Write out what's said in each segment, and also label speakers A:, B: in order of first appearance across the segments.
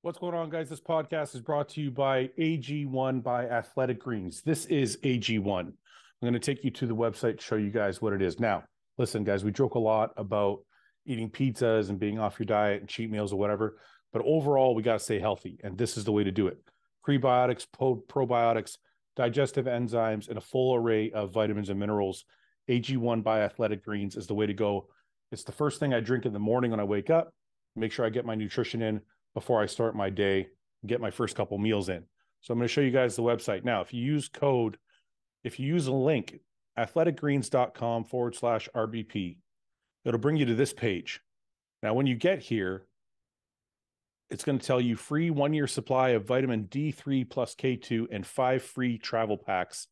A: What's going on, guys? This podcast is brought to you by AG1 by Athletic Greens. This is AG1. I'm going to take you to the website to show you guys what it is. Now, listen, guys, we joke a lot about eating pizzas and being off your diet and cheat meals or whatever, but overall, we got to stay healthy, and this is the way to do it. Prebiotics, probiotics, digestive enzymes, and a full array of vitamins and minerals. AG1 by Athletic Greens is the way to go. It's the first thing I drink in the morning when I wake up. Make sure I get my nutrition in before I start my day, get my first couple meals in. So I'm going to show you guys the website. Now, if you use a link, athleticgreens.com/RBP, it'll bring you to this page. Now, when you get here, it's going to tell you free 1-year supply of vitamin D3 plus K2 and 5 free travel packs.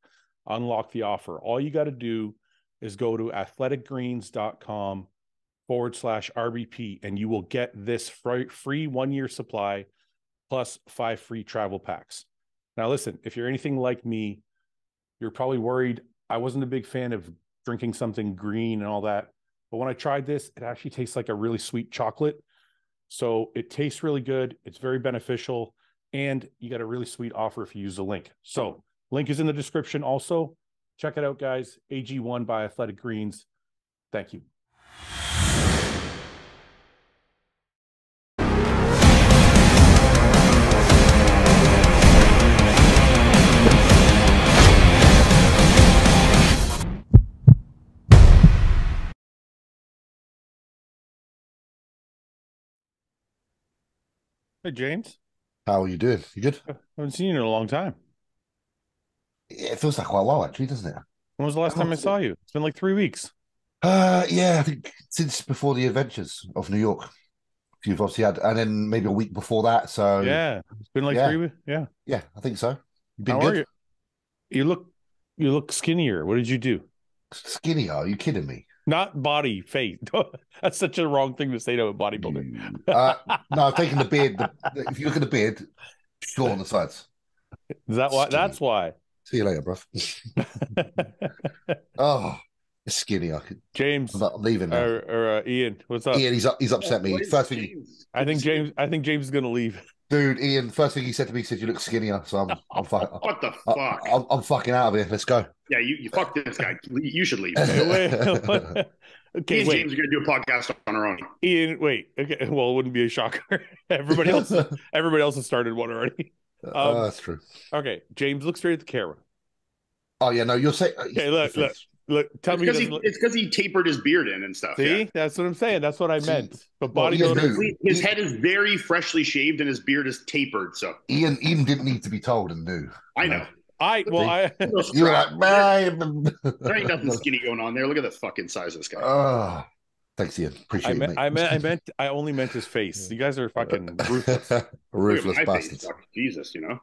A: Unlock the offer. All you got to do is go to athleticgreens.com/RBP and you will get this free 1-year supply plus 5 free travel packs. Now, listen, if you're anything like me, you're probably worried. I wasn't a big fan of drinking something green and all that. But when I tried this, it actually tastes like a really sweet chocolate. So it tastes really good. It's very beneficial. And you got a really sweet offer if you use the link. So link is in the description also. Check it out, guys. AG1 by Athletic Greens. Thank you. Hey, James.
B: How are you doing? You good?
A: I haven't seen you in a long time.
B: Yeah, it feels like quite a while, actually, doesn't it?
A: When was the last time I saw you? It's been like 3 weeks.
B: Yeah, I think since before the adventures of New York, you've obviously had, and then maybe a week before that. So
A: Yeah, it's been like
B: yeah,
A: 3 weeks. Yeah.
B: yeah, I think so. You've been
A: How are
B: good.
A: you? You look skinnier. What did you do?
B: Skinny? Are you kidding me?
A: Not body, face. That's such a wrong thing to say to a bodybuilder.
B: No, I've taken the beard. If you look at the beard, short on the sides.
A: Is that why?
B: Skinny.
A: That's why.
B: See you later, bruv. Oh, it's skinny.
A: James,
B: I'm not leaving now.
A: or Ian, what's up?
B: Ian, he's upset me. First thing,
A: I think James is gonna leave.
B: dude, Ian, first thing he said to me, he said, "You look skinnier." So I'm fucking.
C: What the fuck?
B: I'm fucking out of here. Let's go.
C: Yeah, you fuck this guy. You should leave.
A: Okay,
C: Me and
A: wait.
C: James are gonna do a podcast on our own.
A: Ian, wait. Okay, well, it wouldn't be a shocker. Everybody else has started one already.
B: That's true.
A: Okay, James, look straight at the camera.
B: Oh yeah, no, you're saying.
A: Okay, look. Tell me,
C: It's because he tapered his beard in and stuff.
A: See,
C: yeah.
A: That's what I'm saying. That's what I meant. But
B: well,
A: bodybuilders,
C: his head is very freshly shaved and his beard is tapered. So
B: Ian didn't need to be told and knew.
C: I know.
B: You were like, man.
C: There ain't nothing skinny going on there. Look at the fucking size of this guy.
B: Oh, thanks, Ian. Appreciate it.
A: I only meant his face. You guys are fucking ruthless.
B: Ruthless bastards.
C: Jesus, you know.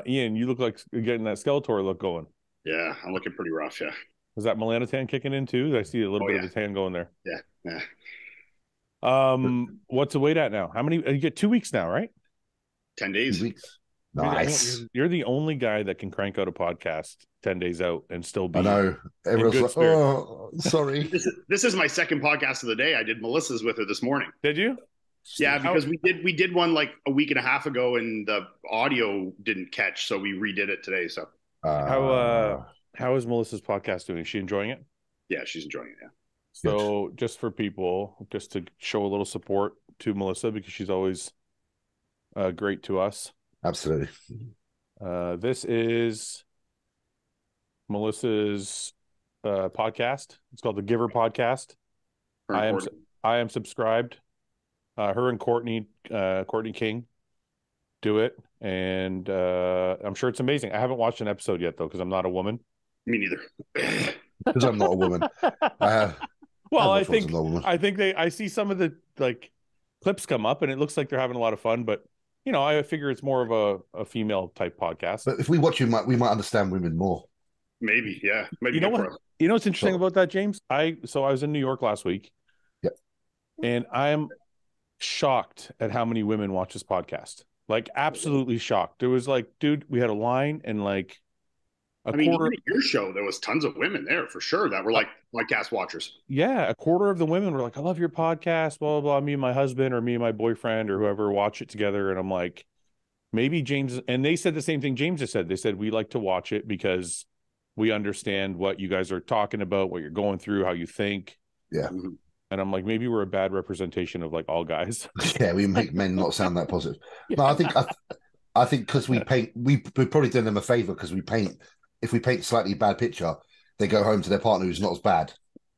A: Ian, you look like you're getting that Skeletor look going.
C: Yeah, I'm looking pretty rough. Yeah.
A: Is that melanotan kicking in too? I see a little bit of the tan going there.
C: Yeah.
A: What's the weight at now? How many? You get 2 weeks now, right?
C: 10 days.
B: 2 weeks. Nice.
A: You're the only guy that can crank out a podcast 10 days out and still be.
B: I know. Everyone's like,
A: spirit.
B: oh, sorry.
C: This is my second podcast of the day. I did Melissa's with her this morning.
A: Did you?
C: Yeah, because we did one like a week and a half ago, and the audio didn't catch, so we redid it today. So
A: how is Melissa's podcast doing? Is she enjoying it?
C: Yeah, she's enjoying it. Yeah.
A: So just for people, just to show a little support to Melissa, because she's always great to us.
B: Absolutely.
A: This is Melissa's podcast. It's called the Giver Podcast. I am subscribed. Her and Courtney King do it, and I'm sure it's amazing. I haven't watched an episode yet though, because I'm not a woman.
C: Me neither.
B: Because I'm not a woman.
A: Well, I think I see some of the like clips come up, and it looks like they're having a lot of fun. But you know, I figure it's more of a female type podcast.
B: But if we watch you, we might understand women more.
C: Maybe, yeah. Maybe
A: you know what? You know what's interesting about that, James? I was in New York last week.
B: Yep.
A: And I am shocked at how many women watch this podcast. Like absolutely shocked. There was like, dude, we had a line, and like A
C: I mean,
A: quarter,
C: even at your show, there was tons of women there for sure that were like podcast watchers.
A: yeah, a quarter of the women were like, "I love your podcast." Blah blah blah. Me and my husband, or me and my boyfriend, or whoever watch it together, and I'm like, maybe James. And they said the same thing James has said. They said we like to watch it because we understand what you guys are talking about, what you're going through, how you think.
B: Yeah.
C: Mm-hmm.
A: And I'm like, maybe we're a bad representation of like all guys.
B: Yeah, we make men not sound that positive.
A: Yeah.
B: No, I think because we paint, we're probably doing them a favor because we paint. If we paint slightly bad picture, they go home to their partner who's not as bad.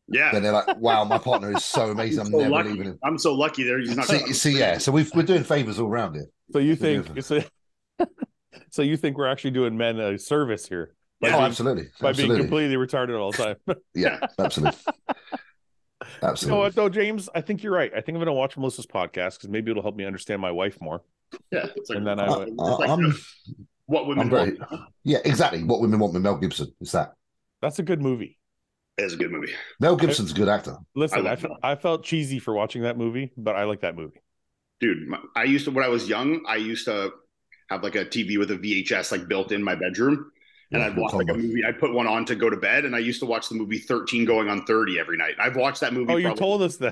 C: Yeah.
B: Then they're like, "Wow, my partner is so amazing. I'm
C: so
B: never
C: lucky.
B: leaving him."
C: I'm so lucky there. He's not.
B: Yeah. So we're doing favors all around here.
A: So you think so you think we're actually doing men a service here?
C: Yeah.
B: Absolutely.
A: By being completely retarded all the time.
B: Yeah, absolutely. Absolutely.
A: You know what, though, James? I think you're right. I think I'm going to watch Melissa's podcast because maybe it'll help me understand my wife more.
C: Yeah. It's like,
A: and then
C: what women want.
B: Yeah, exactly. What women want with Mel Gibson is that.
A: That's a good movie.
C: It is a good movie.
B: Mel Gibson's a good actor.
A: Listen, I felt cheesy for watching that movie, but I like that movie.
C: Dude, I used to, when I was young, I used to have like a TV with a VHS like built in my bedroom. And I'd watch like a movie. I'd put one on to go to bed, and I used to watch the movie 13 going on 30 every night. I've watched that movie.
A: Oh, you told us that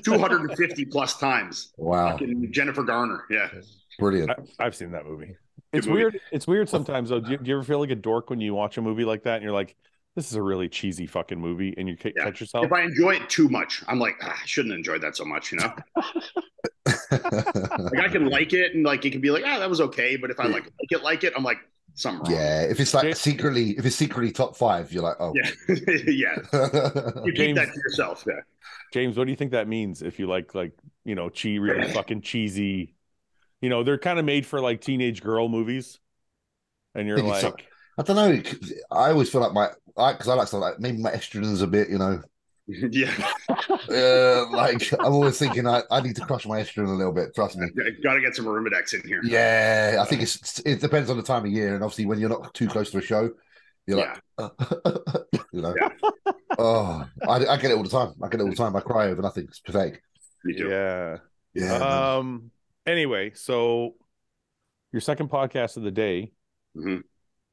C: 250 plus times.
B: Wow.
C: Fucking Jennifer Garner. Yeah.
B: Brilliant.
A: I've seen that movie. It's weird. It's weird sometimes though. Do you ever feel like a dork when you watch a movie like that and you're like, this is a really cheesy fucking movie, and you catch yourself?
C: If I enjoy it too much, I'm like, I shouldn't enjoy that so much, you know? Like I can like it, and like it can be like, that was okay. But if I like it, I'm like, something wrong.
B: Yeah, if it's like secretly top 5, you're like, oh
C: yeah. Yeah. You keep that to yourself. Yeah.
A: James, what do you think that means if you like really fucking cheesy? They're kind of made for like teenage girl movies, and you're like,
B: I don't know. I always feel like because I like stuff like maybe my estrogen's a bit,
C: Yeah.
B: Like I'm always thinking I need to crush my estrogen a little bit. Trust me.
C: Got to get some Arimidex in here.
B: Yeah, I think it depends on the time of year, and obviously when you're not too close to a show, you're like, Yeah. Oh, I get it all the time. I cry over nothing. It's pathetic.
C: Me too.
A: Yeah.
B: Yeah.
A: Anyway, so your second podcast of the day.
C: Mm-hmm.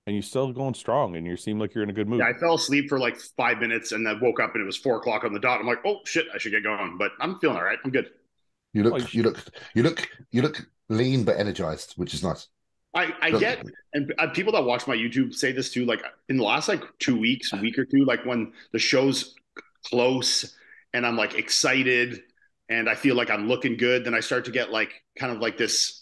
A: And you're still going strong, and you seem like you're in a good mood.
C: Yeah, I fell asleep for like 5 minutes, and then woke up, and it was 4 o'clock on the dot. I'm like, oh shit, I should get going. But I'm feeling all right. I'm good.
B: You look lean but energized, which is nice.
C: I get, and people that watch my YouTube say this too. Like in the last like 2 weeks, a week or two, like when the show's close, and I'm like excited, and I feel like I'm looking good, then I start to get like kind of like this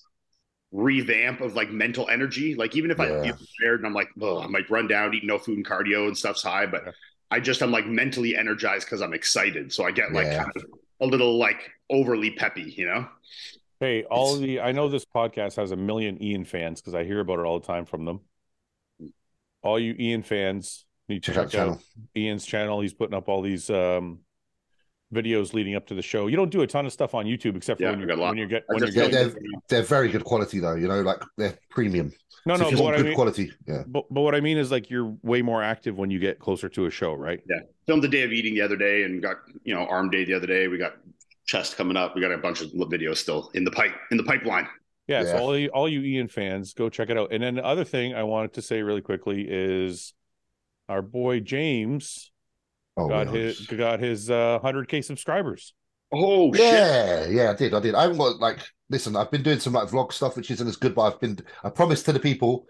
C: revamp of like mental energy. Like even if I feel tired and I'm like, oh, I might run down, eat no food and cardio and stuff's high, but I'm like mentally energized because I'm excited. So I get like kind of a little like overly peppy,
A: Hey, I know this podcast has 1 million Iain fans because I hear about it all the time from them. All you Iain fans need to check out Iain's channel. He's putting up all these videos leading up to the show. You don't do a ton of stuff on YouTube except for
B: they're very good quality though, like they're premium.
A: But
B: good quality. Yeah.
A: But what I mean is like you're way more active when you get closer to a show, right?
C: Yeah. Filmed the day of eating the other day, and got arm day the other day. We got chest coming up. We got a bunch of videos still in the pipeline.
A: Yeah. So all you Iain fans, go check it out. And then the other thing I wanted to say really quickly is our boy James got his 100K subscribers.
C: Oh
B: shit! Yeah, I did. I haven't got listen. I've been doing some vlog stuff, which isn't as good, but I promised to the people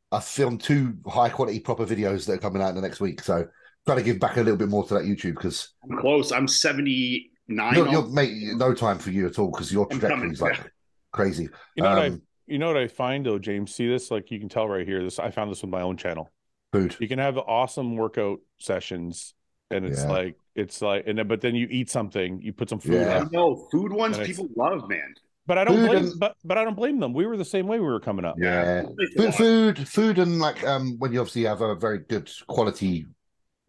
B: I filmed 2 high quality proper videos that are coming out in the next week. So trying to give back a little bit more to that YouTube because
C: I'm close. I'm 79.
B: No time for you at all because your trajectory is crazy.
A: You know what I find though, James? See this? Like you can tell right here. I found this with my own channel.
B: Food.
A: You can have awesome workout sessions. And but then you eat something, you put some food.
C: I know food ones people love, man.
A: But I don't blame, but I don't blame them. We were the same way we were coming up.
B: Yeah, food, and when you obviously have a very good quality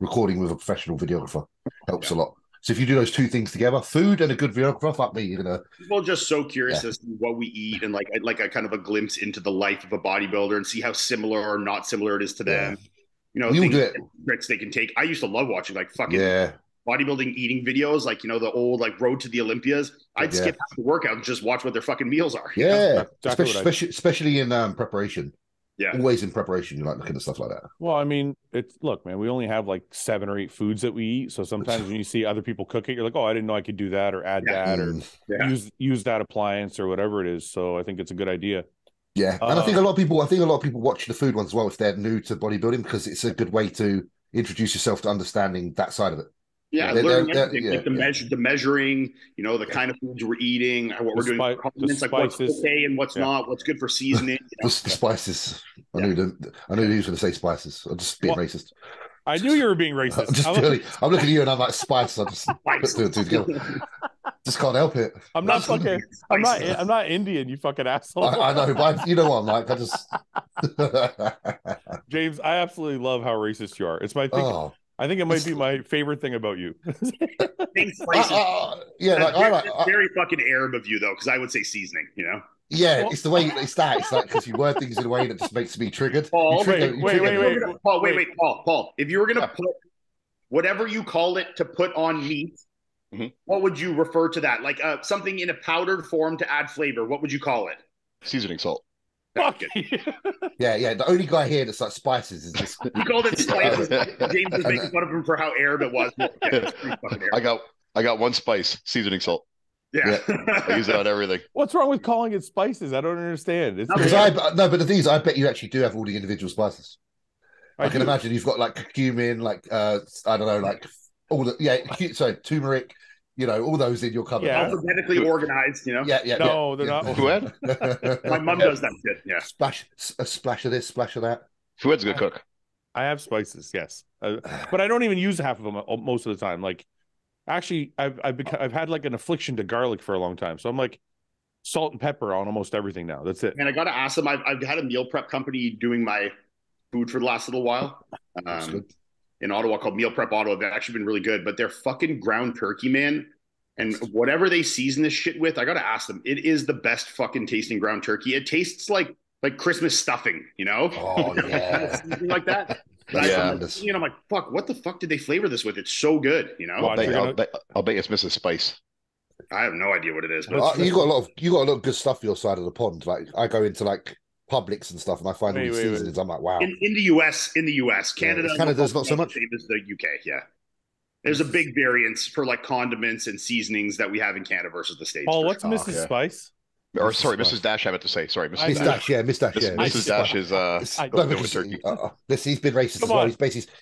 B: recording with a professional videographer helps a lot. So if you do those 2 things together, food and a good videographer, fuck me, you're gonna.
C: People are just so curious as to what we eat and like a kind of a glimpse into the life of a bodybuilder and see how similar or not similar it is to them. Tricks they can take. I used to love watching fucking bodybuilding eating videos, the old Road to the Olympias. I'd skip the workout and just watch what their fucking meals are.
B: Yeah, especially in preparation.
C: Yeah.
B: Always in preparation, you like looking at stuff like that.
A: Well, I mean, look, man, we only have like 7 or 8 foods that we eat. So sometimes when you see other people cook it, you're like, oh, I didn't know I could do that or add that or use that appliance or whatever it is. So I think it's a good idea.
B: Yeah, and I think a lot of people watch the food ones as well if they're new to bodybuilding, because it's a good way to introduce yourself to understanding that side of it.
C: Yeah, learning everything, like the measuring, you know, the kind of foods we're eating, what we're doing for condiments, like what's okay and what's not, what's good for seasoning. You know?
B: The spices. I knew he was going to say spices. I'm just being racist.
A: I knew you were being racist.
B: I'm looking at you and I'm like, spice. I just put two and two together. Just can't help it.
A: I'm not Indian, you fucking asshole.
B: I know, but you know what I'm like. I just
A: James, I absolutely love how racist you are. It's my thing. Oh. I think it might be my favorite thing about you.
C: Very fucking Arab of you, though, because I would say seasoning, you know?
B: Yeah, it's the way it's that. It's like because you word things in a way that just makes me triggered.
C: Paul, wait, Paul. If you were gonna put whatever you call it to put on meat, what would you refer to that? Like something in a powdered form to add flavor. What would you call it?
D: Seasoning salt.
A: Fuck.
B: Yeah. The only guy here that's like spices is this.
C: He called it spices. James was making fun of him for how Arab it was.
D: I got one spice, seasoning salt.
C: Yeah.
D: I use it on everything.
A: What's wrong with calling it spices? I don't understand.
B: But the thing is, I bet you actually do have all the individual spices. I can imagine you've got like cumin, like I don't know, like all the turmeric. You know, all those in your cupboard.
C: Yeah. Alphabetically organized, you know?
B: Yeah.
A: No, they're not.
D: Fouad?
C: My mom does that shit, yeah.
B: A splash of this, splash of that.
D: Fouad's a good cook.
A: I have spices, yes. But I don't even use half of them most of the time. Like, actually, I've had like an affliction to garlic for a long time. So I'm like salt and pepper on almost everything now. That's it.
C: And I got to ask them, I've had a meal prep company doing my food for the last little while. In Ottawa called Meal Prep Ottawa. They've actually been really good, but they're fucking ground turkey, man. And whatever they season this shit with, I got to ask them, it is the best fucking tasting ground turkey. It tastes like Christmas stuffing, you know?
B: Oh, yeah.
C: Something like that. But I'm like, fuck, what the fuck did they flavor this with? It's so good, you know?
D: I'll bet it's Mrs. Spice.
C: I have no idea what it is. But
B: you got a lot of good stuff for your side of the pond. Like I go into like Publix and stuff, and I find all these seasonings. I'm like, wow.
C: In the US, Canada,
B: Canada's not so much.
C: Same as the UK, yeah. There's a big variance for like condiments and seasonings that we have in Canada versus the States.
A: Paul, what's Mrs. Spice?
D: Or sorry, Mrs. Dash. I meant to say sorry,
B: Miss Dash. Yeah, Miss Dash. Yeah,
D: Mrs. Dash is
B: turkey. He's been racist as well.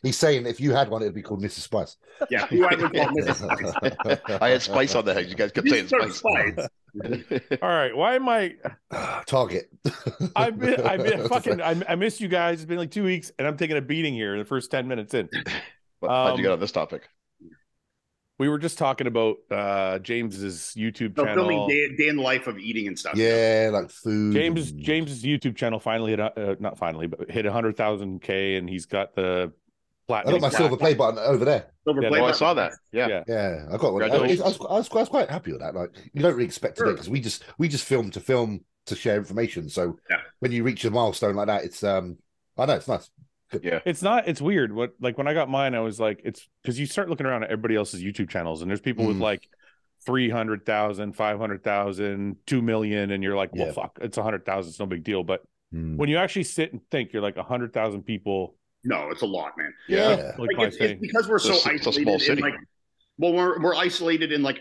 B: He's saying if you had one, it'd be called Mrs. Spice.
C: Yeah, who I would call Mrs. Spice.
D: I had spice on the head. You guys kept saying spice.
A: All right, why am I
B: Target?
A: I've been fucking. I missed you guys. It's been like 2 weeks, and I'm taking a beating here in the first 10 minutes in.
D: How'd you get on this topic?
A: We were just talking about James's YouTube channel.
C: Filming day in the life of eating and stuff.
B: Yeah, like food.
A: James's YouTube channel finally hit not finally, but hit 100,000K, and he's got the platinum.
B: I got my silver play button over there.
D: I saw that. Yeah,
B: I got one. I was quite happy with that. Like you don't really expect to do because we just film to share information. So when you reach a milestone like that, it's I know it's nice.
A: Yeah, it's weird. When I got mine, I was like, it's because you start looking around at everybody else's YouTube channels, and there's people with like 300,000, 500,000, 2 million, and you're like, well, fuck, it's 100,000, it's no big deal. But when you actually sit and think, you're like 100,000 people.
C: No, it's a lot, man.
B: Yeah,
C: it's because we're so isolated. We're isolated in like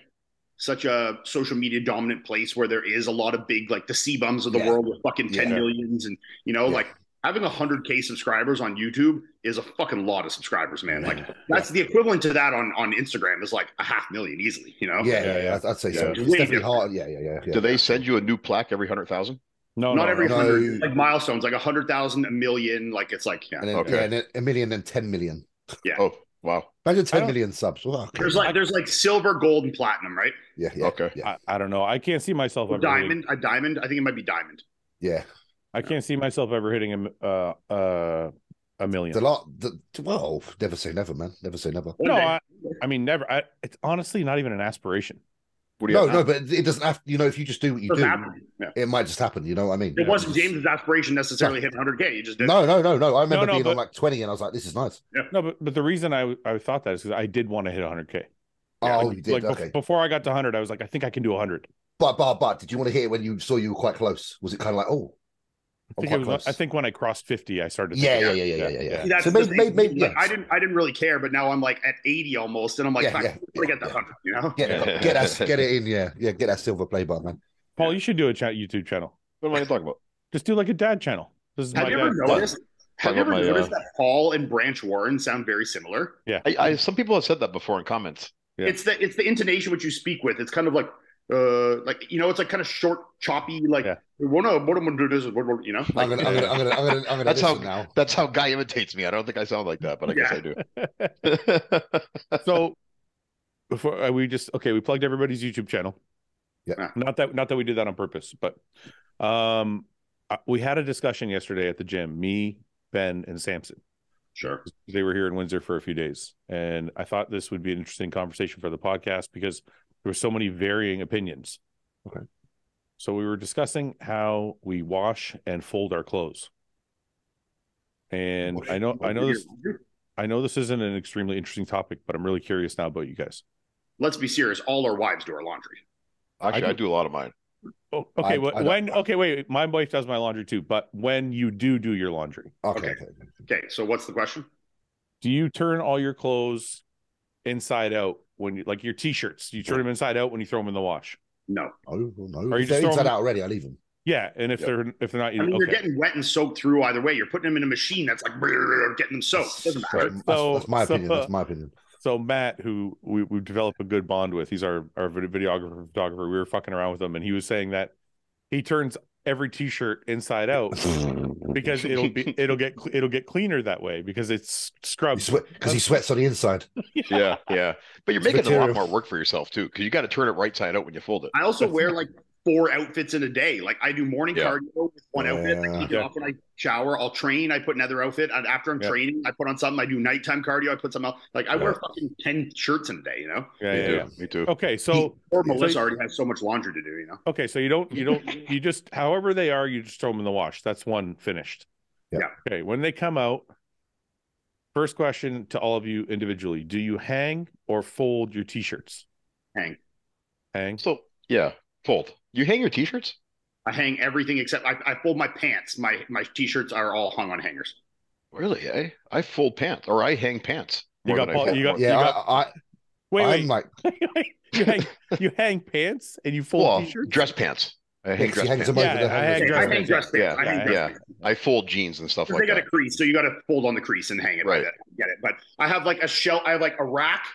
C: such a social media dominant place where there is a lot of big like the C-bums of the world with fucking 10 millions, and like. Having 100K subscribers on YouTube is a fucking lot of subscribers, man. Like that's the equivalent to that on Instagram is like 500,000 easily, you know?
B: Yeah. I'd say so. It's definitely hard. Yeah.
D: Do they send you a new plaque every 100,000?
C: No, not every 100. Like milestones, like 100,000, a million. Like it's like
B: and then a million and 10 million.
C: Yeah.
D: Oh wow.
B: Imagine 10 million subs. Wow.
C: There's like silver, gold, and platinum, right?
B: Yeah.
D: Okay.
B: Yeah.
A: I don't know. I can't see myself ever
C: diamond. A diamond. I think it might be diamond.
B: Yeah.
A: I can't see myself ever hitting a million.
B: Well, never say never, man. Never say never.
A: No, I mean never. It's honestly not even an aspiration.
B: No, but it doesn't have. If you just do what you do, it might just happen. You know what I mean?
C: It wasn't James's aspiration necessarily hit 100K. You just did.
B: No. I remember being on like 20, and I was like, "This is nice."
C: Yeah.
A: No, but the reason I thought that is because I did want to hit 100K.
B: Oh, you did. Okay.
A: Before I got to 100, I was like, I think I can do 100.
B: But did you want to hit it when you saw you were quite close? Was it kind of like, oh?
A: I think when I crossed 50, I started.
B: Yeah.
C: That's
B: So maybe
C: like, I didn't really care, but now I'm like at 80 almost, and I'm like, get that 100, you know?
B: Get it in, get that silver play button, man.
A: Paul, you should do a YouTube channel.
D: What am I going to talk about?
A: Just do like a dad channel. This is
C: Have you ever noticed that Paul and Branch Warren sound very similar?
A: Yeah.
D: Some people have said that before in comments.
A: Yeah.
C: It's the intonation which you speak with. It's kind of like it's like kind of short, choppy, like what am I do this? You know?
B: I'm gonna
D: That's how Guy imitates me. I don't think I sound like that, but I guess I
A: do. So before we plugged everybody's YouTube channel.
B: Yeah.
A: Not that we did that on purpose, but we had a discussion yesterday at the gym, me, Ben, and Samson.
C: Sure.
A: They were here in Windsor for a few days, and I thought this would be an interesting conversation for the podcast because there were so many varying opinions.
B: Okay.
A: So we were discussing how we wash and fold our clothes. And I know this isn't an extremely interesting topic, but I'm really curious now about you guys.
C: Let's be serious. All our wives do our laundry.
D: Actually, I do a lot of mine.
A: Oh, okay. Wait. My wife does my laundry too, but when you do your laundry.
C: Okay. So what's the question?
A: Do you turn all your clothes inside out when you like your t-shirts? Do you turn them inside out when you throw them in the wash?
C: No.
B: Oh, no.
A: Are you
B: if they're inside out already, I leave them.
A: Yeah, and if they're not,
C: you're getting wet and soaked through either way. You're putting them in a machine that's like getting them soaked. Doesn't matter.
B: That's my opinion. That's my opinion.
A: So Matt, who we've developed a good bond with, he's our videographer, photographer. We were fucking around with him, and he was saying that he turns every t-shirt inside out because it'll get cleaner that way because it's scrubbed.
B: Because he sweats on the inside.
D: Yeah. But you're making a lot more work for yourself too, because you got to turn it right side out when you fold it.
C: I also wear like 4 outfits in a day. Like I do morning cardio with one outfit. I take it off when I shower. I'll train. I put another outfit. And after I'm training, I put on something. I do nighttime cardio. I put something else. Like I wear fucking 10 shirts in a day. You know?
A: Yeah.
D: Me too.
A: Okay, so
C: Melissa already has so much laundry to do. You know?
A: Okay, so you just however they are, you just throw them in the wash. That's one finished.
B: Yeah.
A: Okay, when they come out, first question to all of you individually: do you hang or fold your t-shirts? Hang.
D: So fold. You hang your t-shirts?
C: I hang everything except I fold my pants. My t-shirts are all hung on hangers.
D: Really? I fold pants, or I hang pants.
A: Wait. You hang pants and you fold t-shirts?
D: Dress pants. I hang dress pants.
C: I hang dress pants.
D: I fold jeans and stuff like that.
C: They got a crease, so you got to fold on the crease and hang it.
D: Right.
C: I get it. But I have like a shelf. I have like a rack,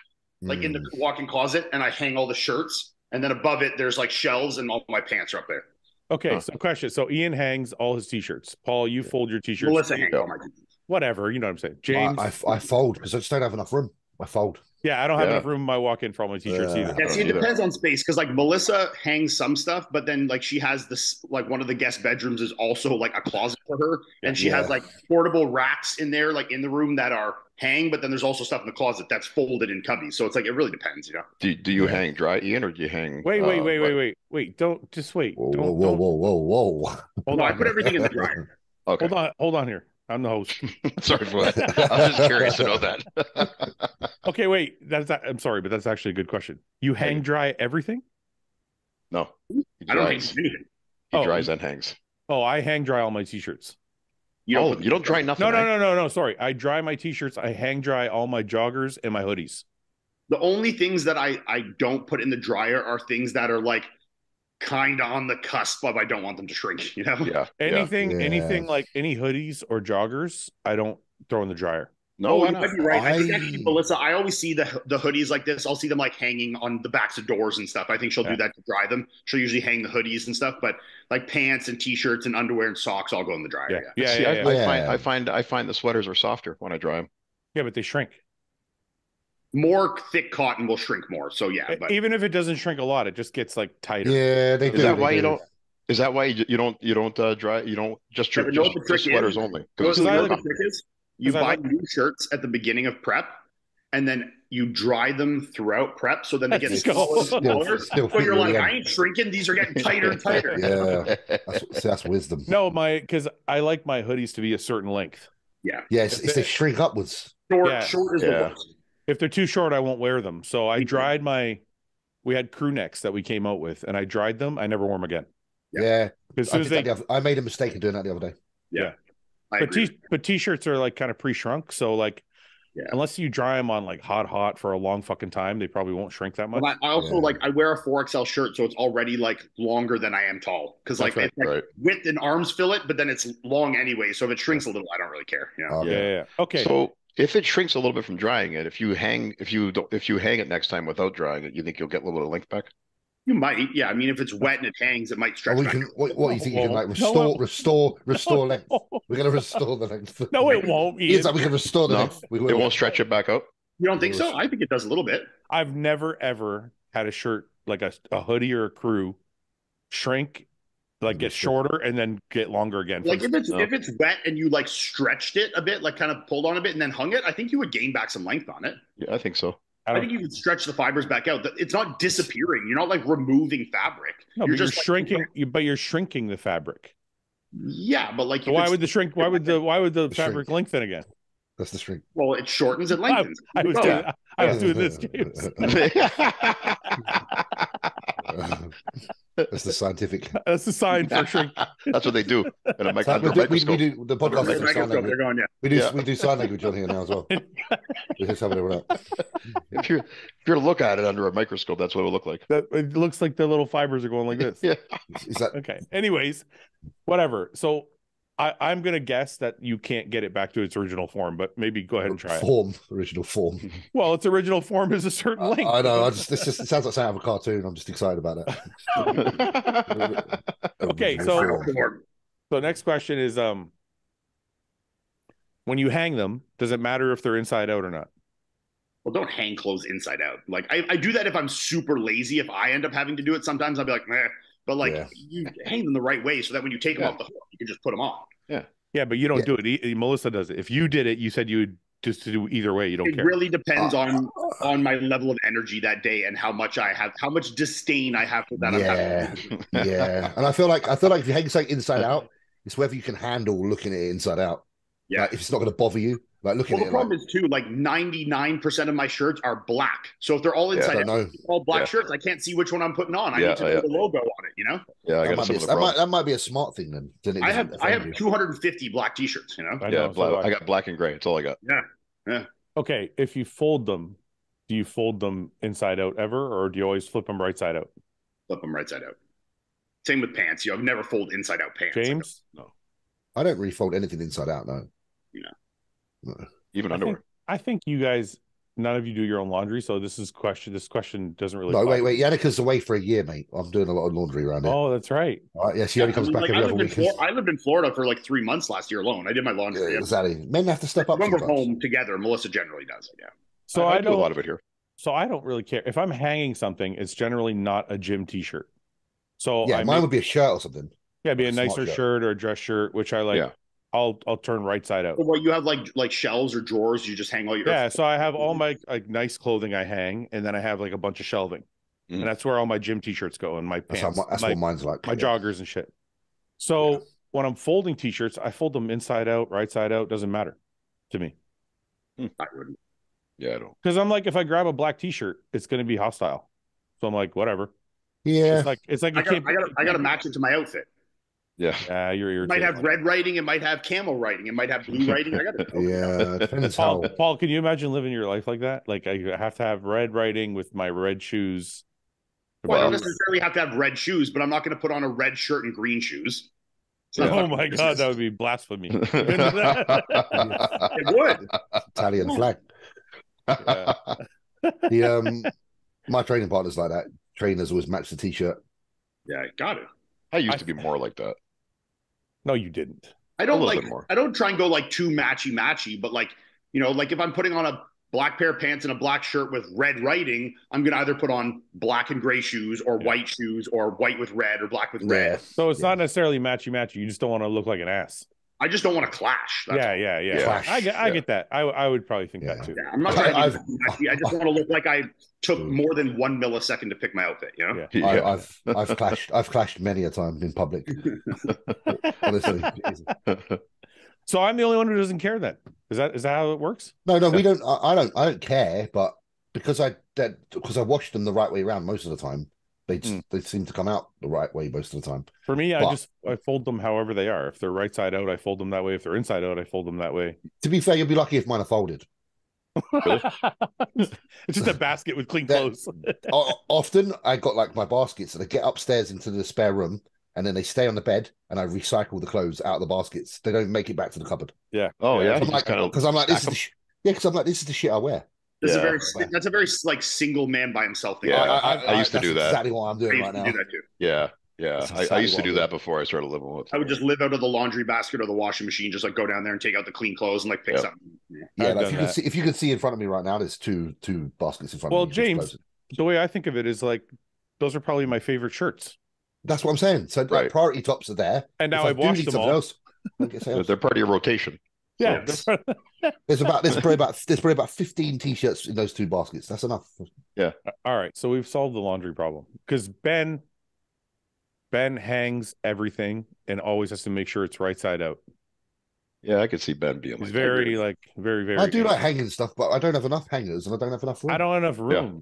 C: like in the walk-in closet, and I hang all the shirts. And then above it, there's like shelves, and all my pants are up there.
A: Okay, so question. So Ian hangs all his t-shirts. Paul, you fold your t-shirts.
C: Melissa hangs all my t-shirts.
A: Whatever, you know what I'm saying. James,
B: I fold because I just don't have enough room. I fold.
A: Yeah, I don't have enough room in my walk-in for all my t-shirts either.
C: Yeah, see, it depends on space because like Melissa hangs some stuff, but then like she has this like one of the guest bedrooms is also like a closet for her, and she has like portable racks in there, like in the room that are hang, but then there's also stuff in the closet that's folded in cubbies. So it's like it really depends, you know.
D: Do you hang dry, Ian, or do you hang?
A: Wait! Don't just wait.
B: Whoa!
C: Hold on, I put everything in the dryer.
D: Okay.
A: Hold on here. I'm the host.
D: Sorry for that. I was just curious to know that.
A: Okay, wait. I'm sorry, but that's actually a good question. You hang dry everything?
D: No.
C: I don't hang anything.
D: He dries and hangs.
A: Oh, I hang dry all my t-shirts.
D: You don't dry nothing.
A: No. Sorry. I dry my t-shirts. I hang dry all my joggers and my hoodies.
C: The only things that I don't put in the dryer are things that are like kind of on the cusp of I don't want them to shrink, you know?
D: Yeah.
A: Anything like any hoodies or joggers, I don't throw in the dryer.
C: No, you might be right. I think actually, Melissa, I always see the hoodies like this. I'll see them like hanging on the backs of doors and stuff. I think she'll do that to dry them. She'll usually hang the hoodies and stuff, but like pants and t-shirts and underwear and socks all go in the dryer.
D: I find the sweaters are softer when I dry them.
A: Yeah, but they shrink.
C: More thick cotton will shrink more. So yeah, but
A: even if it doesn't shrink a lot, it just gets like tighter.
B: Yeah, they do.
D: Is that why you don't? Is that why you don't dry? You don't just sweaters only?
C: Because the trick is you buy new shirts at the beginning of prep, and then you dry them throughout prep. So then they get smaller and smaller. So you're like, I ain't shrinking. These are getting tighter and tighter.
B: Yeah, that's wisdom.
A: No, because I like my hoodies to be a certain length.
C: Yeah.
B: Yes, they shrink upwards.
C: Short is the worst.
A: If they're too short, I won't wear them. So I dried we had crew necks that we came out with, and I dried them. I never wore them again.
B: Yeah.
A: As soon as
B: I made a mistake in doing that the other day.
C: Yeah.
A: But t-shirts are like kind of pre-shrunk, so like unless you dry them on like hot for a long fucking time, they probably won't shrink that much.
C: Well, I also like I wear a 4XL shirt, so it's already like longer than I am tall because like it's like width and arms fill it, but then it's long anyway. So if it shrinks a little, I don't really care.
A: Yeah. Okay.
D: So if it shrinks a little bit from drying it, if you hang it next time without drying it, you think you'll get a little bit of length back?
C: You might, yeah. I mean, if it's wet and it hangs, it might stretch.
B: What do you think? You can like restore length? We're gonna restore the length.
A: No, it won't.
B: It's like we can restore the length.
D: It won't stretch it back out.
C: You don't think so? I think it does a little bit.
A: I've never ever had a shirt like a hoodie or a crew shrink, like get shorter and then get longer again.
C: Like if it's wet and you like stretched it a bit, like kind of pulled on a bit and then hung it, I think you would gain back some length on it.
D: Yeah, I think so.
C: I think you can stretch the fibers back out. It's not disappearing. You're not like removing fabric.
A: No, you're shrinking. But you're shrinking the fabric.
C: Yeah, but like,
A: so why would the shrink? Why would the fabric lengthen again?
B: That's the shrink.
C: Well, it shortens and lengthens.
A: I was doing this, James.
B: That's the scientific.
A: That's the sign for shrink.
D: That's what they do. And
B: we do the podcast. They're going, we do sign language on here now as well. If
D: you look at it under a microscope, that's what it would look like.
A: It looks like the little fibers are going like this.
D: Yeah.
B: Is that
A: okay? Anyways, whatever. So I'm gonna guess that you can't get it back to its original form, but maybe go ahead and try
B: original form.
A: Well, its original form is a certain length.
B: I know. It sounds like something out of a cartoon. I'm just excited about it.
A: Okay, so next question is when you hang them, does it matter if they're inside out or not?
C: Well, don't hang clothes inside out. Like I do that if I'm super lazy. If I end up having to do it, sometimes I'll be like, meh. But like you hang them the right way so that when you take them off the hook, you can just put them on.
A: Yeah, but you don't do it. Melissa does it. If you did it, you said you would just to do either way. You don't care.
C: It really depends on my level of energy that day and how much disdain I have for that.
B: Yeah. And I feel like if you hang something inside out, it's whether you can handle looking at it inside out.
C: Yeah.
B: Like, if it's not going to bother you. Like looking at it.
C: The problem is too, like 99% of my shirts are black. So if they're all inside out, all black shirts, I can't see which one I'm putting on. I need to put the logo on it, you know?
D: Yeah,
B: that might be a smart thing then.
C: I have 250 black t-shirts, you know?
D: I got black and gray. That's all I got.
C: Yeah.
A: Okay, if you fold them, do you fold them inside out ever, or do you always flip them right side out?
C: Flip them right side out. Same with pants. I've never fold inside out pants.
A: James?
C: No.
B: I don't really fold anything inside out, no.
C: No.
D: Even underwear.
A: I think you guys, none of you do your own laundry, so this question doesn't really.
B: No, wait. Yannika's away for a year, mate. I'm doing a lot of laundry around here.
A: Oh, that's right.
B: Yeah, she only comes back every other week.
C: I lived in Florida for like 3 months last year alone. I did my laundry.
B: Yeah, exactly. Men have to step up.
C: When we're home together, Melissa generally does it. Yeah.
A: So I
D: do a lot of it here.
A: So I don't really care if I'm hanging something. It's generally not a gym T-shirt. So
B: mine would be a shirt or something.
A: Yeah, it'd be a nicer shirt or a dress shirt, which I like. Yeah. I'll turn right side out.
C: Well, you have like shelves or drawers. You just hang all your.
A: Yeah, so I have all my like nice clothing I hang, and then I have like a bunch of shelving, and that's where all my gym T-shirts go and my pants.
B: That's what mine's like.
A: My joggers and shit. So when I'm folding T-shirts, I fold them inside out, right side out. Doesn't matter to me.
C: I wouldn't.
D: Yeah, I don't.
A: Because I'm like, if I grab a black T-shirt, it's going to be hostile. So I'm like, whatever.
B: Yeah,
A: it's like
C: I got to match it to my outfit.
D: Yeah,
C: it might have red writing, it might have camel writing, it might have blue writing. I got it.
B: Yeah, depends
A: Paul, can you imagine living your life like that? Like I have to have red writing with my red shoes.
C: Well, I don't necessarily have to have red shoes, but I'm not going to put on a red shirt and green shoes.
A: Oh my god, that would be blasphemy.
C: It would.
B: Italian flag. My training partner's like that. Trainers always match the T-shirt.
C: Yeah, got it.
D: I used to be more like that.
A: No, you didn't.
C: I don't try and go like too matchy, but like, you know, like if I'm putting on a black pair of pants and a black shirt with red writing, I'm going to either put on black and gray shoes or white shoes or white with red or black with red.
A: So it's not necessarily matchy. You just don't want to look like an ass.
C: I just don't want to clash.
A: Yeah.
B: Clash.
A: I get that. I would probably think that too.
C: Yeah, I'm not trying to be matchy. I just want to look like I took more than 1 millisecond to pick my outfit. You know.
A: Yeah.
B: I've clashed many a time in public. Honestly.
A: So I'm the only one who doesn't care then. Is that how it works?
B: No, we don't. I don't care, but because I washed them the right way around most of the time, They seem to come out the right way most of the time.
A: For me, I fold them however they are. If they're right side out, I fold them that way. If they're inside out, I fold them that way.
B: To be fair, you'll be lucky if mine are folded.
A: It's just a basket with clean clothes.
B: Often I got like my baskets and I get upstairs into the spare room and then they stay on the bed and I recycle the clothes out of the baskets. They don't make it back to the cupboard.
A: Yeah.
D: Oh yeah.
B: Because I'm like, this is the shit I wear.
C: That's a very like single man by himself thing.
D: Yeah, I used to do that.
B: Exactly what I'm doing right now.
C: Do that too.
D: Yeah. I used to do that before I started living with.
C: I would just live out of the laundry basket or the washing machine, just like go down there and take out the clean clothes and like pick something.
B: Yeah, like if you can see in front of me right now, there's two baskets in front of me.
A: Well, James, the way I think of it is like those are probably my favorite shirts.
B: That's what I'm saying. So like, priority tops are there,
A: and now I've washed them all.
D: They're part of your rotation.
A: Yeah,
B: there's probably about 15 t-shirts in those two baskets. That's enough.
D: Yeah.
A: All right, so we've solved the laundry problem because Ben hangs everything and always has to make sure it's right side out.
D: Yeah, I could see Ben being.
A: He's very.
B: I do like hanging stuff, but I don't have enough hangers and I don't have enough room.
A: I don't have enough room. Yeah.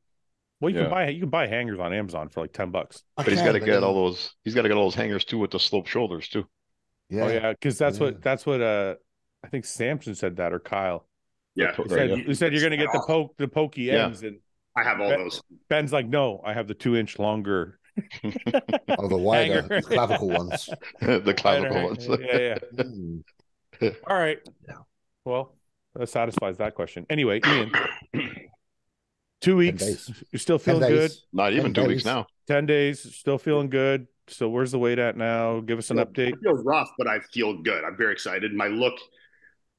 A: Well, you can buy hangers on Amazon for like $10.
D: But he's got to get all those. He's got to get all those hangers too with the sloped shoulders too.
B: Yeah.
A: Oh yeah, because that's what I think Samson said that, or Kyle.
C: Yeah.
A: He said you're going to get the pokey ends, and
C: I have all those.
A: Ben's like, no, I have the 2-inch longer.
B: The wider clavicle ones.
D: The clavicle ones.
A: Yeah. All right. Yeah. Well, that satisfies that question. Anyway, Iain, 2 weeks. You're still feeling good?
D: Not even 2 weeks now.
A: 10 days. Still feeling good. So where's the weight at now? Give us an update.
C: I feel rough, but I feel good. I'm very excited. My look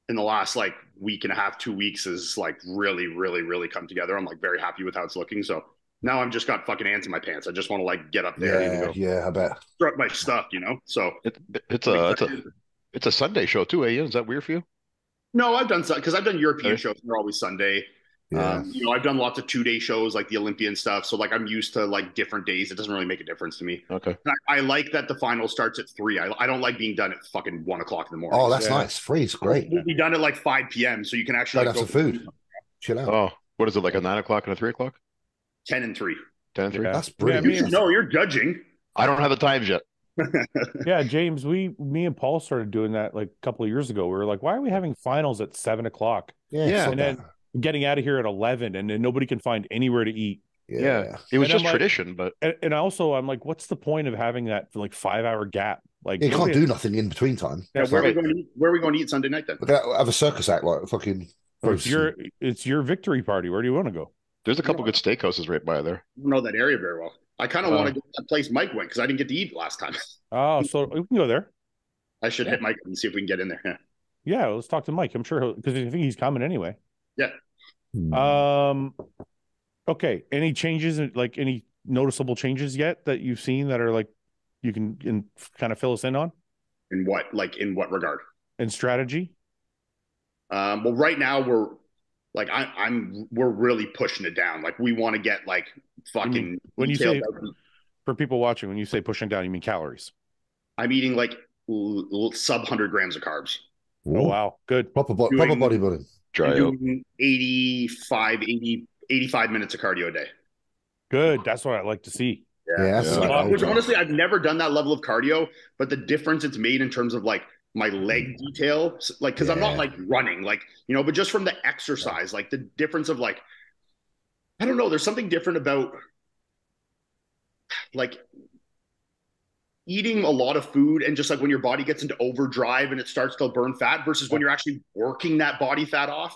C: in the last like week and a half, 2 weeks is like really, really, really come together. I'm like very happy with how it's looking. So now I'm just got fucking ants in my pants. I just want to like get up there.
B: Yeah, I bet.
C: Strut my stuff, So
D: it's a Sunday show too, Iain. Is that weird for you?
C: No, I've done because I've done European shows. They're always Sunday.
B: Yeah.
C: I've done lots of 2-day shows like the Olympian stuff. So like I'm used to like different days. It doesn't really make a difference to me.
D: Okay.
C: And I like that the final starts at 3. I don't like being done at fucking 1 o'clock in the morning.
B: Oh, that's nice. 3 is great.
C: We'll be done at like 5 p.m. So you can actually
B: have some food. Chill out.
D: Oh, what is it, like a 9 o'clock and a 3 o'clock?
C: 10 and 3.
D: 10 and 3.
B: Yeah. That's brilliant.
C: You should know. You're judging.
D: I don't have the times yet.
A: Yeah, James, me and Paul started doing that like a couple of years ago. We were like, why are we having finals at 7 o'clock?
B: Yeah.
A: And then getting out of here at 11 and then nobody can find anywhere to eat.
D: Yeah. It was just tradition, but
A: and also I'm like, what's the point of having that for like 5-hour gap? Like
B: you can't do nothing in between time.
C: Yeah, where are we going to eat Sunday night then?
B: Have a circus act like fucking.
A: It's your victory party. Where do you want to go?
D: There's a couple good steakhouses right by there.
C: I don't know that area very well. I kind of want to go to that place Mike went because I didn't get to eat last time.
A: Oh, so we can go there.
C: I should hit Mike and see if we can get in there.
A: Yeah, let's talk to Mike. I'm sure because I think he's coming anyway.
C: Yeah.
A: Okay. Any changes, like any noticeable changes yet that you've seen that are like you can kind of fill us in on?
C: In what regard?
A: In strategy?
C: Well, right now we're like we're really pushing it down. Like we want to get like fucking.
A: When you say for people watching, when you say pushing down, you mean calories? I'm
C: eating like sub 100 grams of carbs.
A: Ooh. Oh wow, good.
B: Proper bodybuilding.
C: Doing 85 minutes of cardio a day.
A: Good. That's what I like to see.
B: Yeah.
C: Which honestly, I've never done that level of cardio, but the difference it's made in terms of like my leg detail, like, cause I'm not like running, like, but just from the exercise, like the difference of like, I don't know, there's something different about like eating a lot of food and just like when your body gets into overdrive and it starts to burn fat versus when you're actually working that body fat off,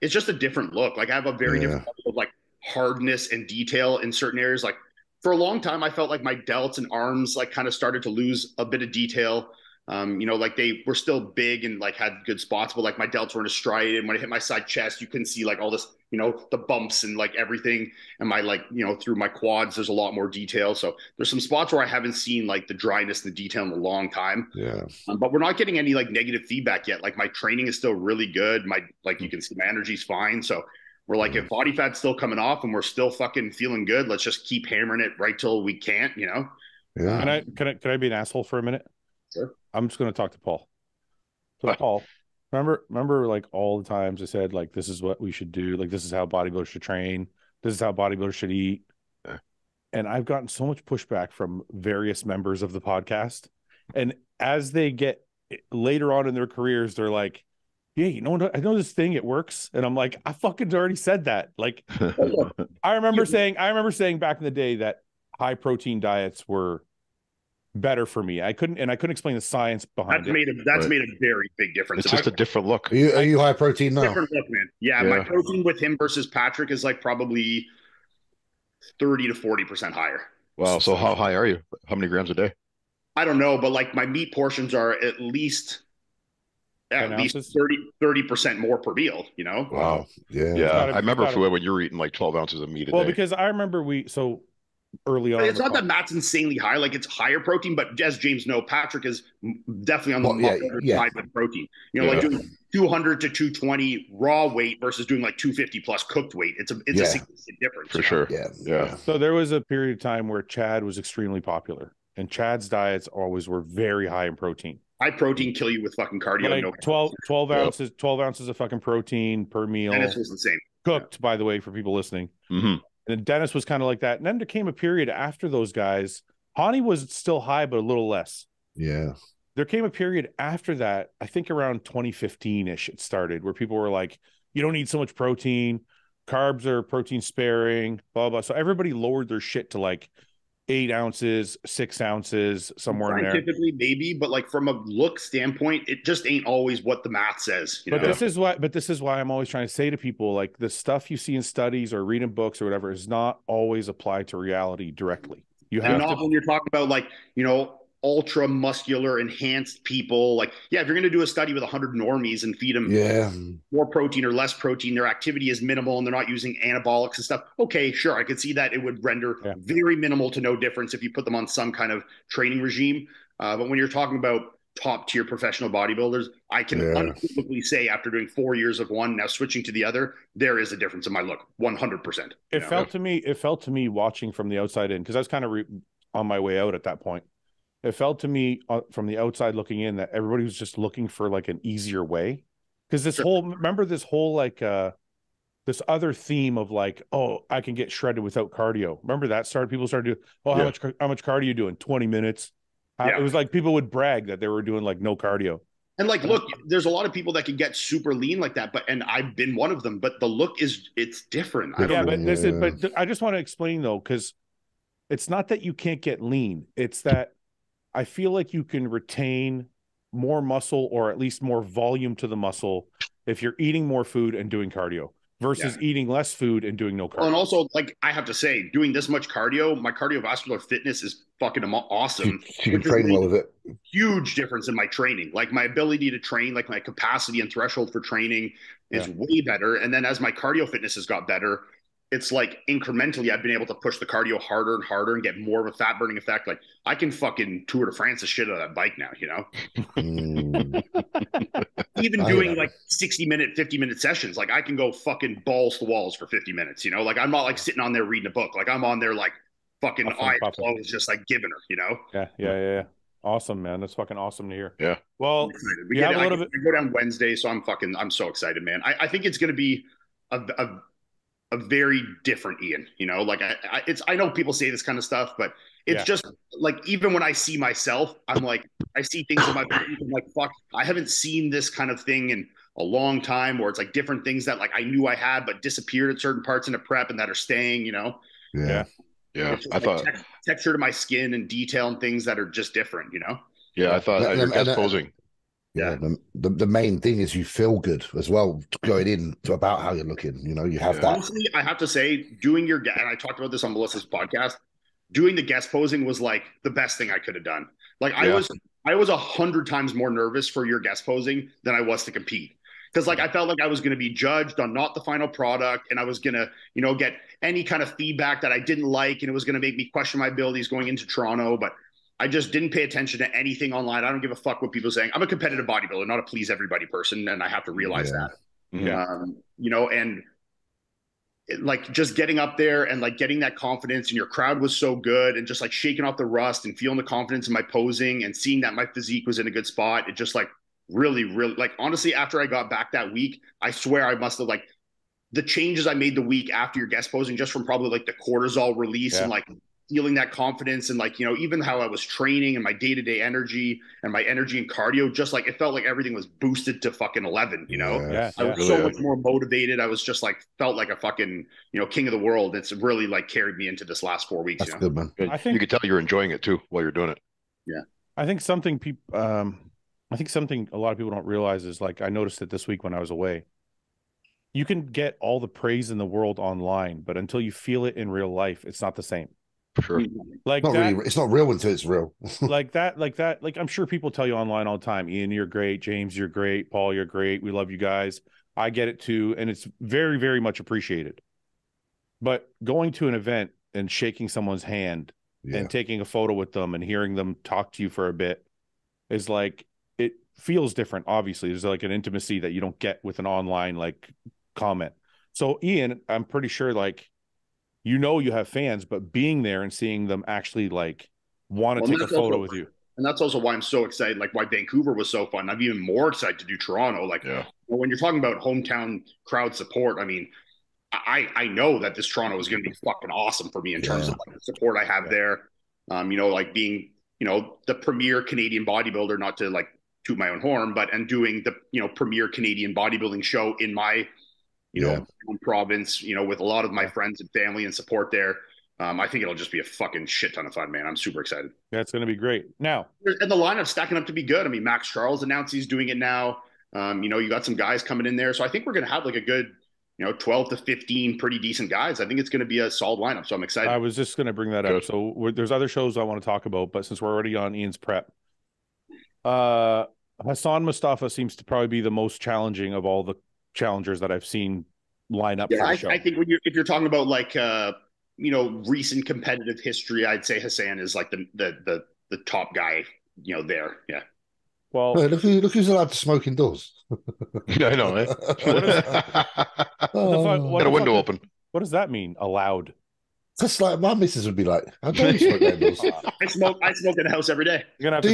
C: it's just a different look. Like I have a very different level of like hardness and detail in certain areas. Like for a long time, I felt like my delts and arms like kind of started to lose a bit of detail. Like they were still big and like had good spots, but like my delts were in a stride. And when I hit my side chest, you couldn't see like all this, the bumps and like everything. And my like, through my quads, there's a lot more detail. So there's some spots where I haven't seen like the dryness and the detail in a long time.
B: Yeah.
C: But we're not getting any like negative feedback yet. Like my training is still really good. You can see my energy's fine. So we're like, if body fat's still coming off and we're still fucking feeling good, let's just keep hammering it right till we can't,
B: Yeah.
A: Can I be an asshole for a minute?
C: Sure.
A: I'm just going to talk to Paul. So Paul, remember like all the times I said, like, this is what we should do. Like, this is how bodybuilders should train. This is how bodybuilders should eat. And I've gotten so much pushback from various members of the podcast. And as they get later on in their careers, they're like, yeah, you know, I know this thing, it works. And I'm like, I fucking already said that. Like, I remember saying back in the day that high protein diets were better for me. I couldn't explain the science behind it.
C: That's made a very big difference.
D: It's just a different look.
B: Are you high protein now?
C: Different look, man. Yeah, my protein with him versus Patrick is like probably 30 to 40% higher.
D: Wow. So how high are you? How many grams a day?
C: I don't know, but like my meat portions are at least 30% more per meal, you know?
B: Wow. Yeah.
D: Yeah. I remember when you were eating like 12 ounces of meat a day.
A: Well, because I remember early on.
C: It's not that Matt's insanely high, like it's higher protein, but as James knows, Patrick is definitely on the side with protein. You know, like doing 200 to 220 raw weight versus doing like 250 plus cooked weight. It's a significant difference.
D: For sure.
B: Yeah.
A: So there was a period of time where Chad was extremely popular, and Chad's diets always were very high in protein.
C: High protein kill you with fucking cardio.
A: Like 12 ounces of fucking protein per meal.
C: And it was the same.
A: Cooked, by the way, for people listening.
D: Mm-hmm.
A: And Dennis was kind of like that. And then there came a period after those guys. Hani was still high, but a little less.
B: Yeah.
A: There came a period after that, I think around 2015-ish, it started, where people were like, you don't need so much protein. Carbs are protein sparing, blah, blah. So everybody lowered their shit to like 8 ounces, 6 ounces, somewhere in there.
C: Scientifically, maybe, but like from a look standpoint, it just ain't always what the math says.
A: This is why I'm always trying to say to people, like, the stuff you see in studies or read in books or whatever is not always applied to reality directly. You have
C: when you're talking about like, you know, ultra muscular enhanced people, like, yeah, if you're going to do a study with 100 normies and feed them more protein or less protein, their activity is minimal and they're not using anabolics and stuff. Okay, sure, I could see that it would render very minimal to no difference if you put them on some kind of training regime. But when you're talking about top tier professional bodybuilders, I can unequivocally say after doing 4 years of one, now switching to the other, there is a difference in my look, 100%.
A: It felt to me watching from the outside in, because I was kind of on my way out at that point. It felt to me from the outside looking in that everybody was just looking for like an easier way. Because this whole like this other theme of like, oh, I can get shredded without cardio. Remember that people started doing, oh, how much cardio are you doing? 20 minutes. It was like people would brag that they were doing like no cardio.
C: And like, look, there's a lot of people that can get super lean like that, and I've been one of them, but the look it's different. But
A: I just want to explain though, because it's not that you can't get lean. It's that I feel like you can retain more muscle, or at least more volume to the muscle, if you're eating more food and doing cardio versus eating less food and doing no cardio.
C: And also, like, I have to say, doing this much cardio, my cardiovascular fitness is fucking awesome.
B: You can train well with it.
C: Huge difference in my training. Like, my ability to train, like my capacity and threshold for training is way better. And then as my cardio fitness has got better, it's like incrementally I've been able to push the cardio harder and harder and get more of a fat burning effect. Like, I can fucking Tour de France the shit out of that bike now, you know? Even doing like 60-minute, 50-minute sessions, like I can go fucking balls to walls for 50 minutes, you know? Like, I'm not like sitting on there reading a book. Like, I'm on there like fucking eyes closed, just like giving her, you know?
A: Yeah. Awesome, man. That's fucking awesome to hear.
D: Yeah.
A: Well,
C: I go down Wednesday, so I'm so excited, man. I think it's going to be a very different Ian, you know, like I know people say this kind of stuff, but it's just like, even when I see myself, I'm like, I see things in my body, I'm like, fuck, I haven't seen this kind of thing in a long time, or it's like different things that like I knew I had, but disappeared at certain parts in a prep and that are staying, you know?
D: Yeah. I thought
C: texture to my skin and detail and things that are just different, you know?
D: Yeah. I thought your guest posing.
B: Yeah, the main thing is you feel good as well going in to about how you're looking. You know, you have that.
C: Honestly, I have to say, doing and I talked about this on Melissa's podcast, doing the guest posing was like the best thing I could have done. Like I was 100 times more nervous for your guest posing than I was to compete. Because like I felt like I was going to be judged on not the final product, and I was going to, you know, get any kind of feedback that I didn't like, and it was going to make me question my abilities going into Toronto. But I just didn't pay attention to anything online. I don't give a fuck what people are saying. I'm a competitive bodybuilder, not a please everybody person, and I have to realize that. You know, and like just getting up there and like getting that confidence, and your crowd was so good, and just like shaking off the rust and feeling the confidence in my posing and seeing that my physique was in a good spot. It just like really, like honestly, after I got back that week, I swear I must have the changes I made the week after your guest posing, just from probably like the cortisol release and like feeling that confidence and like, even how I was training and my day-to-day energy and my energy and cardio, just like it felt like everything was boosted to fucking 11, I was so much more motivated. I was just like, felt like a fucking, king of the world. It's really like carried me into this last 4 weeks.
B: That's good, man.
A: I think
D: you could tell you're enjoying it too while you're doing it.
C: Yeah.
A: I think something a lot of people don't realize is, like, I noticed it this week when I was away. You can get all the praise in the world online, but until you feel it in real life, it's not the same.
D: Sure.
A: Like
B: it's not real until it's real.
A: like I'm sure people tell you online all the time, Ian, you're great. James, you're great. Paul, you're great. We love you guys. I get it too. And it's very, very much appreciated. But going to an event and shaking someone's hand and taking a photo with them and hearing them talk to you for a bit is like, it feels different. Obviously, there's like an intimacy that you don't get with an online like comment. So Ian, I'm pretty sure like, you have fans, but being there and seeing them actually like want to take a photo with you.
C: And that's also why I'm so excited, like why Vancouver was so fun. I'm even more excited to do Toronto. Like when you're talking about hometown crowd support, I mean, I know that this Toronto is going to be fucking awesome for me in terms of like the support I have there. Like being, the premier Canadian bodybuilder, not to like toot my own horn, and doing the, premier Canadian bodybuilding show in my, province, with a lot of my friends and family and support there. I think it'll just be a fucking shit ton of fun, man. I'm super excited.
A: Yeah, it's going to be great. Now,
C: and the lineup's stacking up to be good. I mean, Max Charles announced he's doing it now. You got some guys coming in there. So I think we're going to have like a good, 12 to 15 pretty decent guys. I think it's going to be a solid lineup. So I'm excited.
A: I was just going to bring that up. So there's other shows I want to talk about, but since we're already on Ian's prep, Hassan Mustafa seems to probably be the most challenging of all the challengers that I've seen line up for the show.
C: I think if you're talking about like, recent competitive history, I'd say Hassan is like the top guy, there. Yeah.
B: Well, hey, look who's allowed to smoke indoors.
D: I know, eh? Got a window open.
A: What does that mean? Allowed?
B: That's like my missus would be like, "I don't smoke indoors."
C: I smoke in the house every day.
A: You're gonna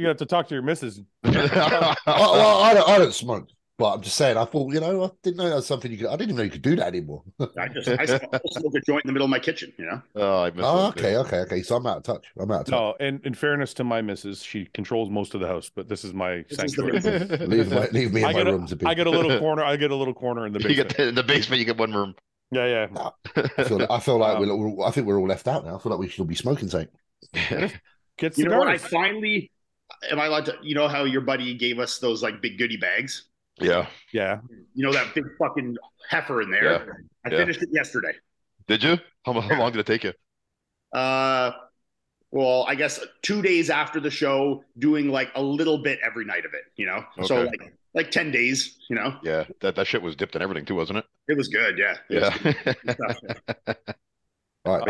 A: have to talk to your missus.
B: I don't smoke. But I'm just saying, I thought, I didn't know that was something you could. I didn't even know you could do that anymore.
C: I smoke a joint in the middle of my kitchen.
D: Oh, I missed
B: okay. So I'm out of touch.
A: No, and in fairness to my missus, she controls most of the house, but this is my sanctuary.
B: Leave me in my room to be.
A: I get a little corner. I get a little corner in the basement.
D: In the basement, you get one room.
A: Yeah.
B: I feel like I think we're all left out now. I feel like we should all be smoking something.
A: Get cigars.
C: You know what? I finally am I allowed to? How your buddy gave us those like big goodie bags.
D: Yeah.
C: That big fucking heifer in there. Yeah. I finished it yesterday.
D: Did you? How long did it take you?
C: Well, I guess 2 days after the show, doing like a little bit every night of it, Okay. So like 10 days,
D: Yeah, that shit was dipped in everything too, wasn't it?
C: It was good, yeah.
B: All right,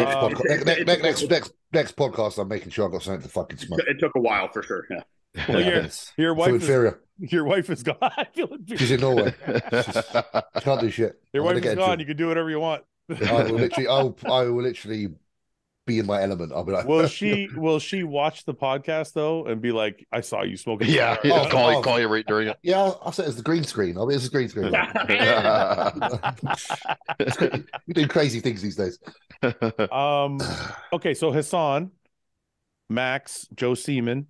B: next podcast, I'm making sure I've got something to fucking smoke.
C: It took a while for sure, yeah.
A: Well, your wife is gone. I feel inferior.
B: She's in Norway. She can't do shit.
A: Your wife is gone. You can do whatever you want.
B: I will literally be in my element. I'll be like,
A: will she watch the podcast though and be like, I saw you smoking?
D: Yeah, I'll call you right during it.
B: Yeah, I'll say it's the green screen. It's a green screen. We do crazy things these days.
A: Okay, so Hassan, Max, Joe Seaman.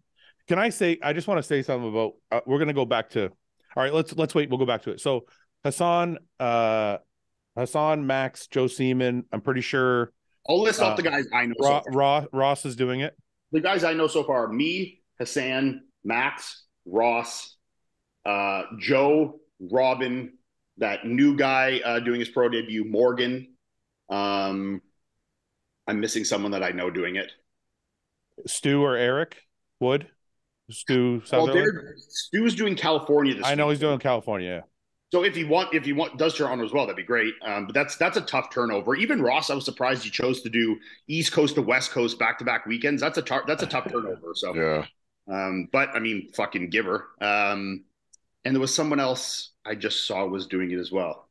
A: Can I say? I just want to say something about. We're going to go back to. All right, let's wait. We'll go back to it. So Hassan, Max, Joe Seaman. I'm pretty sure.
C: I'll list off the guys I know.
A: Ross is doing it.
C: The guys I know so far are me, Hassan, Max, Ross, Joe, Robin, that new guy doing his pro debut, Morgan. I'm missing someone that I know doing it.
A: Stu or Eric Wood. Stu
C: Stu's doing California this week.
A: I know he's doing California. Yeah.
C: So if you does Toronto as well, that'd be great. But that's a tough turnover. Even Ross, I was surprised he chose to do East Coast to West Coast back-to-back weekends. That's a tough turnover. So
D: yeah.
C: But I mean, fucking giver. And there was someone else I just saw was doing it as well.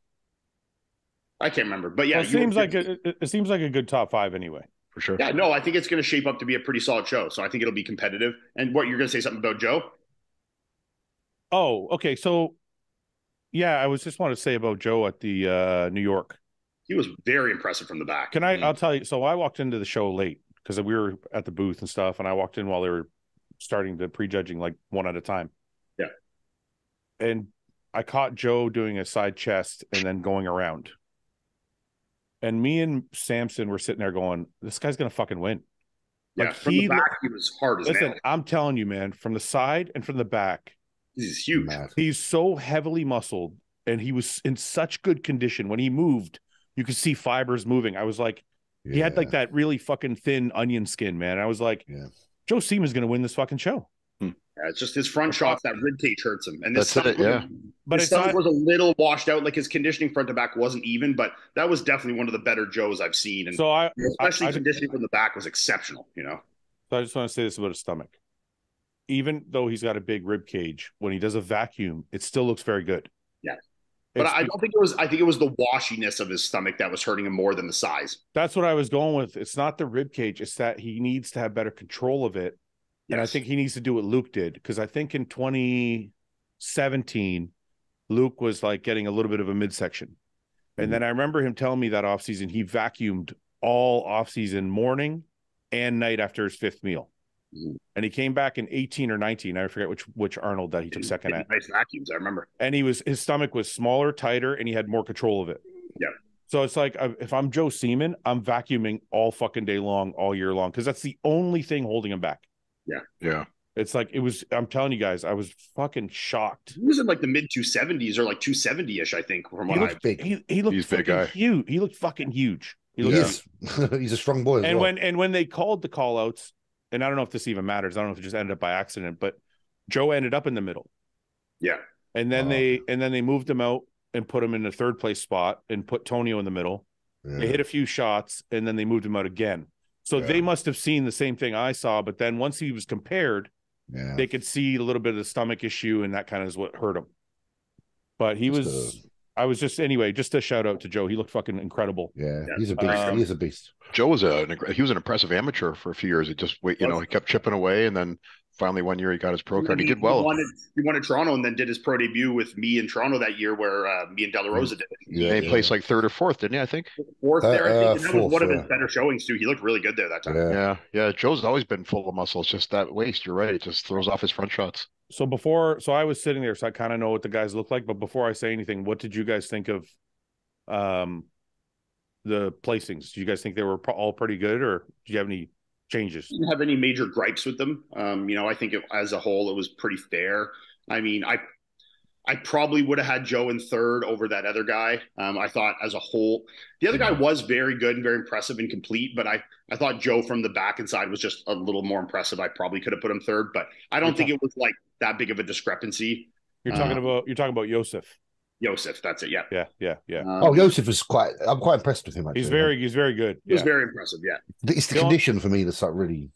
C: I can't remember, but yeah,
A: it seems like a good top five anyway.
D: For sure.
C: Yeah, no, I think it's going to shape up to be a pretty solid show. So I think it'll be competitive. And what, you're going to say something about Joe?
A: Oh, okay. So, yeah, I was just want to say about Joe at the New York.
C: He was very impressive from the back.
A: I'll tell you. So I walked into the show late because we were at the booth and stuff, and I walked in while they were starting to prejudging like one at a time.
C: Yeah.
A: And I caught Joe doing a side chest and then going around. And me and Samson were sitting there going, this guy's going to fucking win.
C: Yeah,
A: like
C: from the back, he was hard as nails.
A: I'm telling you, man, from the side and from the back,
C: he's huge.
B: Mad.
A: He's so heavily muscled, and he was in such good condition. When he moved, you could see fibers moving. I was like, he had like that really fucking thin onion skin, man. I was like, Joe Seaman's going to win this fucking show.
C: Yeah, it's just his front shots, that rib cage hurts him. And this
D: That's it, yeah.
C: But his stomach was a little washed out. Like his conditioning front to back wasn't even, but that was definitely one of the better Joes I've seen. And
A: so
C: especially conditioning from the back was exceptional, you know?
A: So I just want to say this about his stomach. Even though he's got a big rib cage, when he does a vacuum, it still looks very good.
C: Yeah. But I don't think it was, I think it was the washiness of his stomach that was hurting him more than the size.
A: That's what I was going with. It's not the rib cage. It's that he needs to have better control of it. And I think he needs to do what Luke did, because I think in 2017, Luke was like getting a little bit of a midsection. And then I remember him telling me that offseason, he vacuumed all offseason, morning and night after his fifth meal. And he came back in 18 or 19. I forget which Arnold that he took second at.
C: Nice vacuums, I remember.
A: And his stomach was smaller, tighter, and he had more control of it.
C: Yeah.
A: So it's like, if I'm Joe Seaman, I'm vacuuming all fucking day long, all year long, because that's the only thing holding him back.
C: Yeah.
D: Yeah.
A: It's like, I'm telling you guys, I was fucking shocked.
C: He was in like the mid 270s or like 270-ish, I think, from what I've
B: big.
A: He looked
D: He's a big guy.
A: huge. He looked fucking huge.
B: He's a strong boy.
A: And when they called the call outs, and I don't know if this even matters, I don't know if it just ended up by accident, but Joe ended up in the middle.
C: Yeah.
A: And then they moved him out and put him in the third place spot and put Tonio in the middle. Yeah. They hit a few shots and then they moved him out again. So they must have seen the same thing I saw, but then once he was compared, they could see a little bit of the stomach issue, and that kind of is what hurt him. But I was just a shout out to Joe. He looked fucking incredible.
B: Yeah, he's a beast. He is a beast.
D: Joe was he was an impressive amateur for a few years. It just he kept chipping away, and then finally one year he got his pro card. He did well.
C: He won at Toronto and then did his pro debut with me in Toronto that year, where me and De La Rosa did it.
D: Yeah, he placed like third or fourth, didn't he? I think
C: fourth there. I think. And that was one of his better showings too. He looked really good there that time.
D: Yeah. Joe's always been full of muscle. It's just that waist. You're right. It just throws off his front shots.
A: So I was sitting there, so I kind of know what the guys look like. But before I say anything, what did you guys think of the placings? Do you guys think they were all pretty good, or do you have any changes?
C: Didn't have any major gripes with them. I think as a whole, it was pretty fair. I mean, I probably would have had Joe in third over that other guy. I thought as a whole, the other guy was very good and very impressive and complete, but I thought Joe from the back and side was just a little more impressive. I probably could have put him third, but I don't think it was like that big of a discrepancy.
A: You're talking about Joseph.
C: Joseph, that's it. Yeah.
B: Joseph was I'm quite impressed with him. Actually,
A: he's very good.
C: He was very impressive. Yeah.
B: It's the condition for me that's like really.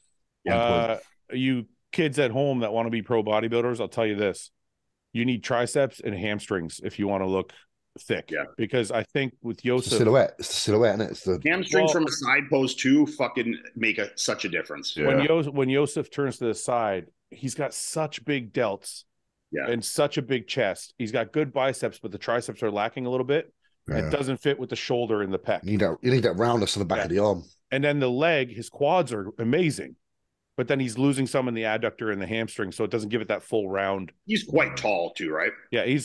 A: You kids at home that want to be pro bodybuilders, I'll tell you this: you need triceps and hamstrings if you want to look thick. Yeah. Because I think with Joseph,
B: it's the silhouette, and it's the
C: hamstrings from a side pose too. Fucking make such a difference.
A: Yeah. When Joseph turns to the side, he's got such big delts. Yeah. And such a big chest. He's got good biceps, but the triceps are lacking a little bit. Yeah. It doesn't fit with the shoulder and the pec.
B: You need that roundness on the back of the arm.
A: And then the leg, his quads are amazing, but then he's losing some in the adductor and the hamstring, so it doesn't give it that full round.
C: He's quite tall too, right?
A: Yeah, he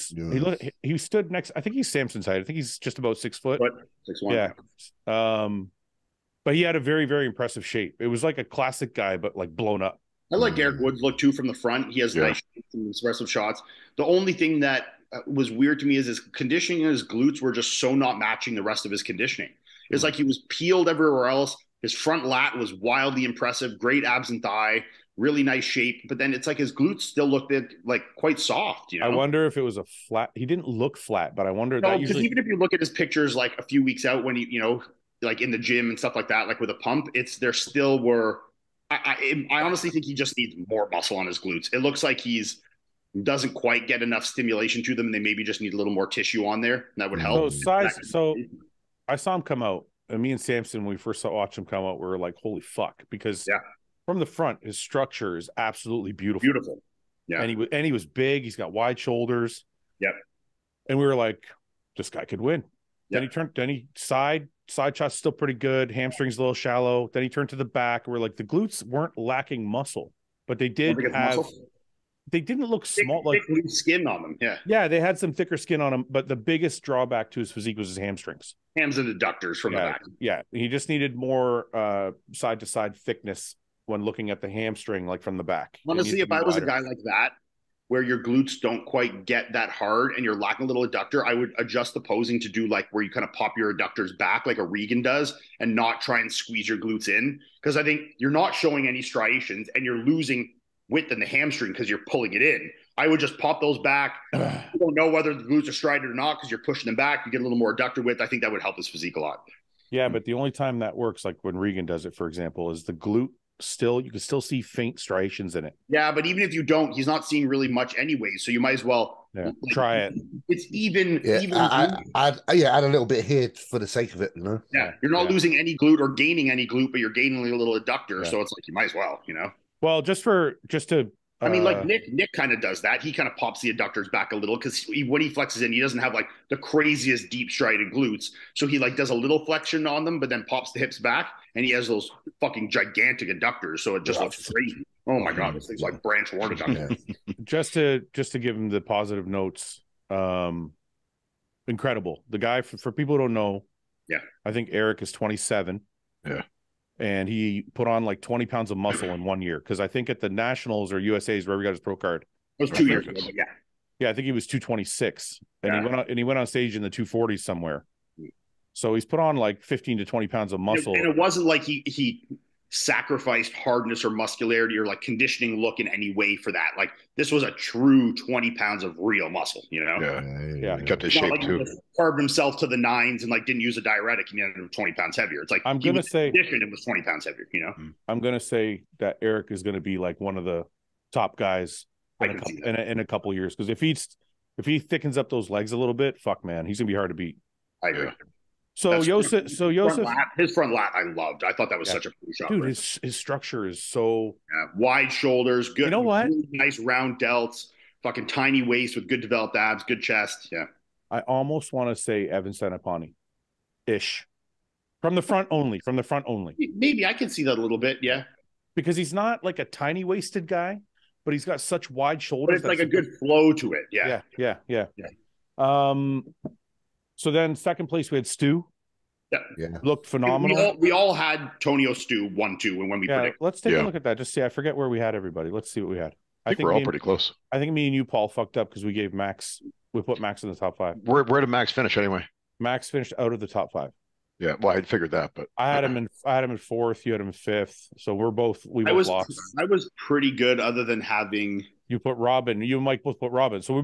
A: stood next. I think he's Samson's height. I think he's just about 6 foot.
C: 6'1".
A: Yeah. But he had a very, very impressive shape. It was like a classic guy, but like blown up.
C: I like Derek Wood's look too from the front. He has nice and expressive shots. The only thing that was weird to me is his conditioning and his glutes were just so not matching the rest of his conditioning. It's like he was peeled everywhere else. His front lat was wildly impressive, great abs and thigh, really nice shape. But then it's like his glutes still looked like quite soft. You know?
A: I wonder if it was a flat. He didn't look flat, but I wonder
C: because even if you look at his pictures like a few weeks out when he, like in the gym and stuff like that, like with a pump, there still were. I honestly think he just needs more muscle on his glutes. It looks like doesn't quite get enough stimulation to them. They maybe just need a little more tissue on there. That would help.
A: So I saw him come out, and me and Samson, when we first watched him come out, we were like, holy fuck. Because from the front, his structure is absolutely beautiful.
C: Beautiful. Yeah.
A: And he was big. He's got wide shoulders.
C: Yep.
A: And we were like, this guy could win. Then he turned. Then he side shot's still pretty good. Hamstring's a little shallow. Then he turned to the back, where like the glutes weren't lacking muscle, but they did have. Muscle? They didn't look small,
C: thick skin on them.
A: Yeah, they had some thicker skin on them, but the biggest drawback to his physique was his hamstrings.
C: Hams and adductors from the back.
A: Yeah, he just needed more side to side thickness when looking at the hamstring, like from the back.
C: Honestly, if I was a guy like that, where your glutes don't quite get that hard and you're lacking a little adductor, I would adjust the posing to do like where you kind of pop your adductors back like a Regan does and not try and squeeze your glutes in. Because I think you're not showing any striations and you're losing width in the hamstring because you're pulling it in. I would just pop those back. You don't know whether the glutes are striated or not because you're pushing them back. You get a little more adductor width. I think that would help his physique a lot.
A: Yeah, but the only time that works, like when Regan does it, for example, is the glute you can still see faint striations in it.
C: Yeah, but even if you don't, he's not seeing really much anyway. So you might as well
A: try it.
C: It's even.
B: Add a little bit here for the sake of it, you know.
C: Yeah, you're not losing any glute or gaining any glute, but you're gaining a little adductor. So it's like you might as well, you know.
A: Well, just to.
C: I mean, like Nick kind of does that. He kind of pops the adductors back a little because when he flexes in, he doesn't have like the craziest deep striated glutes. So he like does a little flexion on them, but then pops the hips back, and he has those fucking gigantic adducers. So it just looks crazy. Oh my god, this thing's like branch ward adductors.
A: just to give him the positive notes, incredible. The guy for people who don't know, I think Eric is 27.
D: Yeah.
A: And he put on like 20 pounds of muscle in 1 year. Because I think at the Nationals or USA's, wherever he got his pro card.
C: It was 2 years ago, but
A: yeah, I think he was 226. And he went on stage in the 240s somewhere. So he's put on like 15 to 20 pounds of muscle.
C: And it wasn't like he sacrificed hardness or muscularity or like conditioning look in any way for that. Like this was a true 20 pounds of real muscle, you know?
A: Yeah.
D: He kept his shape too.
C: He carved himself to the nines and like didn't use a diuretic and he ended up 20 pounds heavier. It's like
A: I'm gonna say
C: it was 20 pounds heavier, you know?
A: I'm gonna say that Eric is gonna be like one of the top guys in a couple years. Because if he thickens up those legs a little bit, fuck man, he's gonna be hard to beat.
C: I agree.
A: So Joseph,
C: his front lat, I loved. I thought that was such a cool shot.
A: Dude, his structure is so
C: wide shoulders, good.
A: You know what?
C: Really nice round delts, fucking tiny waist with good developed abs, good chest. Yeah.
A: I almost want to say Evan Senapani-ish. From the front only.
C: Maybe I can see that a little bit, yeah.
A: Because he's not like a tiny waisted guy, but he's got such wide shoulders.
C: But it's like a good flow to it.
A: Yeah. So then second place we had Stu.
B: Yeah.
A: Looked phenomenal.
C: We all had Tonio Stu 1-2 when we predicted.
A: Let's take a look at that. Just see. I forget where we had everybody. Let's see what we had.
D: I think we're all pretty close.
A: I think me and you, Paul, fucked up because we put Max in the top 5.
D: Where did Max finish anyway?
A: Max finished out of the top 5.
D: Yeah, well, I had figured that, but
A: I had him in 4th. You had him in 5th. So we both lost.
C: I was pretty good, other than having.
A: You put Robin. You and Mike both put Robin. So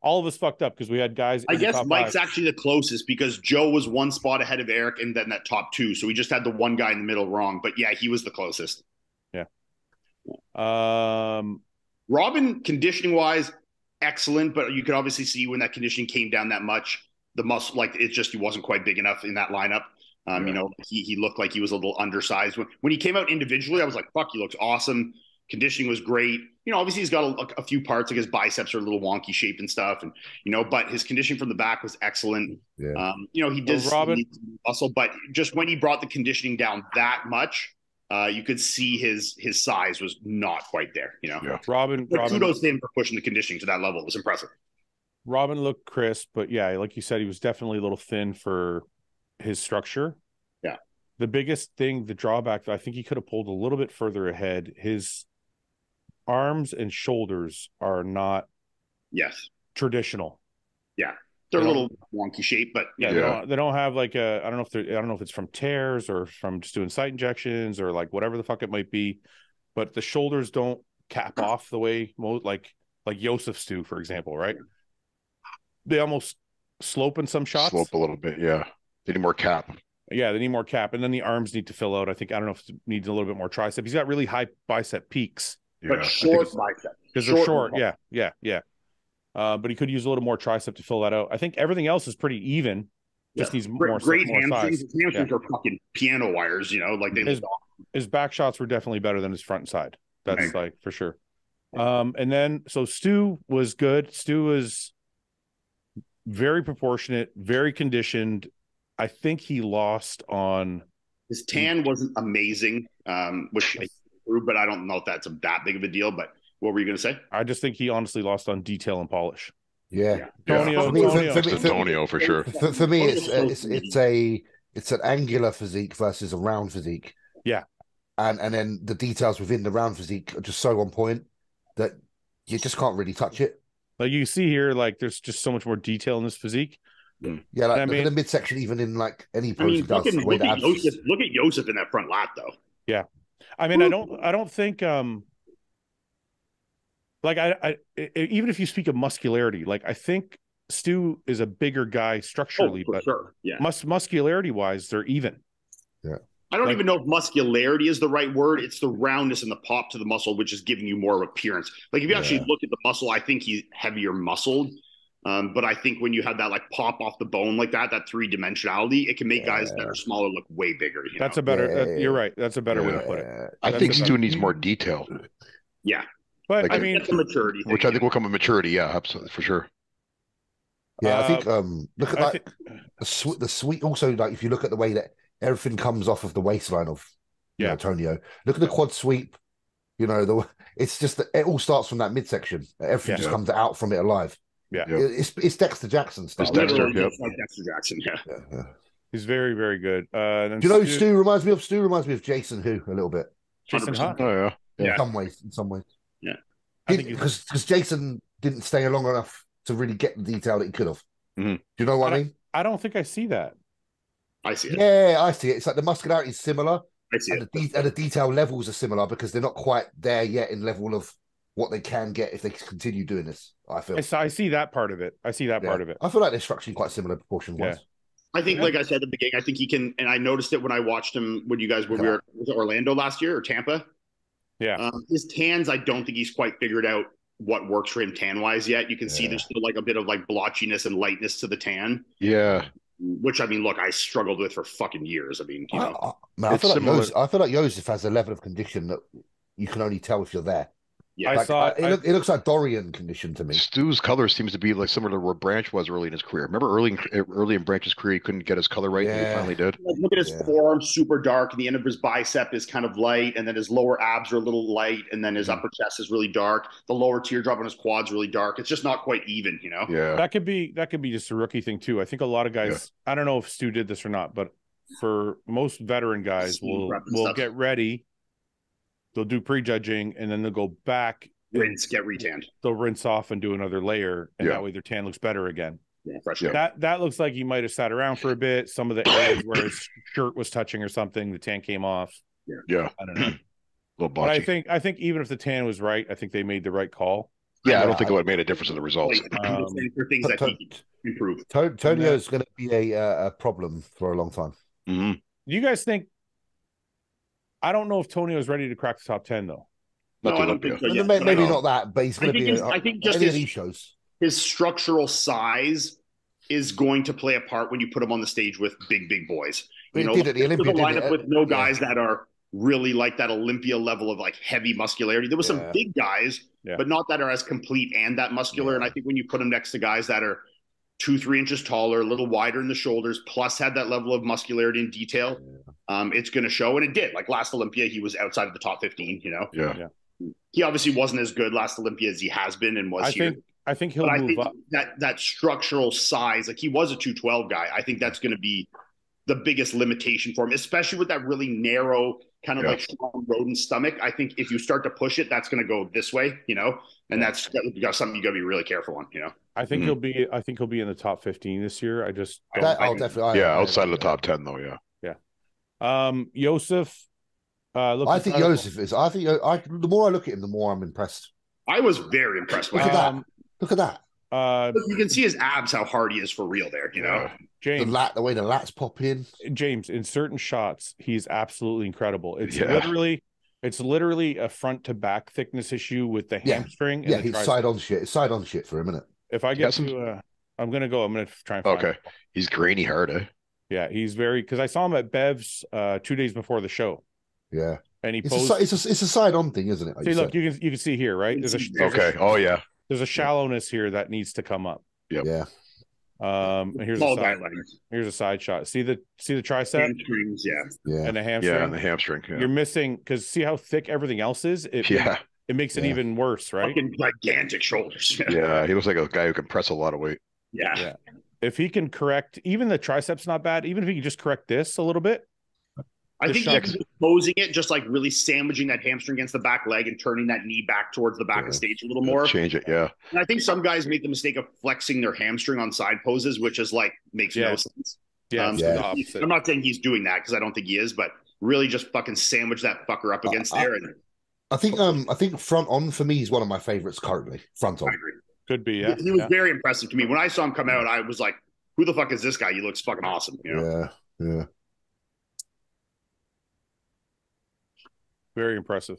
A: all of us fucked up because we had guys.
C: I guess Mike's actually the closest because Joe was one spot ahead of Eric and then that top 2. So we just had the one guy in the middle wrong. But yeah, he was the closest.
A: Yeah.
C: Robin, conditioning wise, excellent. But you could obviously see when that conditioning came down that much, the muscle, like he wasn't quite big enough in that lineup. You know, he looked like he was a little undersized. When he came out individually, I was like, fuck, he looks awesome. Conditioning was great. You know, obviously he's got a few parts, like his biceps are a little wonky shape and stuff, and you know, but his conditioning from the back was excellent.
B: Yeah.
C: You know, he did need muscle, but just when he brought the conditioning down that much, you could see his size was not quite there. You know,
A: Robin.
C: Kudos to him for pushing the conditioning to that level. It was impressive.
A: Robin looked crisp, but yeah, like you said, he was definitely a little thin for his structure.
C: Yeah.
A: The biggest thing, the drawback, I think he could have pulled a little bit further ahead. His arms and shoulders are not traditional.
C: Yeah. They're a little wonky shape, but
A: they don't have like I don't know if it's from tears or from just doing site injections or like whatever the fuck it might be, but the shoulders don't cap off the way like Joseph's do, for example, right? They almost slope in some shots.
D: Slope a little bit, yeah. They need more cap.
A: Yeah, they need more cap, and then the arms need to fill out. I don't know if it needs a little bit more tricep. He's got really high bicep peaks,
C: but short bicep
A: because they're short. Yeah. But he could use a little more tricep to fill that out. I think everything else is pretty even. Just needs more
C: hamstrings.
A: Size.
C: His hamstrings are fucking piano wires. You know, like
A: his back shots were definitely better than his front and side. That's like for sure. And then so Stu was good. Stu was very proportionate, very conditioned. I think he lost on
C: his tan wasn't amazing, which but I don't know if that's that big of a deal. But what were you going to say?
A: I just think he honestly lost on detail and polish.
B: Yeah.
D: Antonio for sure.
B: For me, it's an angular physique versus a round physique.
A: Yeah.
B: And then the details within the round physique are just so on point that you just can't really touch it.
A: Like you see here, like there's just so much more detail in this physique.
B: Yeah, like look at the midsection, even in like any pose he does.
C: Look at Joseph in that front lat, though.
A: Yeah, I mean, I don't think like I even if you speak of muscularity, like I think Stu is a bigger guy structurally,
C: for
A: but
C: sure, yeah,
A: muscularity wise, they're even.
B: Yeah.
C: I don't even know if muscularity is the right word. It's the roundness and the pop to the muscle, which is giving you more of appearance. Like if you actually look at the muscle, I think he's heavier muscled. But I think when you have that like pop off the bone like that three-dimensionality, it can make guys that are smaller look way bigger.
A: That's a better. You're right. That's a better way to put it.
D: I think Stu needs more detail.
C: Yeah,
A: but
D: like,
A: I mean,
C: that's a maturity thing,
D: which I think will come with maturity. Yeah, absolutely for sure.
B: Yeah, I think look at like the sweet. Also, like if you look at the way that everything comes off of the waistline of Antonio. Look at the quad sweep. You know, it's just that it all starts from that midsection. Everything just comes out from it alive.
A: Yeah,
B: it's Dexter Jackson stuff.
D: It's Dexter,
C: like Dexter Jackson. Yeah.
A: He's very, very good.
B: Do you know who Stu reminds me of? Stu reminds me of Jason who a little bit.
A: Jason Hunt.
D: Oh yeah.
B: In some ways.
C: Yeah.
B: Because Jason didn't stay long enough to really get the detail that he could have.
D: Mm-hmm.
B: Do you know what I mean?
A: I don't think I see that.
C: I see it.
B: Yeah, I see it. It's like the muscularity is similar.
C: I see it.
B: And the detail levels are similar because they're not quite there yet in level of what they can get if they continue doing this. I feel.
A: I see that part of it. I see that part of it.
B: I feel like they're structurally quite similar proportion-wise.
C: I think, like I said at the beginning, I think he can, and I noticed it when I watched him when we were at Orlando last year or Tampa.
A: Yeah.
C: His tans, I don't think he's quite figured out what works for him tan-wise yet. You can see there's still like a bit of like blotchiness and lightness to the tan.
D: Yeah.
C: Which, I mean, look, I struggled with for fucking years. I mean, you know.
B: I feel like Joseph has a level of condition that you can only tell if you're there.
C: Yeah,
B: it looks like Dorian condition to me.
D: Stu's color seems to be like similar to where Branch was early in his career. Remember early in Branch's career, he couldn't get his color right, and he finally did.
C: Look at his forearm, super dark, and the end of his bicep is kind of light, and then his lower abs are a little light, and then his upper chest is really dark. The lower teardrop on his quad's really dark. It's just not quite even, you know.
D: Yeah,
A: that could be just a rookie thing too. I think a lot of guys. I don't know if Stu did this or not, but for most veteran guys, will get ready. They'll do prejudging, and then they'll go back.
C: Get retanned.
A: They'll rinse off and do another layer, and that way their tan looks better again.
C: Yeah, fresh.
A: That looks like he might have sat around for a bit. Some of the areas where his shirt was touching or something, the tan came off.
D: Yeah.
A: I don't know.
D: Little
A: but I think even if the tan was right, I think they made the right call.
D: Yeah, I don't think it would have made a difference in the results.
C: For things that he can improve.
B: Tonio is going to be a problem for a long time.
D: Mm-hmm.
A: Do you guys think? I don't know if Tonio is ready to crack the top 10 though.
C: No, I don't think so.
B: Maybe not that, but he's going to be.
C: I think just his structural size is going to play a part when you put him on the stage with big boys.
B: But he did at the Olympia.
C: Lineup with no guys that are really like that Olympia level of like heavy muscularity. There was some big guys, but not that are as complete and that muscular. And I think when you put him next to guys that are 2-3 inches taller, a little wider in the shoulders, plus had that level of muscularity and detail, it's going to show. And it did. Like last Olympia, he was outside of the top 15. You know.
D: Yeah.
C: He obviously wasn't as good last Olympia as he has been and was here.
A: I think he'll move up.
C: That structural size, like he was a 212 guy. I think that's going to be the biggest limitation for him, especially with that really narrow kind of like strong rodent stomach. I think if you start to push it, that's going to go this way, you know, and that's something you got to be really careful on, you know.
A: I think he'll be in the top 15 this year.
B: Definitely.
D: Outside of the top 10 though.
A: Yeah. Joseph.
B: I think Joseph is. The more I look at him, the more I'm impressed.
C: I was very impressed with
B: him. Look at that.
C: You can see his abs, how hard he is for real there, you know.
A: James,
B: the way the lats pop in.
A: James, in certain shots, he's absolutely incredible. It's literally a front to back thickness issue with the hamstring.
B: Yeah, he's side on shit. It's side on shit for a minute.
A: If I get to, I'm gonna try and find him.
D: He's grainy hard, eh?
A: Yeah, he's because I saw him at Bev's 2 days before the show.
B: Yeah,
A: and he
B: it's a side on thing, isn't it?
A: Like see, look, you can see here, right? There's
D: There's a shallowness
A: here that needs to come up.
D: Yep.
B: Yeah.
A: And here's
C: Small
A: a
C: guy
A: side,
C: legs.
A: here's a side shot. See the tricep
C: Hamstrings, yeah.
A: and the hamstring.
D: Yeah, and the hamstring. Yeah.
A: You're missing because see how thick everything else is. It makes it even worse, right?
C: Fucking gigantic shoulders.
D: Yeah, he looks like a guy who can press a lot of weight.
C: Yeah.
A: If he can correct, even the triceps not bad. Even if he can just correct this a little bit.
C: I think even posing it, just like really sandwiching that hamstring against the back leg and turning that knee back towards the back of stage a little more.
D: Change it, yeah.
C: And I think some guys make the mistake of flexing their hamstring on side poses, which is like makes no sense.
A: Yeah,
C: I'm not saying he's doing that because I don't think he is, but really just fucking sandwich that fucker up against there. And
B: I think front on for me is one of my favorites currently. Front on.
C: I agree.
A: Could be, yeah.
C: He was very impressive to me. When I saw him come out, I was like, who the fuck is this guy? He looks fucking awesome. You know?
B: Yeah.
A: Very impressive.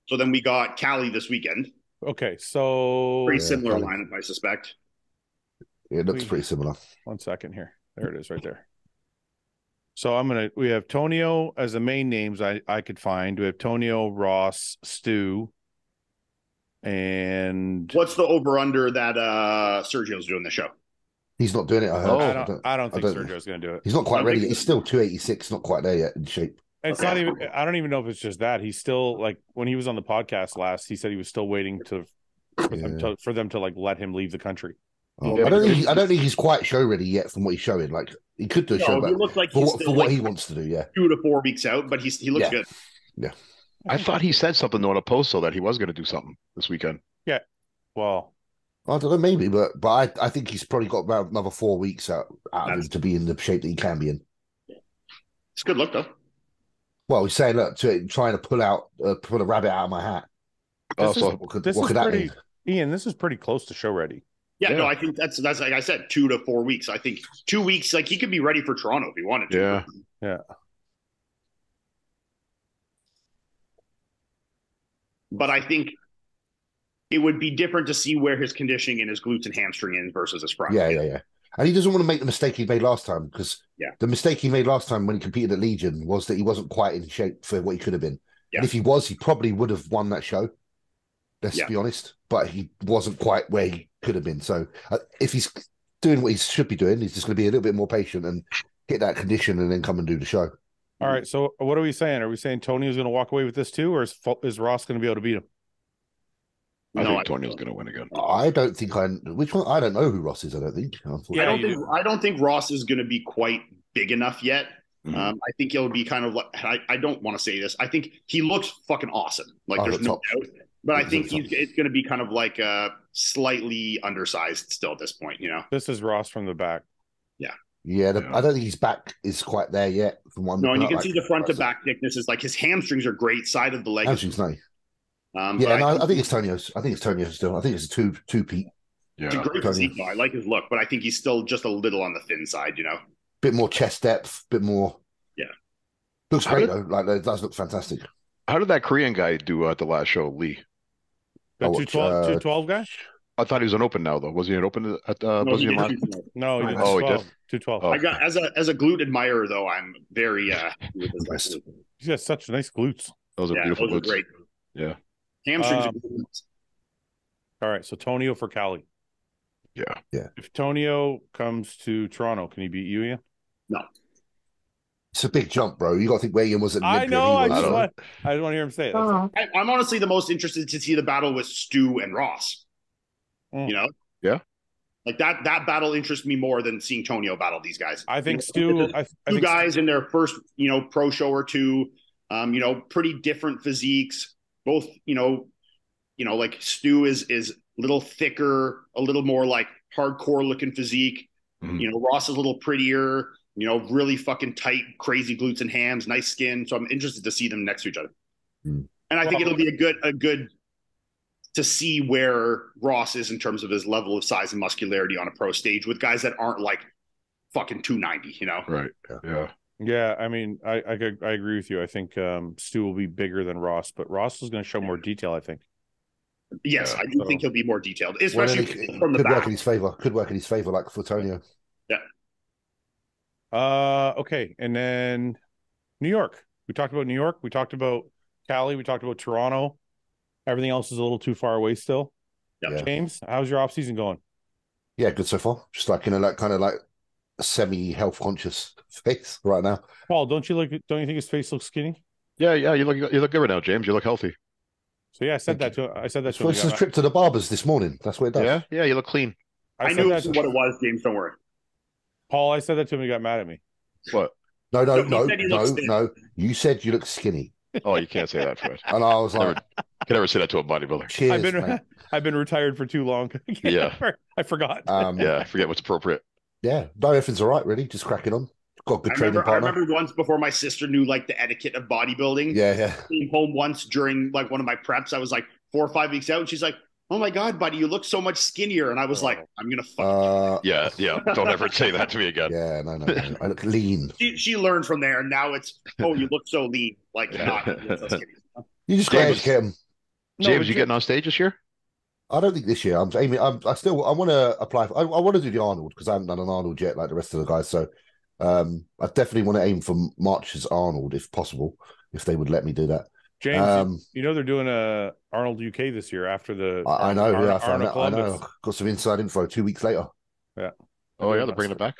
C: So then we got Cali this weekend.
A: Okay, so
C: pretty similar lineup, I suspect.
B: It looks pretty similar.
A: 1 second here. There it is right there. So we have Tonio as the main names I could find. We have Tonio, Ross, Stu, and
C: what's the over-under that Sergio's doing the show?
B: He's not doing it, I heard.
A: I don't think Sergio's going to do it.
B: He's not quite ready. He's still 286, not quite there yet in shape.
A: It's not even. I don't even know if it's just that. He's still like when he was on the podcast last. He said he was still waiting for them to like let him leave the country.
B: Oh, I don't think he's quite show ready yet from what he's showing. Like he could do a show, but
C: he looks like
B: for what he wants to do,
C: 2 to 4 weeks out. But he looks good.
B: Yeah,
D: I thought he said something on a post so that he was going to do something this weekend.
A: Yeah, well,
B: I don't know, maybe, but I think he's probably got about another 4 weeks out of him to be in the shape that he can be in.
C: It's a good look though.
B: Well, he's saying, look, trying to pull a rabbit out of my hat. What could that mean?
A: Ian, this is pretty close to show ready.
C: Yeah, no, I think that's like I said, 2 to 4 weeks. I think 2 weeks, like he could be ready for Toronto if he wanted to.
A: Yeah.
C: But I think it would be different to see where his conditioning and his glutes and hamstring is versus his front.
B: Yeah. And he doesn't want to make the mistake he made last time because the mistake he made last time when he competed at Legion was that he wasn't quite in shape for what he could have been. Yeah. And if he was, he probably would have won that show. Let's be honest. But he wasn't quite where he could have been. So if he's doing what he should be doing, he's just going to be a little bit more patient and hit that condition and then come and do the show.
A: All right. So what are we saying? Are we saying Tony is going to walk away with this too, or is Ross going to be able to beat him?
D: I think Tonio's going to win again.
B: I don't think which one? I don't know who Ross is. I don't think.
C: Yeah, I don't think Ross is going to be quite big enough yet. Mm-hmm. I think he'll be kind of like. I don't want to say this. I think he looks fucking awesome. Like there's no doubt. But I think it's going to be kind of like slightly undersized still at this point. You know,
A: this is Ross from the back.
B: Yeah, I don't think his back is quite there yet.
C: And you can see the front to back thickness is like his hamstrings are great. Side of the leg.
B: Hamstrings nice. I think it's Tonio's. I think it's Tonio's still. I think it's a two-peat.
C: Yeah, it's a great physique, though. I like his look, but I think he's still just a little on the thin side. You know,
B: bit more chest depth, bit more.
C: Yeah,
B: looks great though. Like it does look fantastic.
D: How did that Korean guy do at the last show, Lee?
A: The 212 guy.
D: I thought he was an open now, though. Was he an open at
C: No,
D: he
C: did.
A: No, he did.
D: Oh, he did.
A: 212.
C: I got as a glute admirer, though. I'm very
B: impressed.
A: He's got such nice glutes.
D: Those are beautiful glutes.
C: Great.
D: Yeah.
C: Hamstrings.
A: All right, so Tonio for Cali.
D: Yeah.
A: If Tonio comes to Toronto, can he beat you, Ian?
C: No.
B: It's a big jump, bro. You got to think where Ian was at.
A: I know. I just want to hear him say it.
C: I'm honestly the most interested to see the battle with Stu and Ross. You know?
D: Yeah.
C: Like that battle interests me more than seeing Tonio battle these guys.
A: I think Stu.
C: Two guys in their first, pro show or two. Pretty different physiques. Both, like Stu is a little thicker, a little more like hardcore looking physique. Mm-hmm. Ross is a little prettier. Really fucking tight, crazy glutes and hams, nice skin. So I'm interested to see them next to each other. Mm. And I think it'll be a good to see where Ross is in terms of his level of size and muscularity on a pro stage with guys that aren't like fucking 290,
D: Right. Yeah.
A: Yeah. I mean, I agree with you. I think Stu will be bigger than Ross, but Ross is going to show more detail, I think.
C: Yes, I do think he'll be more detailed, especially from the back.
B: Could work in his favor, like for Tonio.
C: Yeah.
A: Okay. And then New York. We talked about New York. We talked about Cali. We talked about Toronto. Everything else is a little too far away still.
C: Yeah.
A: James, how's your off season going?
B: Yeah, good so far. Just like like kind of like a semi-health conscious face right now.
A: Paul, don't you think his face looks skinny?
D: Yeah, you look good right now, James. You look healthy.
A: So yeah,
B: Thank you.
A: I said that
B: It's
A: to him.
B: a trip to the barbers this morning. That's what it does.
D: Yeah, you look clean.
A: I
C: I
A: said
C: knew
A: that
C: what it was, James. Don't worry.
A: Paul, I said that to him. He got mad at me.
D: What?
B: No, no,
C: No, he
B: no,
C: said he looks
B: no,
C: thin.
B: no. You said you look skinny,
D: Oh, you can't say that, Fred.
B: and I was
D: Never,
B: like,
D: can never say that to a bodybuilder.
B: "Cheers, mate."
A: I've been retired for too long.
D: Yeah.
A: I forgot.
D: Yeah, I forget what's appropriate.
B: Yeah, no, everything's all right. Really, just cracking on. Got a good training
C: I
B: partner.
C: remember once before my sister knew like the etiquette of bodybuilding.
B: Yeah, yeah.
C: Came home once during like one of my preps. I was like 4 or 5 weeks out, and she's like, "Oh my god, buddy, you look so much skinnier." And I was like, "I'm gonna fucking."
D: Yeah. Don't ever say that to me again.
B: Yeah, no. I look lean.
C: She learned from there, and now it's, "Oh, you look so lean." Like, not you look so skinny.
B: You just got to
D: James-
B: educate them.
D: James, you getting on stage this year?
B: I don't think this year. I'm aiming. I want to apply. I want to do the Arnold because I haven't done an Arnold yet, like the rest of the guys. So, I definitely want to aim for March's Arnold if possible, if they would let me do that.
A: James, you know they're doing a Arnold UK this year after the.
B: I know. Yeah, I found
A: Arnold
B: that. I
A: Columbus.
B: know. Got some inside info 2 weeks later.
A: Yeah.
D: Oh yeah, they're bringing it back.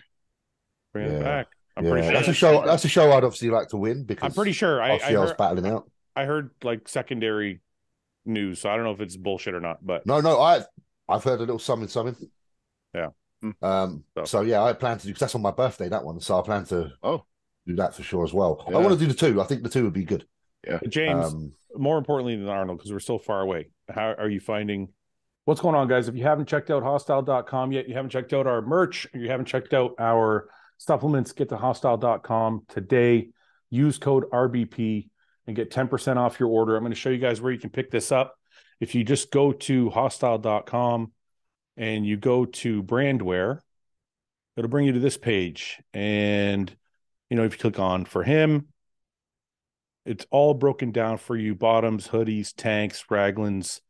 A: Bringing it back. I'm
B: Yeah,
A: pretty sure
B: that's a show. That's a show I'd obviously like to win because
A: I'm pretty sure.
B: obviously I was battling out.
A: I heard like secondary news, so I don't know if it's bullshit or not. But
B: No, I've heard a little something.
A: Yeah.
B: So yeah, I plan to do because that's on my birthday, that one. So I plan to do that for sure as well.
D: Yeah.
B: I want to do the two. I think the two would be good.
D: Yeah.
A: James, more importantly than Arnold, because we're still far away. How are you finding what's going on, guys? If you haven't checked out hostile.com yet, you haven't checked out our merch, or you haven't checked out our supplements, get to hostile.com today. Use code RBP and get 10% off your order. I'm going to show you guys where you can pick this up. If you just go to hostile.com and you go to brandware, it'll bring you to this page. And, if you click on for him, it's all broken down for you: bottoms, hoodies, tanks, raglans,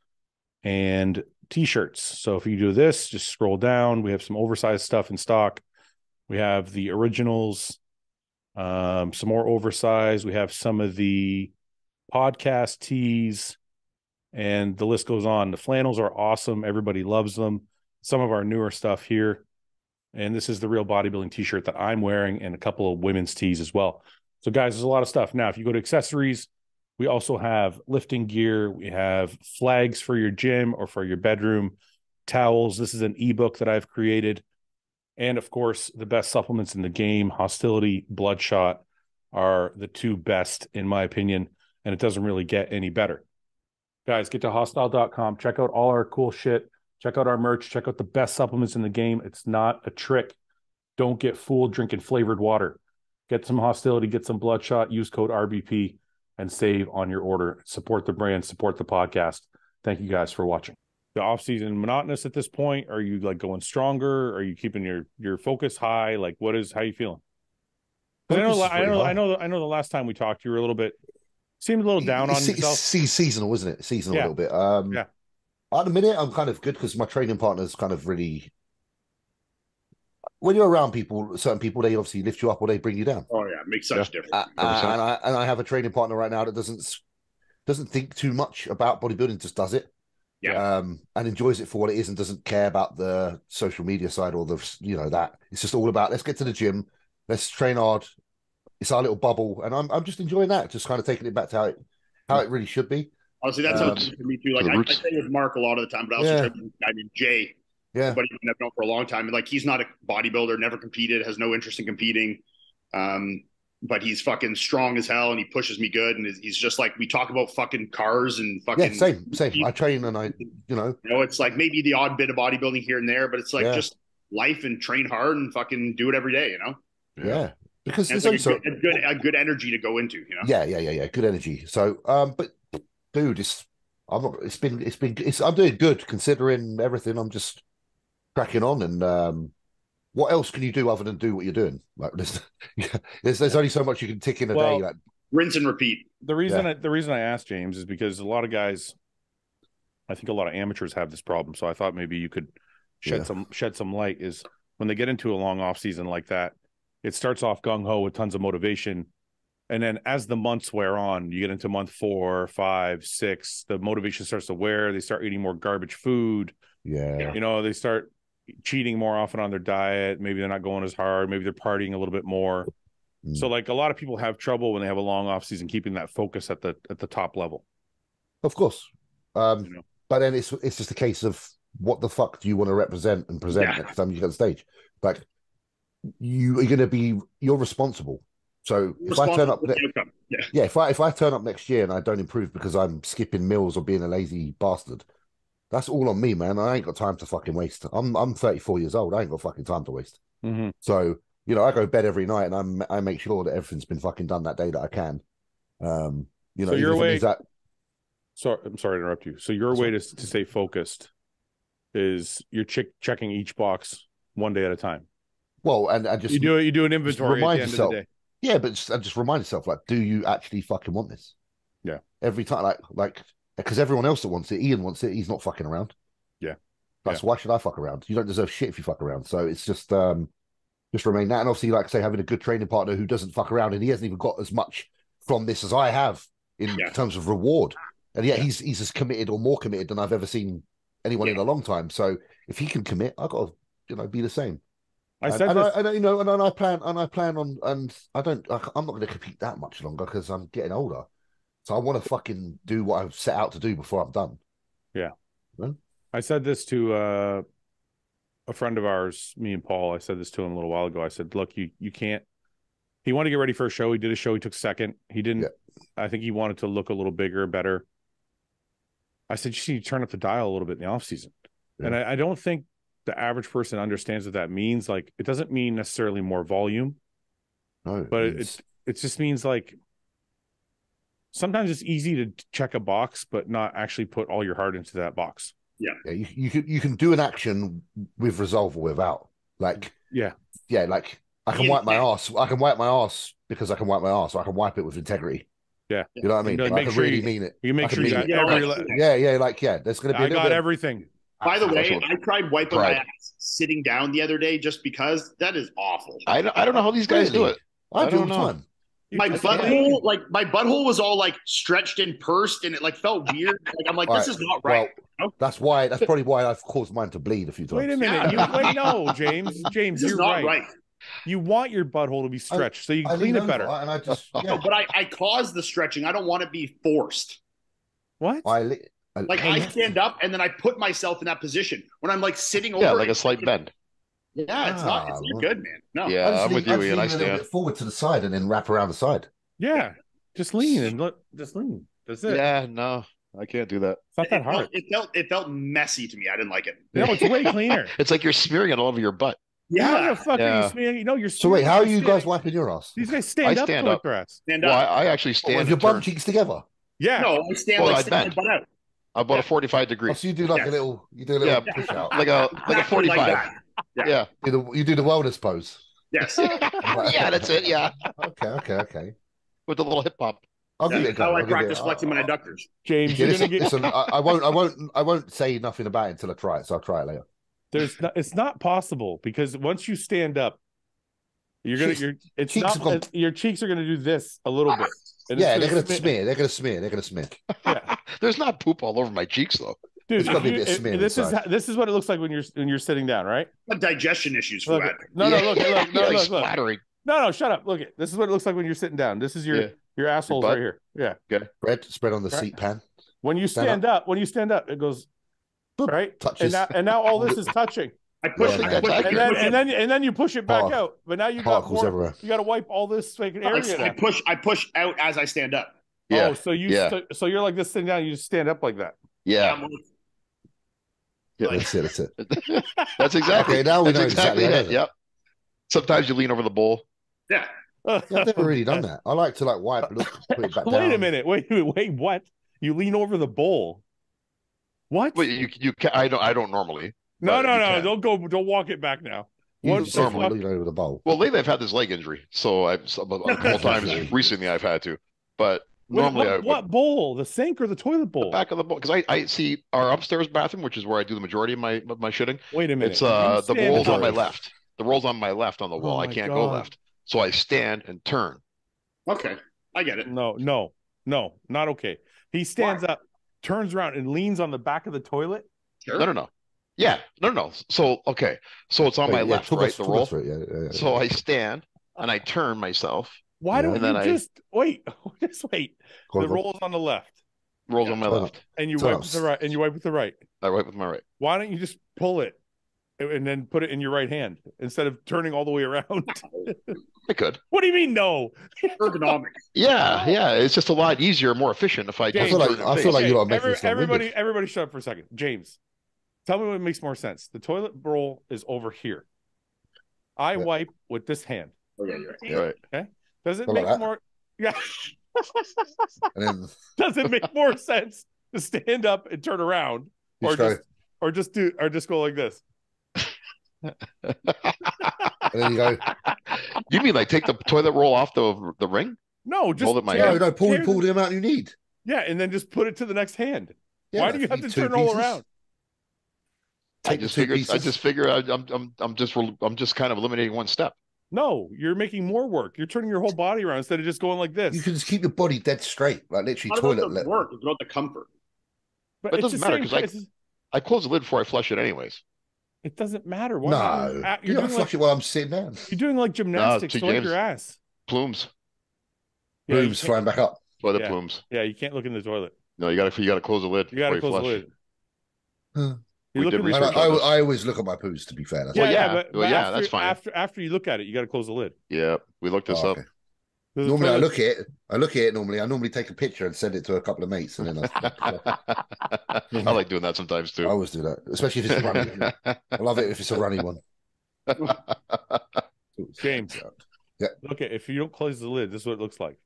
A: and t-shirts. So if you do this, just scroll down. We have some oversized stuff in stock. We have the originals, some more oversized. We have some of the podcast tees, and the list goes on. The flannels are awesome. Everybody loves them. Some of our newer stuff here. And this is the Real Bodybuilding t-shirt that I'm wearing, and a couple of women's tees as well. So guys, there's a lot of stuff. Now, if you go to accessories, we also have lifting gear. We have flags for your gym or for your bedroom, towels. This is an ebook that I've created. And of course, the best supplements in the game, Hostility, Bloodshot, are the two best in my opinion. And it doesn't really get any better. Guys, get to hostile.com. Check out all our cool shit. Check out our merch. Check out the best supplements in the game. It's not a trick. Don't get fooled drinking flavored water. Get some Hostility, get some Bloodshot, use code RBP, and save on your order. Support the brand, support the podcast. Thank you guys for watching. The off-season monotonous at this point? Are you like going stronger? Are you keeping your focus high? Like, how you feeling? I know the last time we talked, you were seemed a little down on yourself.
B: Seasonal, isn't it? Seasonal a little bit.
A: Yeah.
B: At the minute, I'm kind of good because my training partner's kind of really. When you're around certain people, they obviously lift you up or they bring you down.
C: Oh yeah, it makes such difference.
B: And I have a training partner right now that doesn't think too much about bodybuilding, just does it.
C: Yeah.
B: And enjoys it for what it is and doesn't care about the social media side or that. It's just all about let's get to the gym, let's train hard. It's our little bubble, and I'm just enjoying that, just kind of taking it back to how it really should be.
C: Honestly, that's how it's for me too. Like I play with Mark a lot of the time, but I also train with a guy named Jay.
B: Yeah.
C: But I've known for a long time. And like he's not a bodybuilder, never competed, has no interest in competing. But he's fucking strong as hell and he pushes me good. And he's just like, we talk about fucking cars and fucking.
B: Yeah, same. I train and
C: it's like maybe the odd bit of bodybuilding here and there, but it's like just life and train hard and fucking do it every day,
B: Yeah. Because
C: it's
B: there's
C: like a good energy to go into,
B: Yeah. Good energy. So, but dude, I'm doing good considering everything. I'm just cracking on, and what else can you do other than do what you're doing? Like there's only so much you can tick in a day. Like
C: rinse and repeat.
A: The reason I asked James is because a lot of guys, I think a lot of amateurs have this problem. So I thought maybe you could shed some light. Is when they get into a long off season like that, it starts off gung ho with tons of motivation. And then as the months wear on, you get into month 4, 5, 6, the motivation starts to wear. They start eating more garbage food.
B: Yeah.
A: They start cheating more often on their diet. Maybe they're not going as hard. Maybe they're partying a little bit more. So like a lot of people have trouble when they have a long off season keeping that focus at the top level.
B: Of course. But then it's just a case of what the fuck do you want to represent and present next time you get on stage? Like you're responsible. So if I turn up, if I turn up next year and I don't improve because I'm skipping meals or being a lazy bastard, that's all on me, man. I ain't got time to fucking waste. I'm 34 years old. I ain't got fucking time to waste. So I go to bed every night and I make sure that everything's been fucking done that day that I can. So your way.
A: Sorry, I'm sorry to interrupt you. So your way to stay focused is you're checking each box one day at a time.
B: Well, and just
A: you do an inventory at the end of the day.
B: Yeah, but just remind yourself, like, do you actually fucking want this?
A: Yeah.
B: Every time, like, because everyone else that wants it, Iain wants it. He's not fucking around.
A: Yeah.
B: Why should I fuck around? You don't deserve shit if you fuck around. So it's just remain that. And obviously, like I say, having a good training partner who doesn't fuck around, and he hasn't even got as much from this as I have in terms of reward. And yet he's as committed or more committed than I've ever seen anyone in a long time. So if he can commit, I got to be the same. I plan on, and I'm not going to compete that much longer because I'm getting older. So I want to fucking do what I've set out to do before I'm done.
A: Yeah. I said this to a friend of ours, me and Paul. I said this to him a little while ago. I said, look, you can't. He wanted to get ready for a show. He did a show. He took second. He didn't. Yeah. I think he wanted to look a little bigger, better. I said, you need to turn up the dial a little bit in the off season. Yeah. And I don't think the average person understands what that means. Like, it doesn't mean necessarily more volume. No, but it just means like sometimes it's easy to check a box, but not actually put all your heart into that box.
B: Yeah. You can do an action with resolve or without. Like, like I can wipe my ass. I can wipe my ass because I can wipe my ass. So I can wipe it with integrity.
A: Yeah.
B: You know what I mean? I can really mean it.
A: You make sure you got
B: every there's going to be
A: I got everything.
C: By the way, I tried wiping my ass sitting down the other day just because that is awful.
D: I don't know how these guys do it.
B: I do all the time.
C: My butthole was all like stretched and pursed, and it like felt weird. Like I'm like, this is not right.
B: Well, that's probably why I've caused mine to bleed a few times.
A: Wait a minute. No, James. James, you're
C: not
A: right. You want your butthole to be stretched so you can clean it better.
B: And I just
C: no, but I cause the stretching. I don't want it to be forced.
A: What?
C: I stand up and then I put myself in that position when I'm like sitting over.
D: Yeah, like a slight bend.
C: Yeah, it's not good, man. No.
D: Yeah, I'm with you, Ian. I stand
B: forward to the side and then wrap around the side.
A: Yeah, just lean and look. Just lean. That's it.
D: Yeah, no, I can't do that.
A: It's not that hard.
C: It felt messy to me. I didn't like it.
A: No, it's way cleaner.
D: It's like you're smearing it all over your butt.
A: Yeah, how the fuck are you smearing? You're.
B: So wait, how are you guys wiping your ass?
A: These guys stand up.
C: Stand up.
D: Well, I actually stand
B: with your bum cheeks together.
C: Yeah. No, I stand
D: my butt out. I bought a 45 degree.
B: Oh, so you do like a little push out,
D: like a 45.
C: Like
B: yeah. You do the wellness pose.
C: Yes.
D: Yeah, that's it. Yeah.
B: Okay.
D: With the little hip hop.
B: I'll give it a go.
C: How I practice flexing my adductors.
A: James,
B: listen, I won't say nothing about it until I try it. So I'll try it later.
A: It's not possible because once you stand up, your cheeks are gonna do this a little bit.
B: Yeah, they're gonna smear. They're gonna smear. Yeah.
D: There's not poop all over my cheeks though.
A: Dude, this is what it looks like when you're sitting down, right?
C: Digestion issues for that.
A: Look.
D: Splattering.
A: No, shut up. Look, this is what it looks like when you're sitting down. This is your assholes right here. Yeah.
B: Okay. Spread on the seat pan.
A: When you stand up, it goes boop, right.
B: Touches.
A: And now all this is touching.
C: I push
A: and then you push it back out. But now you got more.
B: Everywhere.
A: You got to wipe all this fucking area.
C: I push out as I stand up.
A: Yeah. Oh, so you're like this sitting down. You just stand up like that.
D: Yeah.
B: That's it.
D: That's exactly.
B: Okay, now we know exactly
D: it. Yep. Sometimes you lean over the bowl.
C: Yeah.
B: I've never really done that. I like to wipe, put it back down.
A: Wait a minute. Wait. What? You lean over the bowl? What?
D: Well, you can. I don't normally.
A: No. Don't walk it back now.
B: You normally lean over the bowl.
D: Well, lately I've had this leg injury, so a couple times recently I've had to. But normally,
A: what bowl? The sink or the toilet bowl?
D: The back of the bowl, because I see our upstairs bathroom, which is where I do the majority of my shitting.
A: Wait a minute.
D: It's the roll's on my left. The roll's on my left on the wall. I can't go left, so I stand and turn.
C: Okay, I get it.
A: No, not okay. He stands up, turns around, and leans on the back of the toilet.
C: Sure.
D: No. Yeah, no. So okay, so it's on my left,
B: talk
D: right?
B: us,
D: The
B: talk
D: roll.
B: us through it. Yeah.
D: So I stand and I turn myself,
A: Why don't
D: and then
A: you
D: I
A: just wait? Just wait.
B: Go
A: The
B: on, go on.
A: roll is on the left,
D: rolls on my
B: Turn
D: left.
A: and you
B: Turn
A: wipe
B: up.
A: with the right, and you wipe with the right.
D: I wipe with my right.
A: Why don't you just pull it and then put it in your right hand instead of turning all the way around?
D: I could.
A: What do you mean no?
C: Ergonomics.
D: Yeah. It's just a lot easier, more efficient if I
A: James,
D: just
B: I
D: turn
B: feel
D: and
B: like- I feel
D: face.
B: like you're not making this
A: everybody,
B: long-winded.
A: everybody, shut up for a second. James, tell me what makes more sense. The toilet roll is over here. I wipe with this hand.
C: Oh, yeah, you're right.
D: You're right.
A: Okay. Does it
B: Go like
A: make
B: that.
A: more? Yeah.
B: And then
A: Does it make more sense to stand up and turn around,
B: you
A: or
B: just go,
A: just go like this?
B: and then you go.
D: You mean like take the toilet roll off the ring?
A: No, just
D: Hold it in my
A: tear-
D: hand?
B: No,
A: tear
B: pull the amount you need.
A: Yeah, and then just put it to the next hand.
B: Yeah,
A: Why do you have to
B: two
A: turn all
B: pieces.
A: around?
B: Take the two pieces.
D: I just figure I'm just kind of eliminating one step.
A: No, you're making more work. You're turning your whole body around instead of just going like this.
B: You can just keep your body dead straight, like literally
C: Not about
B: toilet
C: the
B: level.
C: work, it's about the comfort.
A: But
D: But it
A: it's
D: doesn't
A: the
D: matter
A: same-
D: because I close the lid before I flush it anyways.
A: it doesn't matter. Why
B: No,
A: not?
B: you
A: You're
B: don't
A: doing
B: flush
A: like
B: it while I'm sitting down.
A: you're doing like gymnastics
D: see,
A: to wipe
D: James-
A: your ass.
D: Plumes,
A: Yeah, you
B: Rooms
A: can't-
B: flying back up.
D: toilet
A: Yeah.
D: plumes.
A: Yeah, you can't look in the toilet.
D: No, you gotta close the lid
A: You gotta
D: before
A: close
D: you
A: the
D: flush.
A: lid.
B: Huh.
A: You
D: We
A: look
D: did
A: in the-
B: And
D: research on this.
B: I always look at my poos, to be fair. That's
A: Yeah,
D: Well,
A: yeah,
D: yeah.
A: but,
D: Well, yeah,
A: after,
D: that's fine.
A: After you look at it, you got to close the lid.
D: Yeah, we looked this
B: Oh,
D: up.
B: okay.
A: The
B: Normally,
A: toilet-
B: I look at it normally. I normally take a picture and send it to a couple of mates, and then
D: I like doing that sometimes
B: I
D: too.
B: always do that, especially if it's a runny. I love it if it's a runny one.
A: James.
B: Yeah.
A: Look at if you don't close the lid, this is what it looks like.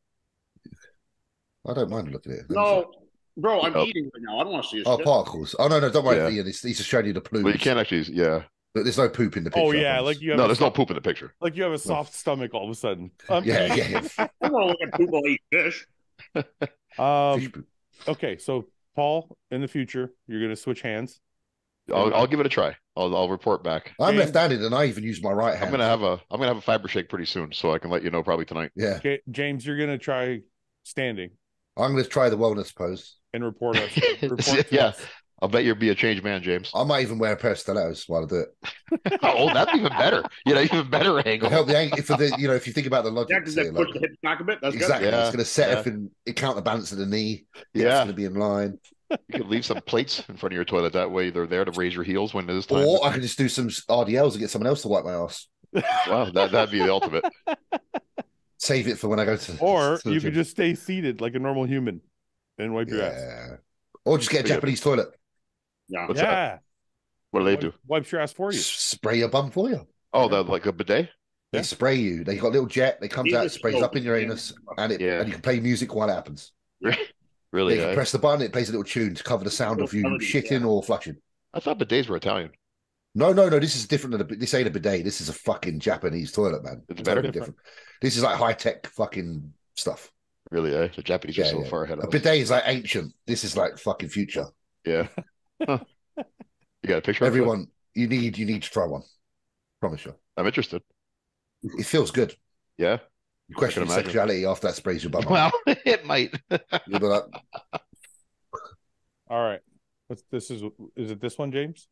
B: I don't mind looking at it.
C: No, bro, I'm
D: Oh.
C: eating right now. I don't want to see this
B: Oh,
C: shit.
B: particles. Oh, no, don't worry,
D: Yeah.
B: Ian. He's just showing you the plumes.
D: Well, you can't actually. Yeah.
B: But there's no poop in the picture.
A: Oh
B: I
A: yeah,
B: promise.
A: like you have
D: No,
A: a
D: there's no
A: soft,
D: poop in the picture.
A: like you have a soft stomach all of a sudden.
B: Yeah.
C: I don't want to look at people eat fish.
B: Fish poop.
A: Okay, so Paul, in the future, you're gonna switch hands.
D: I'll give it a try. I'll report back.
B: I'm
A: James-
B: left-handed, and I even use my right hand.
D: I'm gonna have a fiber shake pretty soon, so I can let you know probably tonight.
B: Yeah,
A: Okay, James, you're gonna try standing
B: I'm going to try the wellness pose.
A: and report us. Report to
D: Yeah.
A: us.
D: I'll bet you'll be a changed man, James.
B: I might even wear a pair of stilettos while I do it.
D: Oh, that's even better. Even better
B: It'll
D: angle.
B: help the angle for the if you think about the logic.
C: Yeah, because they
B: here,
C: push
B: like-
C: the hips back a bit. That's
B: exactly,
C: good.
D: Yeah.
B: it's going to set
D: Yeah.
B: everything. It counterbalances the knee. It's
D: Yeah,
B: going to be in line.
D: you could leave some plates in front of your toilet. That way, they're there to raise your heels when it is time.
B: Or I can just do some RDLs and get someone else to wipe my ass.
D: Wow, that'd be the ultimate.
B: Save it for when I go to.
A: Or
B: to the
A: you
B: gym.
A: could just stay seated like a normal human and wipe your ass.
B: Yeah. Or just get a
D: Yeah.
B: Japanese toilet.
C: Yeah.
D: What's that?
A: Yeah.
D: What do they do?
A: Wipes your ass for you.
B: Spray your bum for you.
D: Oh, that like a bidet?
B: They
A: Yeah.
B: spray you. They got a little jet. They comes out,
C: Jesus,
B: sprays
C: so
B: up in your
C: good.
B: anus, and
D: Yeah.
B: and you can play music while it happens.
D: Really?
B: You can press the button. It plays a little tune to cover the sound of you
C: Melody,
B: shitting
C: yeah.
B: or flushing.
D: I thought bidets were Italian.
B: No. This is different than this ain't a bidet. This is a fucking Japanese toilet, man.
D: It's
B: totally
A: better?
B: different. This is like high tech fucking stuff.
D: Really? The Japanese are
B: Yeah,
D: so
B: yeah.
D: far ahead
B: A
D: of us.
B: bidet is like ancient. This is like fucking future.
D: Yeah. Huh. You got a picture? of it?
B: Everyone, you need to try one. Promise you.
D: I'm interested.
B: It feels good.
D: Yeah.
B: You question
D: I can
B: your
D: imagine.
B: sexuality after that sprays your bum.
D: Well, it might.
B: You'll be like,
A: All right. Is it this one, James?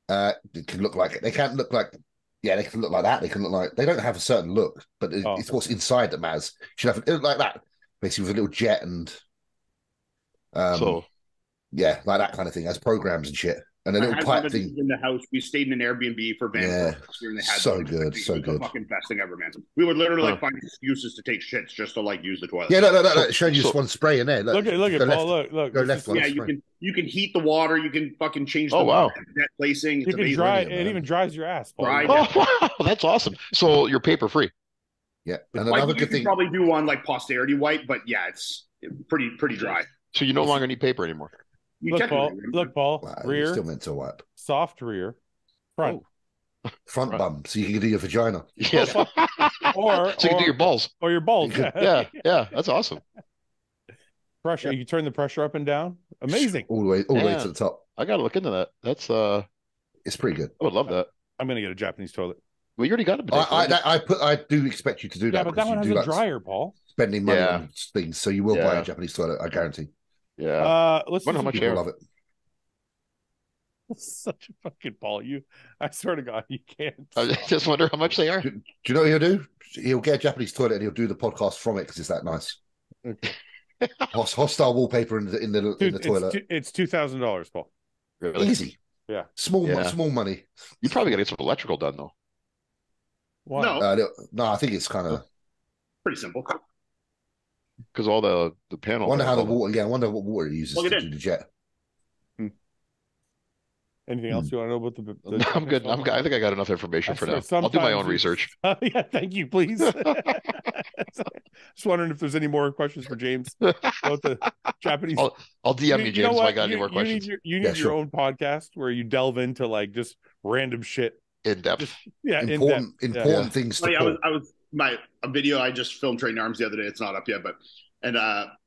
B: it can look like it. They can't look like. Yeah, they can look like that. They can look like they don't have a certain look, but
A: Oh.
B: it's what's inside that matters. You should have it look like that, basically with a little jet and
D: So
B: yeah, like that kind of thing. Has programs and shit, and a
C: I
B: little
C: had one
B: pipe
C: of
B: thing.
C: these in the house. We stayed in an Airbnb for
B: Yeah.
C: Vancouver. And they had
B: So
C: those.
B: good,
C: It
B: so
C: was
B: good.
C: The fucking best thing ever, man. We would literally
D: Huh.
C: find excuses to take shits just to like use the toilet.
B: Yeah, no.
D: So-
B: Showing you
D: so-
B: just one spray in there.
A: Look at
B: go
A: Paul.
B: left.
A: Look.
B: Go
A: This
B: left
A: is-
B: one.
C: Yeah,
B: spray.
C: you can heat the water. You can fucking change the
D: Oh, wow.
C: net placing. It's
A: You can
C: amazing.
A: dry.
B: brilliant,
A: It
B: man.
A: even dries your ass, Paul.
C: Dry.
D: oh, wow, that's awesome. So you're paper free.
B: Yeah, and
C: Like,
B: another
C: you
B: good
C: could
B: thing.
C: probably do one like posterity wipe, but yeah, it's pretty dry.
D: So you no longer need paper anymore.
C: You
A: Look,
C: technically-
A: Paul. Look, Paul.
B: Wow, you're
A: Rear,
B: still meant to wipe
A: soft rear, front,
B: front
D: Right.
B: bum, so you can do your vagina.
D: Yes.
A: or
D: So you can do your balls.
A: or your balls.
D: Yeah, that's awesome.
A: Pressure. You turn the pressure up and down. Amazing.
B: all the way
D: Yeah.
B: to the top.
D: I gotta look into that. That's I
B: It's pretty good.
D: would love that.
A: I'm gonna get a Japanese toilet.
D: Well, you already got a bidet.
B: I do expect you to do that.
A: Yeah, but that
B: because
A: one has
B: you
A: a
B: do like
A: dryer, Paul.
B: spending money
D: Yeah.
B: on things, so you will buy
D: Yeah.
B: a Japanese toilet. I guarantee.
D: Yeah.
A: Let's
D: Wonder
A: do
D: how much
A: some-
B: People
D: air.
B: love it.
A: Such a fucking Paul. I swear to God, you can't.
D: I just wonder how much they are.
B: Do you know what he'll do? He'll get a Japanese toilet and he'll do the podcast from it because it's that nice. Hostile wallpaper in the toilet.
A: It's $2,000, Paul.
D: Really?
B: Easy.
A: Yeah.
B: Small money.
D: You probably got to get some electrical done though.
A: Why?
B: No, I think it's kind of
C: pretty simple.
D: Because all the panel.
B: Wonder how the water. Yeah, I wonder what water it uses to do the jet.
A: Anything else you want to know about the
D: No, I'm good. I think I got enough information for now. I'll do my own research.
A: Yeah, thank you, please. Just wondering if there's any more questions for James about the Japanese.
D: I'll DM you, James, if I got any more questions.
A: You need your own podcast where you delve into like just random shit.
D: In depth.
B: Important things to pull.
C: I was a video I just filmed training arms the other day. It's not up yet, but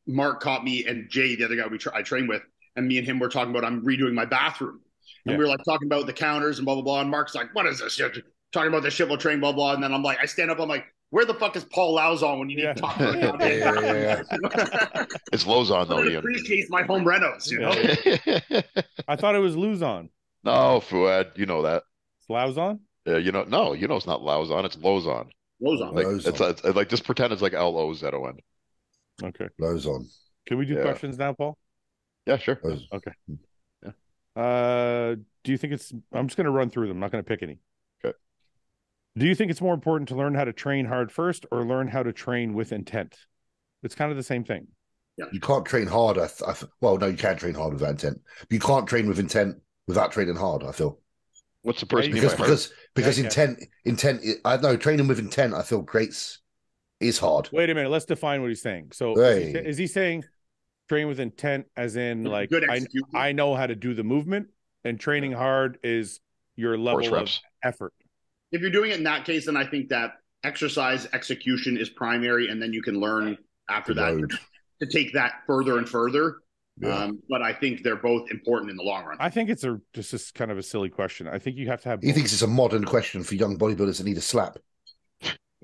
C: Mark caught me and Jay, the other guy I train with, and me and him were talking about I'm redoing my bathroom. And we were like talking about the counters and blah, blah, blah. And Mark's like, what is this? You're talking about the shit we'll train, blah, blah. And then I'm like, I stand up, I'm like, where the fuck is Paul Lauzon when you need to talk about it?
D: It's Lauzon though, Ian.
C: Appreciate my home renos, you know?
A: I thought it was Luzon.
D: No, Fouad, you know that.
A: It's Lauzon?
D: Yeah, it's not Lauzon, it's Lauzon.
C: Lauzon.
D: Like,
B: Lauzon.
D: It's like just pretend it's like Lozon.
A: Okay.
B: Lauzon.
A: Can we do questions now, Paul?
D: Yeah, sure.
A: Okay. Do you think I'm just going to run through them. I'm not going to pick any.
D: Okay.
A: Do you think it's more important to learn how to train hard first or learn how to train with intent? It's kind of the same thing.
B: Yeah. You can't train hard. Well, no, you can train hard without intent. But you can't train with intent without training hard, I feel.
D: What's the person?
B: Because intent, I know training with intent, I feel is hard.
A: Wait a minute. Let's define what he's saying. So is he saying train with intent as in like I know how to do the movement, and training hard is your level of effort?
C: If you're doing it in that case, then I think that exercise execution is primary, and then you can learn after that to take that further and further. Yeah. But I think they're both important in the long run.
A: I think it's just kind of a silly question. I think you have to have both.
B: He thinks it's a modern question for young bodybuilders that need a slap.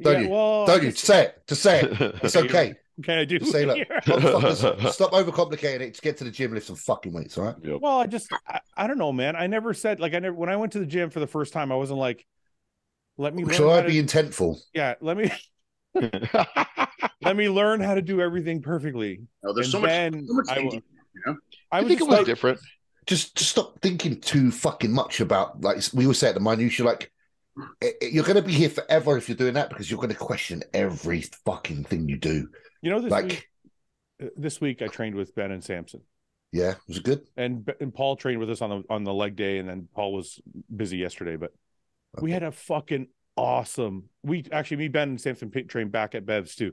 B: Don't you?
A: Well,
B: Don't you? Say it. Just say it. It's okay.
A: Okay, I do.
B: Just say, look, stop overcomplicating it. Just get to the gym and lift some fucking weights, all right?
D: Yep.
A: Well, I don't know, man. I never said when I went to the gym for the first time, I wasn't like, let me learn.
B: Shall I be intentful?
A: Yeah, let me learn how to do everything perfectly.
C: No, there's so much thinking, you know?
D: I think it was different.
B: Just stop thinking too fucking much about, like we always say at the minutiae, like you're going to be here forever if you're doing that, because you're going to question every fucking thing you do.
A: You know, this week I trained with Ben and Samson.
B: Yeah, was it good?
A: And Paul trained with us on the leg day, and then Paul was busy yesterday, but we had a fucking awesome. Me, Ben, and Samson trained back at Bev's too.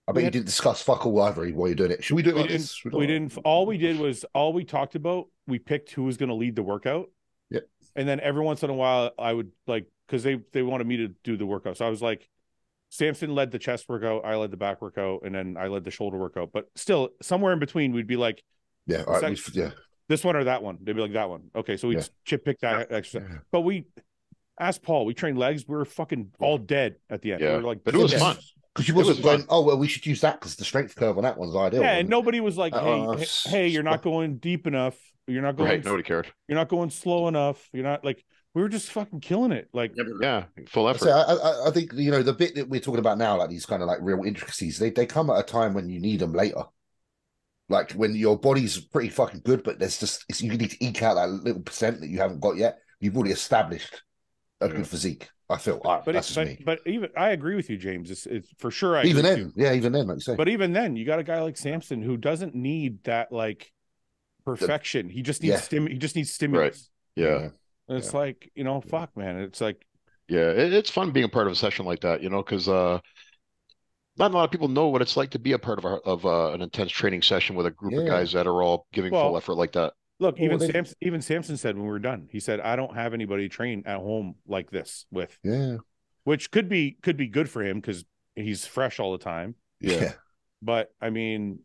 B: I bet you didn't discuss fuck all either while you're doing it. Should we do it like this?
A: We didn't. All we did was we talked about. We picked who was going to lead the workout.
B: Yeah. And
A: then every once in a while, I would because they wanted me to do the workout, so I was like, Samson led the chest workout, I led the back workout, and then I led the shoulder workout. But still, somewhere in between, we'd be like,
B: yeah, all right,
A: this one or that one. They'd be like, that one. Okay, so we'd chip pick that exercise. Yeah. But we asked Paul. We trained legs. We were fucking all dead at the end.
D: Yeah,
A: we were like,
D: but it was fun.
B: Because you wasn't going, oh, well, we should use that because the strength curve on that one's ideal.
A: Yeah, and nobody was like, hey, you're not going deep enough. You're not going.
D: Right, nobody cared.
A: You're not going slow enough. You're not like. We were just fucking killing it. Like,
D: yeah, full effort.
B: I think, the bit that we're talking about now, like these kind of like real intricacies, they come at a time when you need them later. Like when your body's pretty fucking good, but you need to eke out that little percent that you haven't got yet. You've already established a good physique. I feel. That's me.
A: But even I agree with you, James. It's for sure.
B: Even then, like you say.
A: But even then, you got a guy like Samson who doesn't need that like perfection. He just needs he just needs stimulus.
D: Right. Yeah.
A: And it's like, fuck, man. It's like,
D: yeah, it's fun being a part of a session like that, because not a lot of people know what it's like to be a part of an intense training session with a group of guys that are all giving full effort like that.
A: Look, even Samson said when we were done, he said, I don't have anybody train at home like this with.
B: Yeah.
A: Which could be good for him because he's fresh all the time.
B: Yeah.
A: But I mean,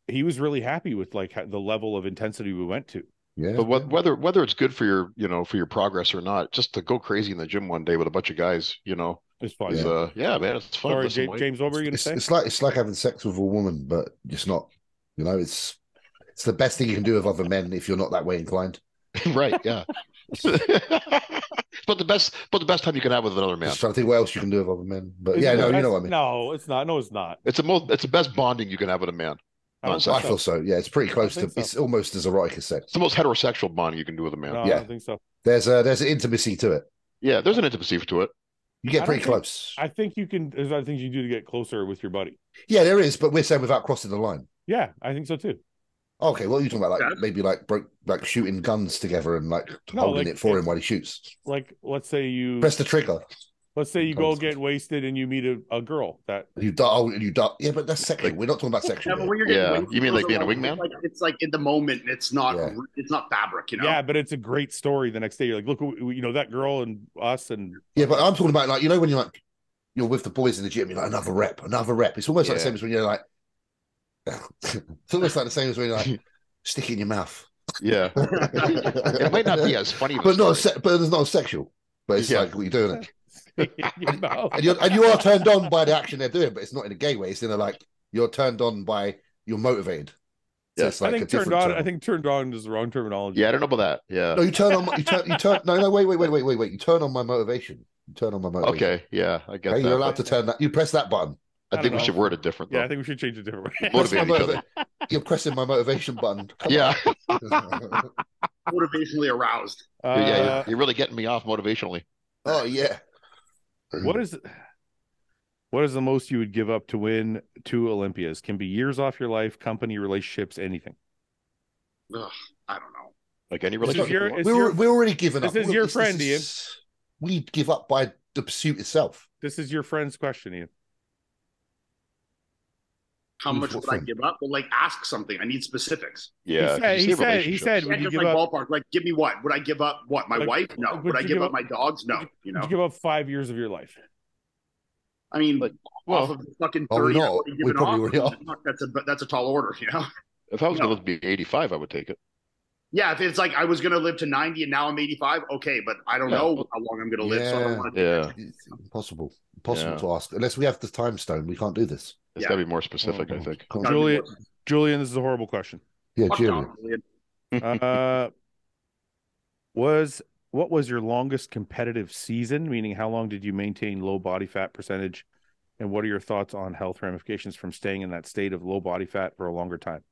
A: he was really happy with like the level of intensity we went to.
B: Yeah,
D: but whether it's good for your progress or not, just to go crazy in the gym one day with a bunch of guys,
A: it's fun.
D: Man, it's fun.
A: Sorry, James, what were you gonna say?
B: It's like having sex with a woman, but it's not. It's the best thing you can do with other men if you're not that way inclined.
D: Right, yeah. But the best time you can have with another man.
B: Just trying to think what else you can do with other men. But
A: Is
B: yeah,
A: it the
B: no, you
A: best?
B: know what I mean.
A: No, it's not. No, it's not.
D: It's the best bonding you can have with a man.
A: I don't think
B: I feel so. Yeah, it's pretty close to.
A: think so.
B: It's almost as erotic as sex.
D: It's the most heterosexual bonding you can do with a man.
A: No, I
B: Yeah.
A: don't think so.
B: There's an intimacy to it.
D: Yeah, there's an intimacy to it.
B: You get
A: I
B: pretty
A: don't think-
B: close.
A: I think you can. There's other things you do to get closer with your buddy.
B: Yeah, there is, but we're saying without crossing the line.
A: Yeah, I think so too.
B: Okay, what are you talking about? Like
C: Yeah.
B: maybe like shooting guns together and like
A: No,
B: holding
A: like,
B: it for him while he shoots.
A: Like, let's say you
B: Press the trigger.
A: go get wasted and you meet a girl that
B: You die. Yeah, but that's sexual. We're not talking about sexual.
C: Yeah, but
B: here.
C: when you're getting
D: Yeah,
C: wasted,
D: you mean like being a
C: it's
D: wingman?
C: It's like in the moment. It's not.
B: Yeah.
C: It's not fabric. You know.
A: yeah, but it's a great story. The next day you're like, look, that girl and us and
B: Yeah, but I'm talking about like when you're with the boys in the gym, you're like another rep. It's almost like the same as when you're like. It's almost like the same as when you're like stick it in your mouth.
D: Yeah. It might not be as funny,
B: but it's not sexual. But it's like what you're doing it.
A: your mouth.
B: And you are turned on by the action they're doing, but it's not in a gay way. It's in a like you're turned on by you're motivated. So
D: Yeah.
B: it's like
A: I think turned on is the wrong terminology.
D: Yeah, I don't know about that. Yeah.
B: No, you turn on. You turn. No, wait. You turn on my motivation. You turn on my motivation.
D: Okay. Yeah, I get
B: Okay,
D: that.
B: you're allowed to turn that. You press that button.
D: I think we should word it different. Though.
A: Yeah, I think we should change it different way.
D: Motivate each other.
B: You're pressing my motivation button. Come
D: Yeah.
B: on.
C: Motivationally aroused.
D: Yeah, you're really getting me off motivationally.
B: Oh yeah.
A: What is the most you would give up to win 2 Olympias? Can be years off your life, company, relationships, anything.
C: Ugh, I don't know.
D: Like any
A: This is
D: relationship.
B: We're already giving up.
A: This is your friend, Ian.
B: We give up by the pursuit itself.
A: This is your friend's question, Ian.
C: How much would I give up? Well, like ask something. I need specifics.
D: Yeah.
A: He said, would you
C: Just
A: give
C: like
A: up?
C: ballpark. Like, give me what? Would I give up what? My wife? No. Would I give up my dogs? No.
A: Would you give up 5 years of your life?
C: I mean, off of fucking 30,
B: no, we probably already are.
C: That's a tall order,
D: If I was going to be 85, I would take it.
C: Yeah, if it's like I was going to live to 90 and now I'm 85, okay, but I don't know how long I'm going to live. So I don't want to
B: It's impossible to ask unless we have the time stone. We can't do this.
D: It's got to be more specific, I think.
A: Julian, this is a horrible question.
B: Yeah, Julian.
A: What was your longest competitive season? Meaning, how long did you maintain low body fat percentage? And what are your thoughts on health ramifications from staying in that state of low body fat for a longer time?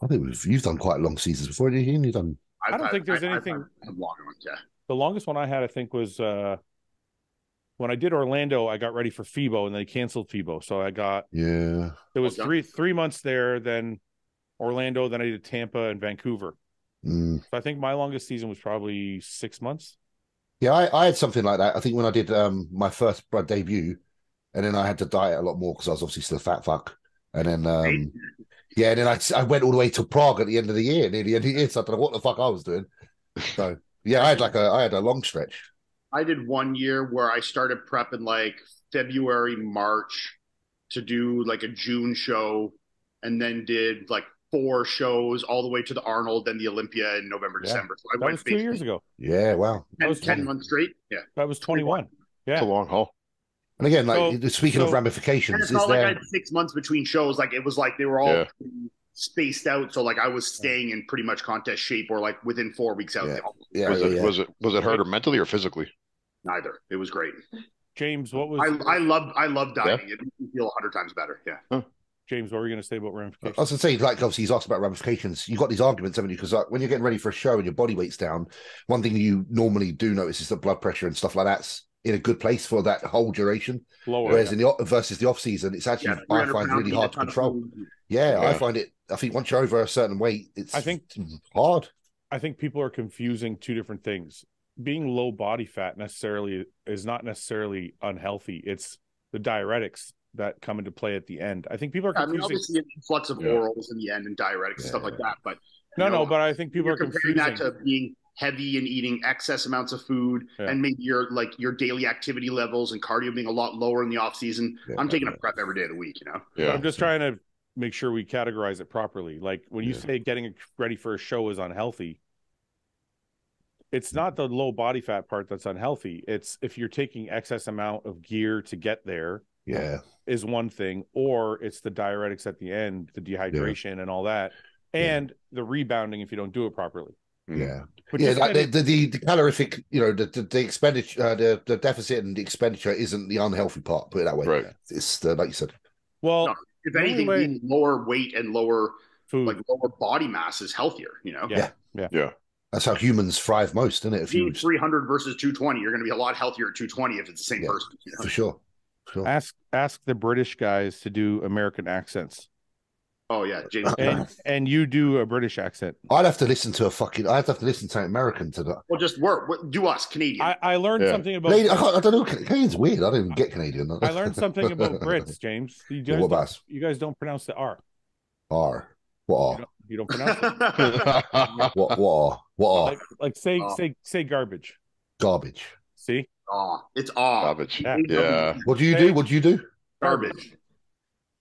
B: I think you've done quite long seasons before, haven't you? You've done.
A: I don't think there's anything.
C: Long ones, yeah.
A: The longest one I had, I think, was when I did Orlando. I got ready for FIBO, and they canceled FIBO, so I got It was three months there, then Orlando, then I did Tampa and Vancouver. So I think my longest season was probably 6 months.
B: Yeah, I had something like that. I think when I did my first debut, and then I had to diet a lot more because I was obviously still a fat fuck, and then. Yeah, and then I went all the way to Prague at the end of the year, near the end of the year, so I don't know what the fuck I was doing. So yeah, I had a long stretch.
C: I did 1 year where I started prepping like February, March to do like a June show, and then did like 4 shows all the way to the Arnold, then the Olympia in November, December. So
A: that was 2 years ago.
B: Yeah, wow.
C: That was 10 months straight. Yeah,
A: that was 21. Yeah,
D: it's a long haul.
B: And again, like speaking of ramifications,
C: it's not like I had 6 months between shows. Like it was like they were all spaced out. So like I was staying in pretty much contest shape, or like within 4 weeks out.
D: Was it harder mentally or physically?
C: Neither. It was great.
A: James, what was
C: I loved diving. It made me feel 100 times better. Yeah.
D: Huh.
A: James, what were you going to say about ramifications?
B: I was going to say, like, obviously, he's asked about ramifications. You've got these arguments, haven't you? Because like, when you're getting ready for a show and your body weight's down, one thing you normally do notice is that blood pressure and stuff like that's in a good place for that whole duration.
A: Lower,
B: whereas in the versus the off season, it's actually I find really hard to control. I find it. I think once you're over a certain weight, it's hard.
A: I think people are confusing 2 different things. Being low body fat is not necessarily unhealthy. It's the diuretics that come into play at the end. I think people are confusing.
C: Obviously, an influx of orals in the end and diuretics and stuff like that. But
A: but I think people are
C: comparing
A: confusing
C: that to being heavy and eating excess amounts of food, and maybe your daily activity levels and cardio being a lot lower in the off season. I'm taking a prep every day of the week.
A: Yeah, I'm just trying to make sure we categorize it properly. Like when you say getting ready for a show is unhealthy, it's not the low body fat part that's unhealthy. It's if you're taking excess amount of gear to get there. Is one thing, or it's the diuretics at the end, the dehydration and all that, and the rebounding if you don't do it properly.
B: Yeah.
A: But
B: Yeah,
A: just
B: like
A: getting-
B: the calorific, the expenditure, the deficit and the expenditure isn't the unhealthy part. Put it that way.
D: Right.
B: It's like you said.
A: well,
C: No, if
A: the only
C: anything,
A: way-
C: being lower weight and lower
A: food.
C: lower body mass is healthier. You know,
D: Yeah.
B: That's how humans thrive most, isn't it? If
C: being
B: you
C: 300 versus 220, you're going to be a lot healthier at 220 if it's the same
B: Yeah.
C: person. You know?
B: for sure. Sure.
A: ask the British guys to do American accents,
C: Oh yeah, James.
A: and you do a British accent.
B: I'd have to listen to an American to that.
C: Well, just do us Canadian.
A: I learned
D: Yeah.
A: something about.
B: I don't know. Canadian's weird. I didn't get Canadian.
A: I learned something about Brits, James. You guys,
B: What about
A: you guys don't pronounce the R.
B: R? What R?
A: You don't pronounce it.
B: What R? What R?
A: Like say garbage.
B: Garbage.
A: See?
C: It's aw.
D: Garbage.
A: Yeah.
D: Yeah.
B: What do you do? What do you do?
C: Garbage.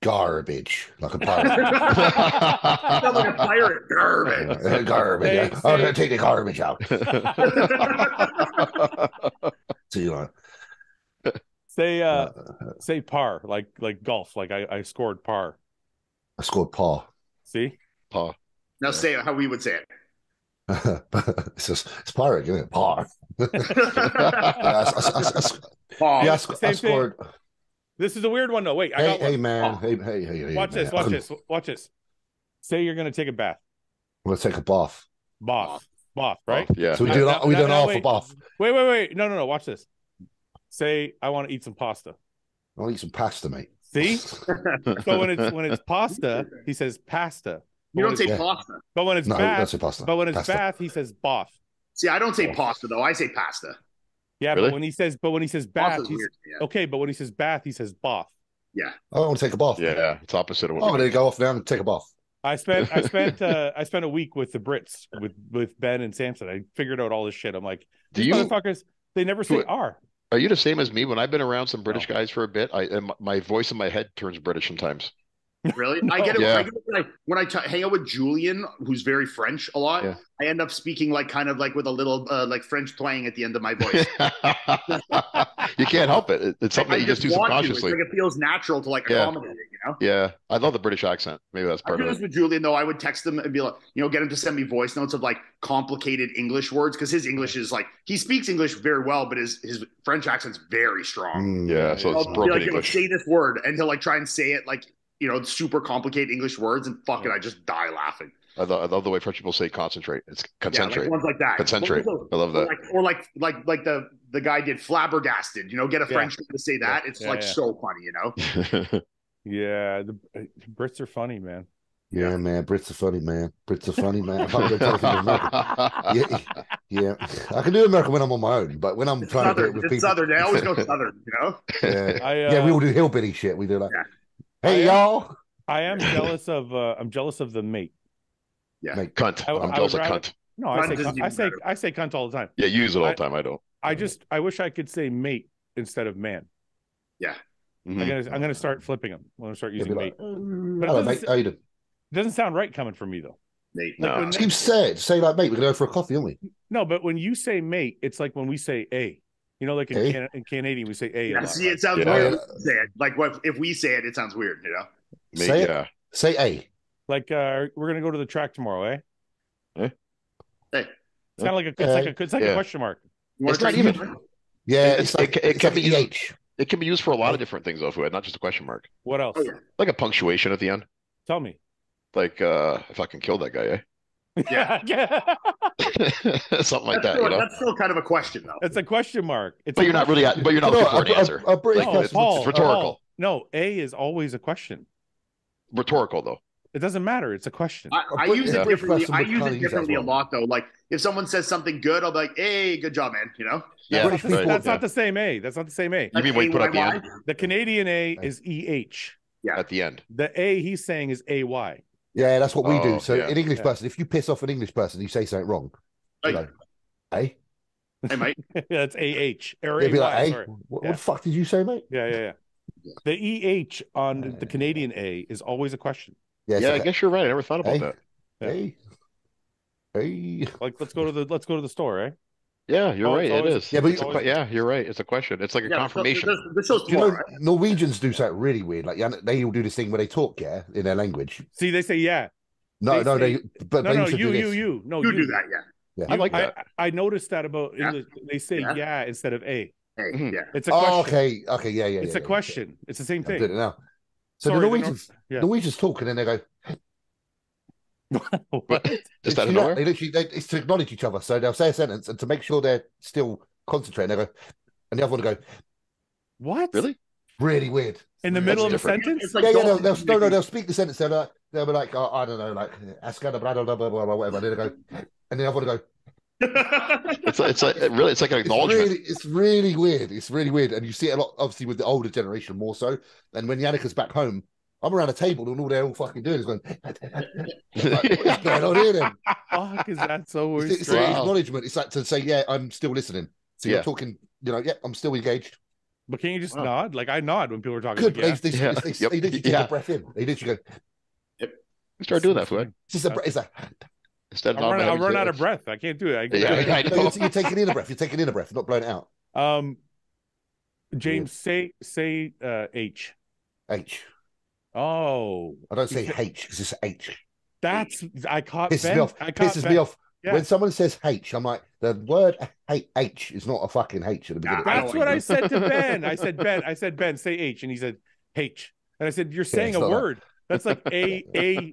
B: Garbage. Like a pirate.
C: Sound like a pirate. Garbage.
B: Garbage.
A: Say-
B: I'm
A: say-
B: gonna take the garbage out. So you know,
A: Say par, like golf, like I scored par.
B: I scored par.
A: See?
D: Paw.
C: Now say it how we would say it.
B: It's pirate, isn't it? Par.
C: Aw.
B: Yeah, I
A: Same
B: scored.
A: This is a weird one though. Wait, I got one.
B: Hey, man. Hey,
A: Watch
B: man.
A: Watch this. Say you're gonna take a bath.
B: I'm gonna take a bath.
A: Bath, right?
D: Yeah.
B: So we do an half a bath.
A: Wait. No. Watch this. Say I want to eat some pasta.
B: I'll eat some pasta, mate.
A: See? So when it's pasta, he says pasta.
C: You don't say
B: Yeah.
C: pasta.
A: But when it's
B: No,
A: bath,
B: don't say pasta.
A: but when it's
B: Pasta.
A: bath, he says bath.
C: See, I don't say pasta though. I say pasta.
A: Yeah,
D: Really?
A: but when he says bath,
C: Pasta's weird. Yeah.
A: okay. But when he says bath, he says bath.
C: Yeah.
B: I want to take a bath.
D: Yeah. It's opposite of what
B: I'm
D: we
B: gonna go off now and take a bath.
A: I spent a week with the Brits with Ben and Samson. I figured out all this shit. I'm like,
D: Do
A: these
D: you-
A: motherfuckers, they never say
D: Who-
A: R.
D: Are you the same as me? When I've been around some British guys for a bit, my voice in my head turns British sometimes.
C: Really? I get it.
D: Yeah.
C: I get it when I hang out with Julian, who's very French a lot.
D: Yeah.
C: I end up speaking kind of with a little French twang at the end of my voice.
D: You can't help it. It's something that you just do
C: want to.
D: subconsciously.
C: It's like it feels natural to
D: Yeah.
C: accommodate it, you know?
D: Yeah. I love the British accent. Maybe that's
C: I
D: part
C: do
D: of
C: this
D: it.
C: with Julian though. I would text him and be like, get him to send me voice notes of complicated English words because his English is he speaks English very well, but his French accent's very strong.
D: Yeah. So it's
C: I'll be
D: broken
C: like,
D: English.
C: say this word, and he'll try and say it super complicated English words, and fuck it, I just die laughing.
D: I love the way French people say concentrate. It's concentrate.
C: Yeah, ones like that.
D: Concentrate. I love that.
C: Or like the guy did flabbergasted. Get a French guy to say that. It's so funny,
A: Yeah, the Brits are funny, man.
B: Yeah, man. Brits are funny, man. Brits are funny, man. I can't go to American. Yeah. I can do American when I'm on my own, but when I'm trying to do it with people,
C: Southern. They always go Southern,
B: Yeah, we all do hillbilly shit. We do like,
C: Yeah.
B: hey, y'all.
A: I am jealous of the mate.
C: Yeah.
B: Mate,
D: Cunt.
A: I
D: I'm jealous
A: would
D: of
A: rather-
D: cunt.
A: No,
C: Cunt isn't even better.
A: I say cunt all the time.
D: Yeah, you use it all the time. I don't.
A: I wish I could say mate instead of man.
C: Yeah.
D: Mhm.
A: I'm gonna start flipping them. I'm gonna start using mate. But
B: hello,
A: it
B: mate. How you doing?
A: doesn't sound right coming from me though.
C: Nate.
D: No.
A: when-
B: Keep saying, say like, mate, we're gonna go for a coffee, aren't we?
A: No, but when you say mate, it's like when we say a. Like in,
B: A?
A: in Canadian, we say a.
C: Yeah,
A: lot,
C: see,
A: right?
C: it sounds
D: Yeah.
C: weird. When we say it. If we say it, it sounds weird.
D: Mate,
B: Say it.
D: yeah.
B: Say A.
A: Like we're gonna go to the track tomorrow, eh?
C: Hey,
A: It's kind of like it's like a
D: Yeah.
A: question mark.
C: you want
D: It's not
C: to
D: even.
B: Yeah,
D: It-
B: it's like
D: it
B: it's
D: can
B: like
D: be used-
B: EH.
D: It can be used for a lot of different things, though, Fouad, not just a question mark.
A: What else?
C: Oh, yeah.
D: Like a punctuation at the end.
A: Tell me.
D: Like, if I can kill that guy,
C: Yeah.
D: Something like
C: That's
D: that,
C: still, that's still kind of a question, though.
A: It's a question mark. It's
D: But you're not really, but you're not looking for an answer.
B: A British
D: Like,
B: person.
D: it's rhetorical.
A: Paul, no, A is always a question.
D: Rhetorical, though.
A: It doesn't matter. It's a question.
C: I use
B: Yeah.
C: it differently.
B: Person
C: I
B: would
C: use
B: kinda
C: it
B: use that
C: differently
B: as
C: a
B: well.
C: lot, though. Like if someone says something good, I'll be like, "Hey, good job, man."
D: Yeah,
B: British people-
D: right,
A: That's
D: yeah.
A: not the same A. That's not the same A.
D: You mean when you put at the end?
A: The Canadian A is EH.
C: Yeah.
D: At the end.
A: The A he's saying is AY.
B: Yeah, that's what we do.
D: Oh,
B: So
D: yeah.
B: an English
A: Yeah.
B: person, if you piss off an English person, you say something wrong.
C: Hey.
B: You know, hey,
C: Hey, mate.
A: That's AH. Or
B: they'd be like,
A: AY,
B: hey,
A: sorry.
B: what
A: Yeah.
B: the fuck did you say, mate?
A: Yeah. The EH on the Canadian A is always a question.
B: Yeah, it's
D: Yeah, I
B: like,
D: guess you're right. I never thought about
B: Hey.
D: that.
A: Yeah.
B: hey.
A: Like let's go to the store, eh?
D: Yeah, you're
A: Oh,
D: right.
A: it's
D: It
A: always-
D: is.
B: Yeah, but
D: It's a yeah, you're right. It's a question. It's like a
C: Yeah,
D: confirmation.
C: This show's
B: Do you know,
C: tomorrow, right?
B: Norwegians do something really weird. Like they all do this thing where they talk, in their language.
A: See, they say yeah.
B: No,
A: They
B: but
A: No,
B: they
A: you
B: also do this.
A: No,
C: You do that, yeah.
B: Yeah.
D: I like that.
A: I noticed that about English. They say yeah instead of a.
C: Hey, yeah.
A: It's a question.
B: Okay, yeah.
A: It's a question. It's the same thing.
B: I'm doing it now. So
A: Sorry,
B: the Norwegians talk and then they go.
A: What?
D: Is that nowhere?
B: It's to acknowledge each other. So they'll say a sentence and to make sure they're still concentrating, they go, and the other one will go,
A: what?
D: Really?
B: Really weird.
A: In the middle of a sentence?
C: Like
B: they'll speak the sentence. They'll be like, oh, I don't know, like Askada, blah, blah, blah, blah, whatever. And then they go, and the other one will go.
D: It's like an acknowledgement.
B: It's really weird. It's really weird, and you see it a lot, obviously, with the older generation more so. And when Yannika's back home, I'm around a table and all they're all fucking doing is going, like, what's going on here then?
A: Fuck, is that so weird?
B: It's an acknowledgement. It's like to say, yeah, I'm still listening. So you're talking, yeah, I'm still engaged.
A: But can you just nod? Like I nod when people are talking.
B: Good,
A: like,
B: they literally take a breath in. They literally go.
D: Yep. Start doing that, Fouad.
B: It's just a breath. It's a.
D: Instead of
A: I'll run out of breath. I can't do it.
B: You're taking in a breath. You're taking in a breath, not blowing it out.
A: James, say H.
B: H.
A: Oh,
B: I don't say H because it's H.
A: That's I caught.
B: Pisses me off. Yeah. When someone says H, I'm like, the word H is not a fucking H at the beginning.
A: That's what I said to Ben. I said, Ben, say H. And he said, H. And I said, you're saying a word. That's like H-A-C-H.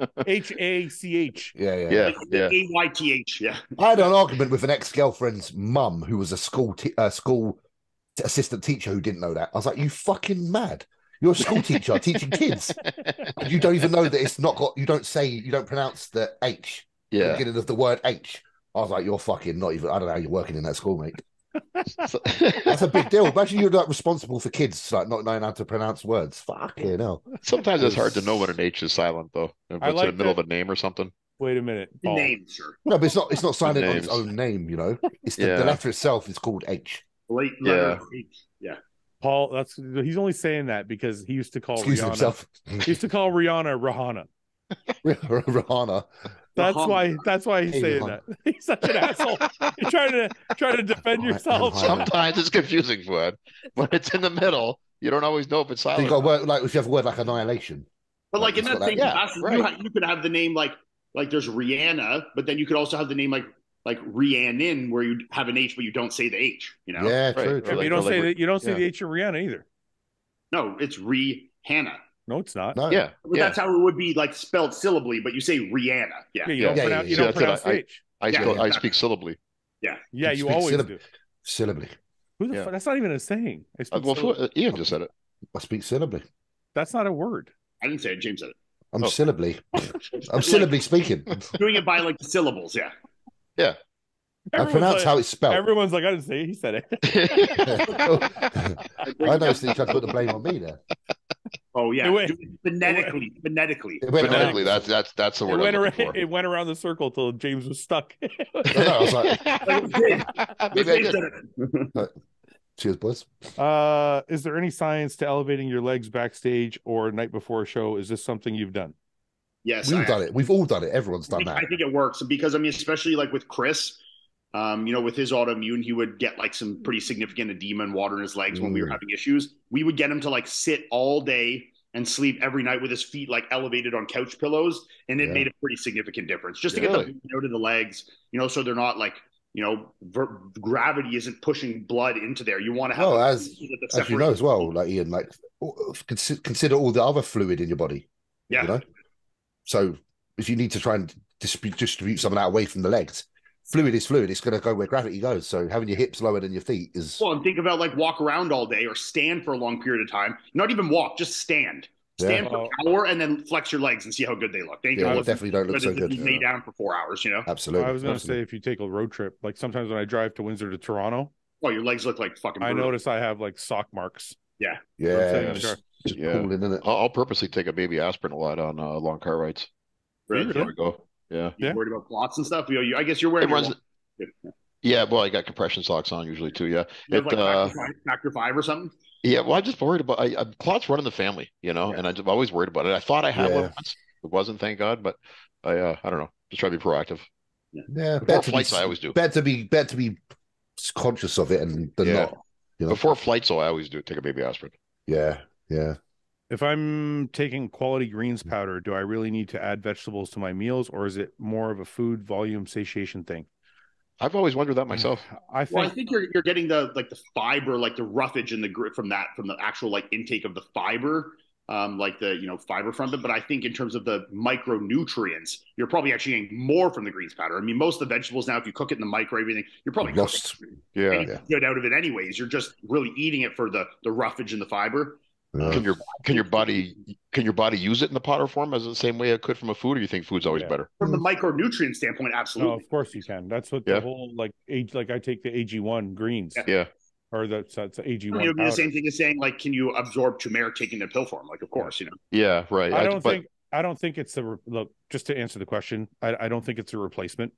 B: Yeah.
C: A-Y-T-H, yeah.
B: I had an argument with an ex-girlfriend's mum who was a school assistant teacher who didn't know that. I was like, you fucking mad. You're a school teacher teaching kids. And you don't even know that it's not got, you don't pronounce the H. At the beginning of the word H. I was like, you're fucking not even, I don't know how you're working in that school, mate. That's a big deal. Imagine you're like responsible for kids like not knowing how to pronounce words. Fucking hell.
D: Sometimes it's hard to know when an H is silent though. If it's in the middle of a name or something.
A: Wait a minute.
C: The name, sure.
B: No, but it's not silent on its own name, you know. It's the letter itself is called H.
C: Letter H. Yeah.
A: Paul, he's only saying that because he used to call
B: Excuse
A: Rihanna.
B: Himself.
A: He used to call Rihanna Rahana.
B: Rihanna.
A: That's why he's saying that. He's such an asshole. You're trying to defend yourself.
D: Sometimes it's confusing, Fouad. When it's in the middle, you don't always know if it's silent.
B: So you got a word, like if you have a word like annihilation.
C: But like in that same capacity, you could have the name like there's Rihanna, but then you could also have the name like Rhiannon, where you have an H but you don't say the H. You know?
B: Yeah, true.
A: You don't say that. You don't say the H in Rihanna either.
C: No, it's Rihanna.
A: No, it's not.
B: No.
D: Yeah.
C: But that's how it would be like spelled syllably, but you say Rihanna. Yeah.
A: You don't pronounce the H.
D: I speak syllably.
C: Yeah.
A: Yeah, you always do.
B: Syllably.
A: Who the fuck? That's not even a saying.
D: Ian just said it.
B: I speak syllably.
A: That's not a word.
C: I didn't say it. James said it.
B: I'm syllably. I'm syllably speaking.
C: Doing it by like the syllables. Yeah.
D: Yeah.
B: I pronounce how it's spelled.
A: Everyone's like, I didn't say it. He said it.
B: I noticed that you tried to put the blame on me there.
C: Oh yeah, phonetically.
D: Phonetically, that's the word.
A: It went around the circle till James was stuck.
B: I was like, cheers, boys.
A: Is there any science to elevating your legs backstage or night before a show? Is this something you've done?
C: Yes,
B: we've done it. We've all done it. Everyone's done that.
C: I think it works because especially like with Chris. With his autoimmune, he would get like some pretty significant edema and water in his legs when we were having issues. We would get him to like sit all day and sleep every night with his feet like elevated on couch pillows, and it made a pretty significant difference. Just to get the out of the legs, so they're not like gravity isn't pushing blood into there. You want to have
B: as you know as well, like Ian, like consider all the other fluid in your body.
C: Yeah.
B: So if you need to try and distribute some of that away from the legs. Fluid is fluid. It's going to go where gravity goes. So having your hips lower than your feet is...
C: Well, and think about like walk around all day or stand for a long period of time. Not even walk, just stand. Stand for an hour and then flex your legs and see how good they look. They
B: definitely don't look so good.
C: Lay down for 4 hours,
B: Absolutely.
A: I was going to say, if you take a road trip, like sometimes when I drive to Windsor to Toronto...
C: Oh, your legs look like fucking brutal.
A: I notice I have like sock marks.
C: Yeah.
B: Yeah. Just pulling, isn't it?
D: I'll purposely take a baby aspirin a lot on long car rides.
C: Really?
D: There we go. Yeah.
C: You worried about clots and stuff? I guess you're wearing...
D: Yeah, well, I got compression socks on usually too. Yeah,
C: factor 5 or something.
D: Yeah, well, I'm just worried about clots run in the family, and I'm always worried about it. I thought I had one once, it wasn't, thank God, but I don't know, just try to be proactive.
B: Yeah,
D: before flights, I always do.
B: Better to be conscious of it and than not.
D: Before flights, I always do take a baby aspirin.
B: Yeah.
A: If I'm taking quality greens powder, do I really need to add vegetables to my meals, or is it more of a food volume satiation thing?
D: I've always wondered that myself.
A: I
C: Well, I
A: think
C: think you're getting the fiber, like the roughage and the grit from the actual like intake of the fiber, like the fiber from it. But I think in terms of the micronutrients, you're probably actually getting more from the greens powder. I mean, most of the vegetables now, if you cook it in the microwave, everything, you're probably
B: Lost.
C: cooking
D: Yeah.
C: anything good out of it anyways. You're just really eating it for the roughage and the fiber.
D: Can your body use it in the powder form as the same way it could from a food, or you think food's always better?
C: From the micronutrient standpoint,
A: no,
C: absolutely.
A: of course you can. That's what the whole like I take the AG1 greens.
D: Yeah.
A: Or it's AG1.
C: I mean, it would be the same thing as saying, like, can you absorb turmeric taking the pill form? Like, of course,
D: Yeah, right.
A: I don't think it's the look. Just to answer the question, I don't think it's a replacement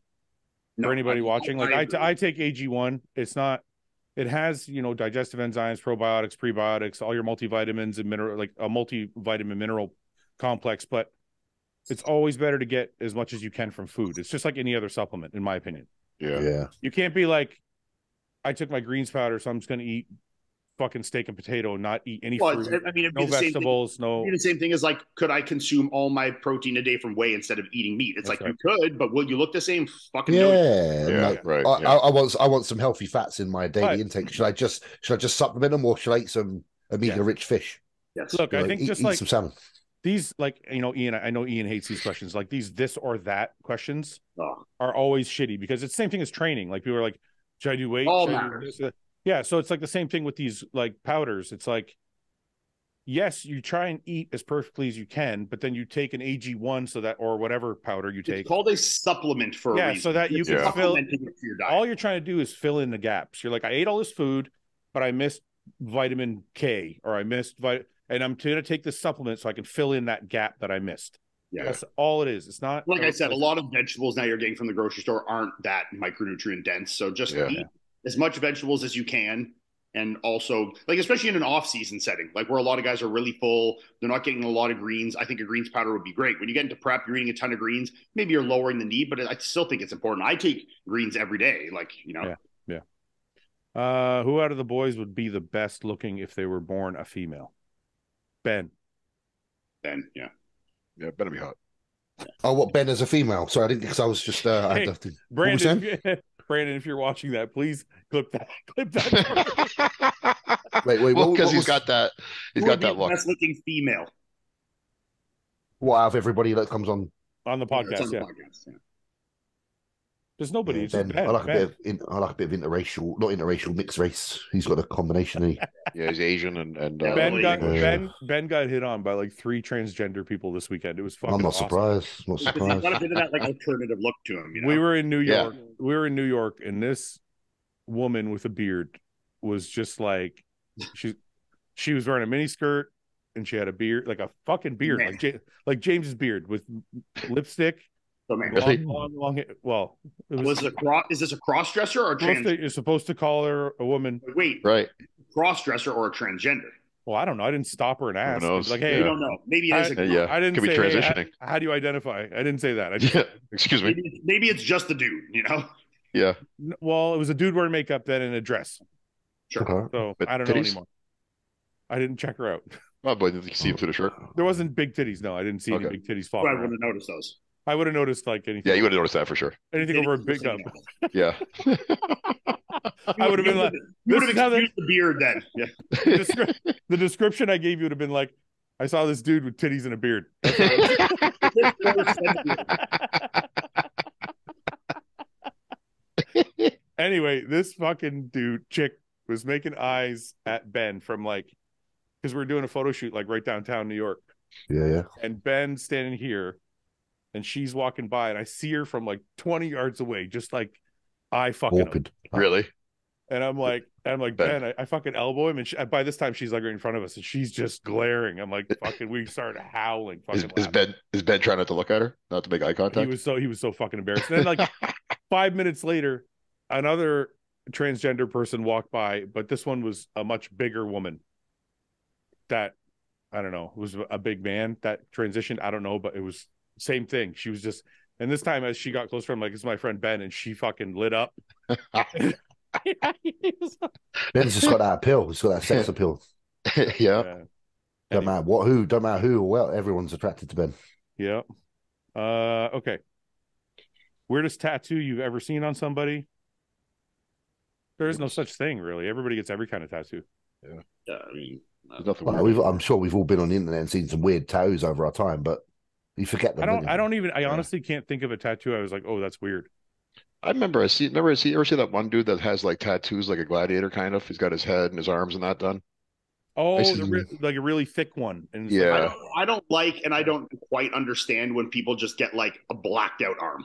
A: for anybody watching. Like, I take AG1. It's not. It has digestive enzymes, probiotics, prebiotics, all your multivitamins and mineral, like a multivitamin mineral complex. But it's always better to get as much as you can from food. It's just like any other supplement, in my opinion.
B: Yeah.
A: You can't be like, I took my greens powder, so I'm just going to eat fucking steak and potato and not eat any fruit.
C: I mean,
A: no vegetables, no.
C: It'd be the same thing as like, could I consume all my protein a day from whey instead of eating meat? It's you could, but will you look the same? Fucking
B: right. I want some healthy fats in my daily intake. Should I just supplement them, or should I eat some omega-rich fish?
C: Yes.
A: Look, I think
B: eat some salmon.
A: These, like, Ian, I know Ian hates these questions. Like these this or that questions are always shitty because it's the same thing as training. Like people are like, should I do weight?
C: All matters.
A: Yeah, so it's like the same thing with these like powders. It's like, yes, you try and eat as perfectly as you can, but then you take an AG1 so that, or whatever powder you take.
C: It's called a supplement for a reason.
A: So that you can fill. All you're trying to do is fill in the gaps. You're like, I ate all this food, but I missed vitamin K, or I missed and I'm going to take this supplement so I can fill in that gap that I missed.
C: Yeah,
A: that's all it is. It's not
C: like I said. A lot of vegetables now you're getting from the grocery store aren't that micronutrient dense. So just eat as much vegetables as you can, and also like especially in an off-season setting, like where a lot of guys are really full, they're not getting a lot of greens. I think a greens powder would be great. When you get into prep, you're eating a ton of greens. Maybe you're lowering the need, but I still think it's important. I take greens every day. Like
A: Yeah. Who out of the boys would be the best looking if they were born a female? Ben.
C: Yeah,
D: better be hot.
B: Oh, what, Ben as a female? Sorry, I didn't, because I was just
A: hey, Brandon. Brandon, if you're watching that, please clip that.
B: Wait.
D: Well, because he's got that look.
C: Best looking female.
B: What, out of everybody that comes on
A: the podcast?
C: Podcast,
A: There's nobody. It's
B: Ben.
A: just Ben.
B: I like a bit of interracial, not interracial, mixed race. He's got a combination.
D: Yeah, he's Asian and
A: Ben got hit on by like 3 transgender people this weekend. It was fucking.
B: I'm not
A: awesome.
B: surprised. Not
C: He's
B: surprised.
C: got a bit of that like alternative look to him.
A: We were in New York. We were in New York, and this woman with a beard was just like she was wearing a mini skirt, and she had a beard, like a fucking beard, like James's beard with lipstick.
C: So, man,
A: long. Well,
C: is this a cross dresser or a transgender?
A: You're supposed to call her a woman.
C: Wait,
D: right?
C: Cross dresser or a transgender?
A: Well, I don't know. I didn't stop her and ask.
C: Like, hey, you don't know. Maybe it is.
A: I didn't
D: Could
A: say
D: be transitioning.
A: Hey, how do you identify? I didn't say that.
D: Excuse me.
C: Maybe it's just the dude.
D: Yeah.
A: Well, it was a dude wearing makeup then and a dress.
C: Sure.
A: So I don't know anymore. I didn't check her out.
D: Oh boy, did you see him through the shirt?
A: There wasn't big titties. No, I didn't see any big titties.
C: I would have noticed those.
A: I would have noticed like anything.
D: Yeah, you would have noticed that for sure.
A: Anything over a big up.
D: Yeah.
A: I would have been like,
C: you would have excused the beard then. Yeah.
A: The description I gave you would have been like, I saw this dude with titties and a beard. Anyway, this fucking chick was making eyes at Ben from like, because we were doing a photo shoot like right downtown New York.
B: Yeah.
A: And Ben's standing here, and she's walking by, and I see her from like 20 yards away, just like eye fucking
D: really.
A: And I'm like Ben, I fucking elbow him, and by this time she's like right in front of us, and she's just glaring. I'm like, fucking, we started howling. Fucking
D: is Ben trying not to look at her, not to make eye contact?
A: He was so fucking embarrassed. And then like 5 minutes later, another transgender person walked by, but this one was a much bigger woman. That I don't know, was a big man that transitioned. I don't know, but it was same thing. She was just, and this time as she got closer, I'm like, it's my friend Ben, and she fucking lit up.
B: Ben's just got that appeal. He's got that sex appeal.
D: Yeah.
B: Don't matter who or what, everyone's attracted to Ben.
A: Yeah. Okay. Weirdest tattoo you've ever seen on somebody? There is no such thing, really. Everybody gets every kind of tattoo.
C: Yeah, I mean,
D: nothing
B: I'm sure we've all been on the internet and seen some weird tattoos over our time, but you forget them.
A: I honestly can't think of a tattoo I was like, oh, that's weird.
D: I remember ever see that one dude that has like tattoos like a gladiator kind of? He's got his head and his arms and that done.
A: Oh, like a really thick one. And
D: yeah.
C: I don't like, and I don't quite understand when people just get like a blacked out arm.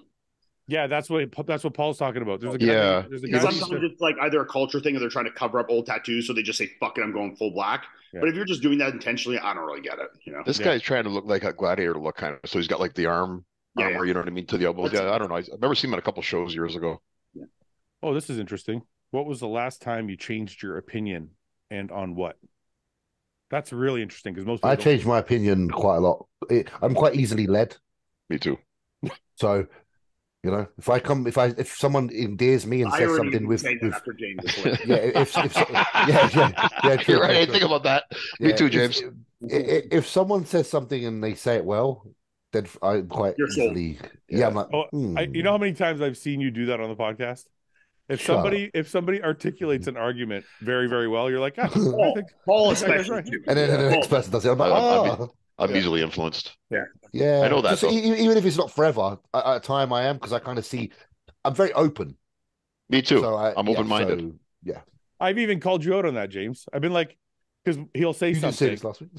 A: Yeah, that's what Paul's talking about. There's a
D: guy,
C: guy sometimes it's like either a culture thing or they're trying to cover up old tattoos, so they just say, fuck it, I'm going full black. Yeah. But if you're just doing that intentionally, I don't really get it.
D: This guy's trying to look like a gladiator look kind of. So he's got like the armor, you know what I mean, to the elbows. I don't know. I remember seeing him at a couple shows years ago.
C: Yeah.
A: Oh, this is interesting. What was the last time you changed your opinion, and on what? That's really interesting because most people
B: changed my opinion quite a lot. I'm quite easily led.
D: Me too.
B: So, if someone endears me and says something with
C: after James true.
D: You're right. I didn't think about that. Me too, James.
B: If someone says something and they say it well, then I'm quite easily. I'm like,
A: you know how many times I've seen you do that on the podcast? If somebody articulates an argument very, very well, you're like,
C: Paul especially.
A: Right.
B: And then the next person does it. I'm like,
D: I'm easily influenced.
B: Yeah.
D: I know that.
B: Even if it's not forever, at a time I am, because I kind of see, I'm very open.
D: Me too. So I'm open-minded.
B: So,
A: I've even called you out on that, James. I've been like, because he'll say something.
B: Say this last week?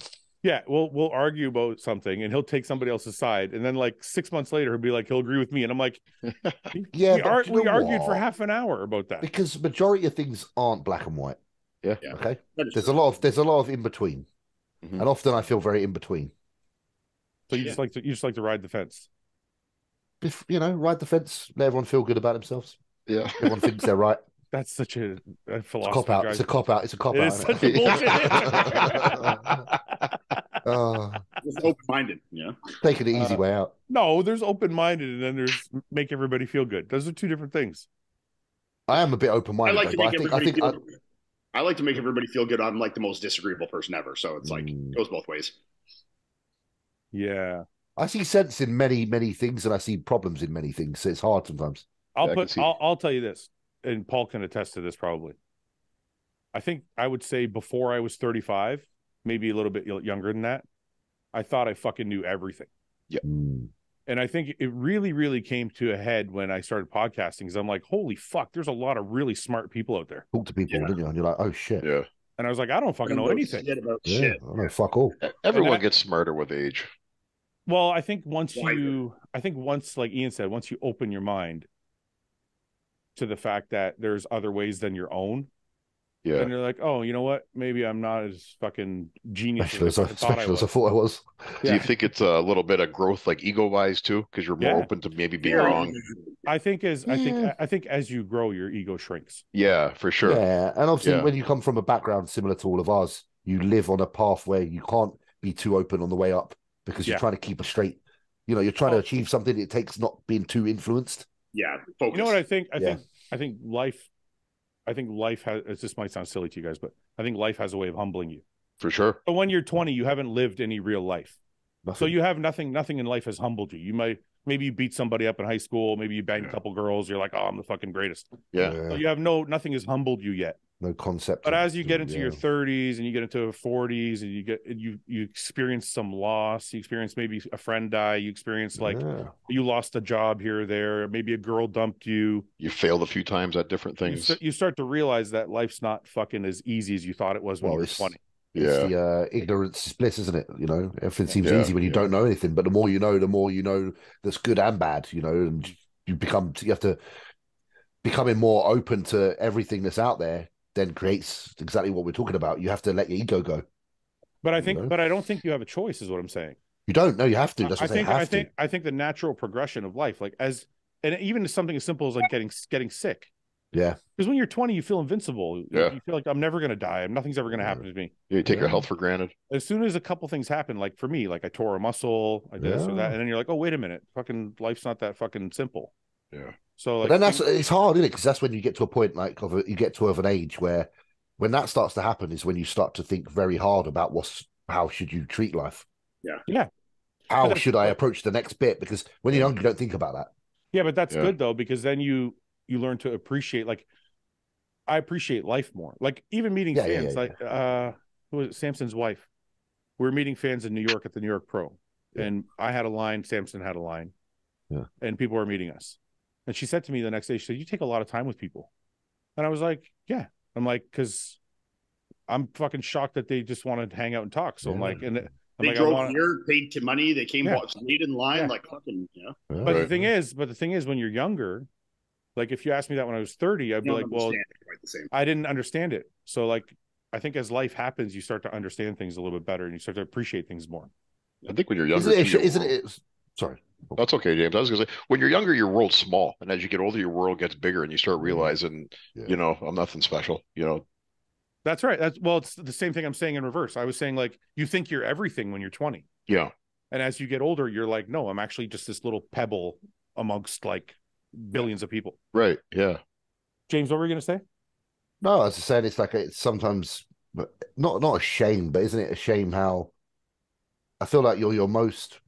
A: Yeah, we'll argue about something, and he'll take somebody else's side, and then like 6 months later, he'll be like, he'll agree with me, and I'm like, we argued for half an hour about that
B: because majority of things aren't black and white.
D: Yeah.
B: Okay. There's a lot of in between, and often I feel very in between.
A: So you just like to ride the fence.
B: Ride the fence. Let everyone feel good about themselves.
D: Yeah,
B: everyone thinks they're right.
A: That's such a philosophy.
B: It's a cop out. It's a cop out.
A: It's such a
C: bullshit. Just open-minded,
B: taking the easy way out.
A: No, there's open-minded, and then there's make everybody feel good. Those are two different things.
B: I am a bit open-minded.
C: I like to make everybody feel good. I'm like the most disagreeable person ever, so it's like it goes both ways.
A: Yeah,
B: I see sense in many, many things, and I see problems in many things. So it's hard sometimes.
A: I'll tell you this, and Paul can attest to this probably. I think I would say before I was 35, maybe a little bit younger than that, I thought I fucking knew everything.
D: Yeah.
A: And I think it really, really came to a head when I started podcasting, because I'm like, holy fuck, there's a lot of really smart people out there.
B: Talk to people, didn't you? And you're like, oh shit.
D: Yeah.
A: And I was like, I don't fucking know anything.
B: Shit. I know fuck all.
D: Everyone gets smarter with age.
A: Well, I think once, like Ian said, once you open your mind to the fact that there's other ways than your own, and you're like, oh, you know what? Maybe I'm not as fucking genius as I thought
B: I was.
D: Do you think it's a little bit of growth, like ego-wise too, because you're more open to maybe being wrong?
A: I think as you grow, your ego shrinks.
D: Yeah, for sure.
B: Yeah, and obviously when you come from a background similar to all of ours, you live on a path where you can't be too open on the way up because you're trying to keep a straight. You're trying to achieve something. It takes not being too influenced.
C: Yeah, focus.
A: You know what I think? I think life has, this might sound silly to you guys, but I think life has a way of humbling you.
D: For sure.
A: But when you're 20, you haven't lived any real life.
B: Nothing.
A: So you have nothing in life has humbled you. Maybe you beat somebody up in high school. Maybe you banged a couple girls. You're like, oh, I'm the fucking greatest.
D: Yeah.
A: So you have nothing has humbled you yet.
B: No concept.
A: But as you get into your 30s and you get into your 40s and you experience some loss, you experience maybe a friend die, you experience you lost a job here or there, maybe a girl dumped you.
D: You failed a few times at different things.
A: You start to realize that life's not fucking as easy as you thought it was when you were 20.
B: It's the ignorance is bliss, isn't it? Everything seems easy when you don't know anything, but the more you know that's good and bad, and you have to becoming more open to everything that's out there then creates exactly what we're talking about. You have to let your ego go.
A: But I don't think you have a choice, is what I'm saying.
B: You don't. No, you have to. That's what
A: I think the natural progression of life, and even something as simple as like getting sick.
B: Yeah.
A: Because when you're 20, you feel invincible. Yeah. You feel like I'm never going to die. Nothing's ever going to happen to me.
D: Yeah, you take your health for granted.
A: As soon as a couple things happen, like for me, like I tore a muscle, like this or that, and then you're like, oh, wait a minute, fucking life's not that fucking simple.
D: Yeah.
A: So
B: then it's hard, isn't it? Because that's when you get to a point you get to an age where when that starts to happen is when you start to think very hard about how should you treat life.
C: Yeah.
A: Yeah.
B: How should I approach the next bit? Because when you're young, you don't think about that.
A: Yeah, but that's good though, because then you learn to appreciate, like, I appreciate life more. Like even meeting fans, like who was it? Samson's wife. We were meeting fans in New York at the New York Pro, and I had a line, Samson had a line, and people were meeting us. And she said to me the next day, she said, "You take a lot of time with people," and I was like, "Yeah." I'm like, because I'm fucking shocked that they just want to hang out and talk. So I'm like, and I'm
C: they
A: like,
C: drove here, paid to money, they came, stayed in line, like fucking,
A: But the thing is, when you're younger, like if you asked me that when I was 30, I'd be like, well, I didn't understand it. So like, I think as life happens, you start to understand things a little bit better and you start to appreciate things more.
D: I think when you're younger,
B: isn't it? Sorry.
D: That's okay, James. I was going to say, when you're younger, your world's small. And as you get older, your world gets bigger and you start realizing, you know, I'm nothing special, you know.
A: That's right. It's the same thing I'm saying in reverse. I was saying like, you think you're everything when you're 20.
D: Yeah.
A: And as you get older, you're like, no, I'm actually just this little pebble amongst like billions of people.
D: Right. Yeah.
A: James, what were you going to say?
B: No, as I said, it's like it's sometimes not a shame, but isn't it a shame how I feel like you're your most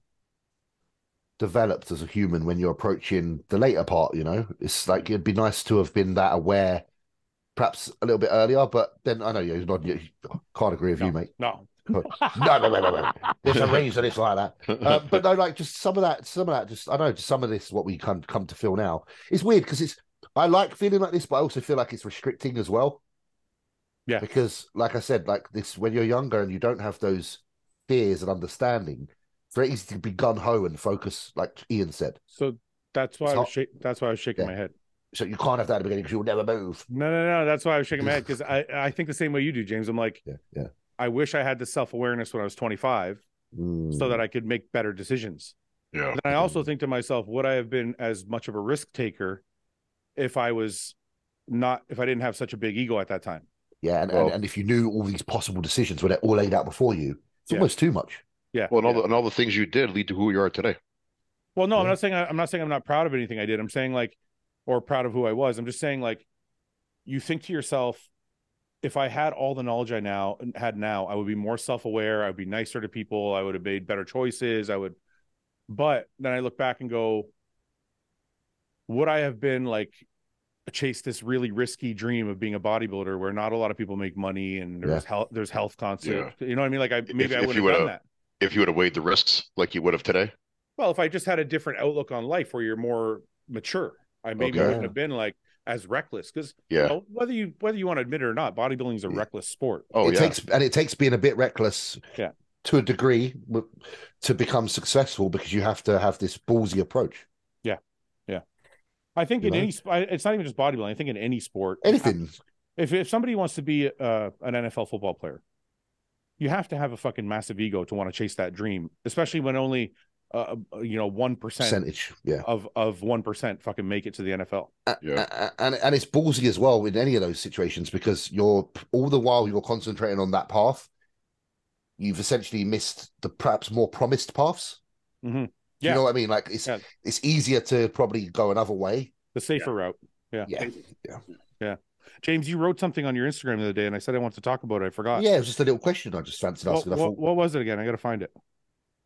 B: developed as a human when you're approaching the later part, you know? It's like it'd be nice to have been that aware perhaps a little bit earlier, but then I know you can't agree with you, mate.
A: No.
B: No. There's a reason it's like that. But no, like just some of that, just I know just some of this what we come to feel now. It's weird because I like feeling like this, but I also feel like it's restricting as well.
A: Yeah.
B: Because like I said, like this when you're younger and you don't have those fears and understanding, it's very easy to be gun-ho and focus, like Iain said.
A: So that's why I was shaking my head.
B: So you can't have that at the beginning because you'll never move.
A: No. That's why I was shaking my head because I think the same way you do, James. I'm like, I wish I had the self-awareness when I was 25 so that I could make better decisions.
D: Yeah.
A: And I also think to myself, would I have been as much of a risk taker if I didn't have such a big ego at that time?
B: Yeah, and if you knew all these possible decisions were all laid out before you, it's almost too much.
A: Yeah.
D: Well, and all the things you did lead to who you are today.
A: Well, no, I'm not saying I'm not proud of anything I did. I'm saying like, or proud of who I was. I'm just saying like, you think to yourself, if I had all the knowledge I had now, I would be more self-aware. I would be nicer to people. I would have made better choices. But then I look back and go, would I have been like, chase this really risky dream of being a bodybuilder where not a lot of people make money and there's health concepts. You know what I mean? Like I wouldn't have done that.
D: If you would have weighed the risks like you would have today.
A: Well, if I just had a different outlook on life where you're more mature, I wouldn't have been like as reckless because whether you want to admit it or not, bodybuilding is a reckless sport.
B: It takes being a bit reckless to a degree to become successful because you have to have this ballsy approach.
A: I think in any it's not even just bodybuilding. I think in any sport,
B: anything. If
A: somebody wants to be an NFL football player, you have to have a fucking massive ego to want to chase that dream, especially when only 1%
B: percentage
A: of 1% fucking make it to the NFL.
B: And it's ballsy as well in any of those situations because you're all the while you're concentrating on that path, you've essentially missed the perhaps more promised paths.
A: Mm-hmm.
B: You know what I mean? Like it's easier to probably go another way.
A: The safer route.
B: Yeah.
A: James, you wrote something on your Instagram the other day and I said I want to talk about it. I forgot.
B: Yeah, it was just a little question I just fancied asking.
A: What was it again? I got to find it.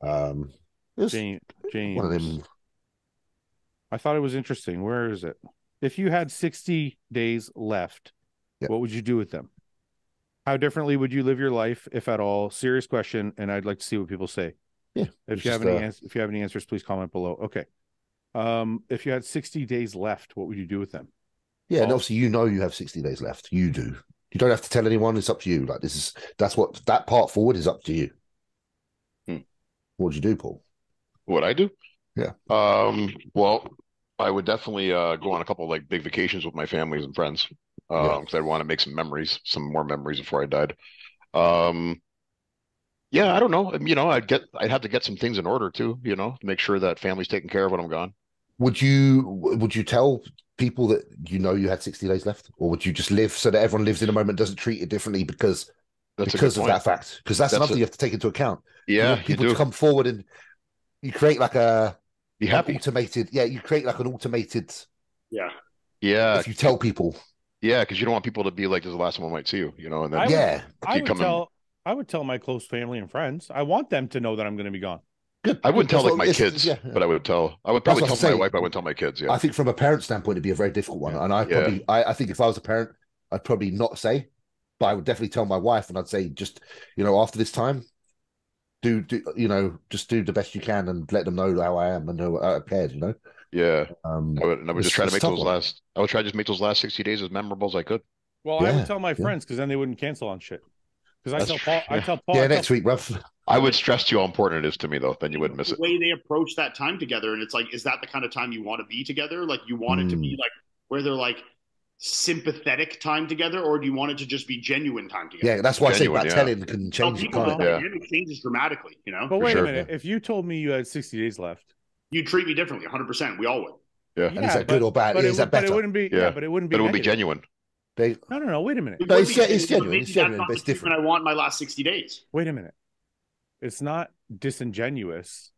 B: It was
A: James.
B: One of them.
A: I thought it was interesting. Where is it? If you had 60 days left, what would you do with them? How differently would you live your life, if at all? Serious question, and I'd like to see what people say.
B: Yeah.
A: If you have any answers, please comment below. Okay. If you had 60 days left, what would you do with them?
B: Yeah, and obviously you have 60 days left. You do. You don't have to tell anyone. It's up to you. Like that part forward is up to you. What would you do, Paul?
D: What I do?
B: Yeah.
D: Well, I would definitely go on a couple of like big vacations with my families and friends. Because I'd want to make some more memories before I died. Yeah, I don't know. I'd have to get some things in order too, to make sure that family's taken care of when I'm gone.
B: Would you tell people that you had 60 days left? Or would you just live so that everyone lives in a moment, doesn't treat it differently because of that fact? Because that's another thing you have to take into account.
D: Yeah.
B: People to come forward and you create like
D: be happy.
B: You create like an automated.
C: Yeah.
D: Yeah.
B: If you tell people.
D: Yeah, because you don't want people to be like, this is the last time I might see you, and then
A: I would tell my close family and friends. I want them to know that I'm going to be gone.
B: Good.
D: I wouldn't tell like my kids, but I would probably tell my wife. I wouldn't tell my kids. Yeah.
B: I think from a parent standpoint, it'd be a very difficult one. And I think if I was a parent, I'd probably not say, but I would definitely tell my wife, and I'd say, just, after this time, just do the best you can and let them know how I am and how I cared,
D: Yeah. I would just try to make those
B: one.
D: I would try to just make those last 60 days as memorable as I could.
A: Well, I would tell my friends, because then they wouldn't cancel on shit. Because I tell Paul.
B: Yeah, next week, bruv.
D: I would stress to you how important it is to me, though. Then you wouldn't miss it.
C: The way they approach that time together, and it's like, is that the kind of time you want to be together? Like, you want it to be like where they're like sympathetic time together, or do you want it to just be genuine time together?
B: Yeah, that's why I say about telling can change it.
C: It changes dramatically,
A: But wait a minute, if you told me you had 60 days left,
C: you'd treat me differently, 100%. We all would.
B: Yeah, and is that good or bad?
A: But
B: is that better?
A: But it wouldn't be. Yeah, but it wouldn't be.
D: But it would be genuine.
A: No. Wait a minute.
B: No, it's genuine. It's genuine, but it's different.
C: I want my last 60 days.
A: Wait a minute. It's not disingenuous.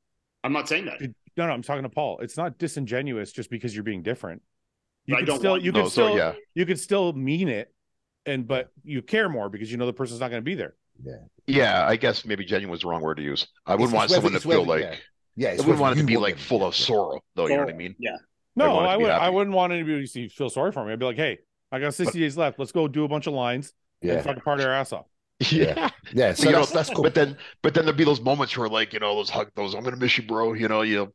C: I'm not saying that.
A: No, I'm talking to Paul. It's not disingenuous just because you're being different. You could still mean it, but you care more because you know the person's not going to be there.
D: Yeah, I guess maybe genuine was the wrong word to use. I wouldn't want someone to feel like. I wouldn't want it to be like full of sorrow, though. You know what I mean?
C: Yeah.
A: No, I wouldn't want anybody to feel sorry for me. I'd be like, hey, I got 60 days left. Let's go do a bunch of lines and fucking party our ass off.
B: Yeah. So that's cool.
D: But then there'd be those moments where, like, those I'm gonna miss you, bro.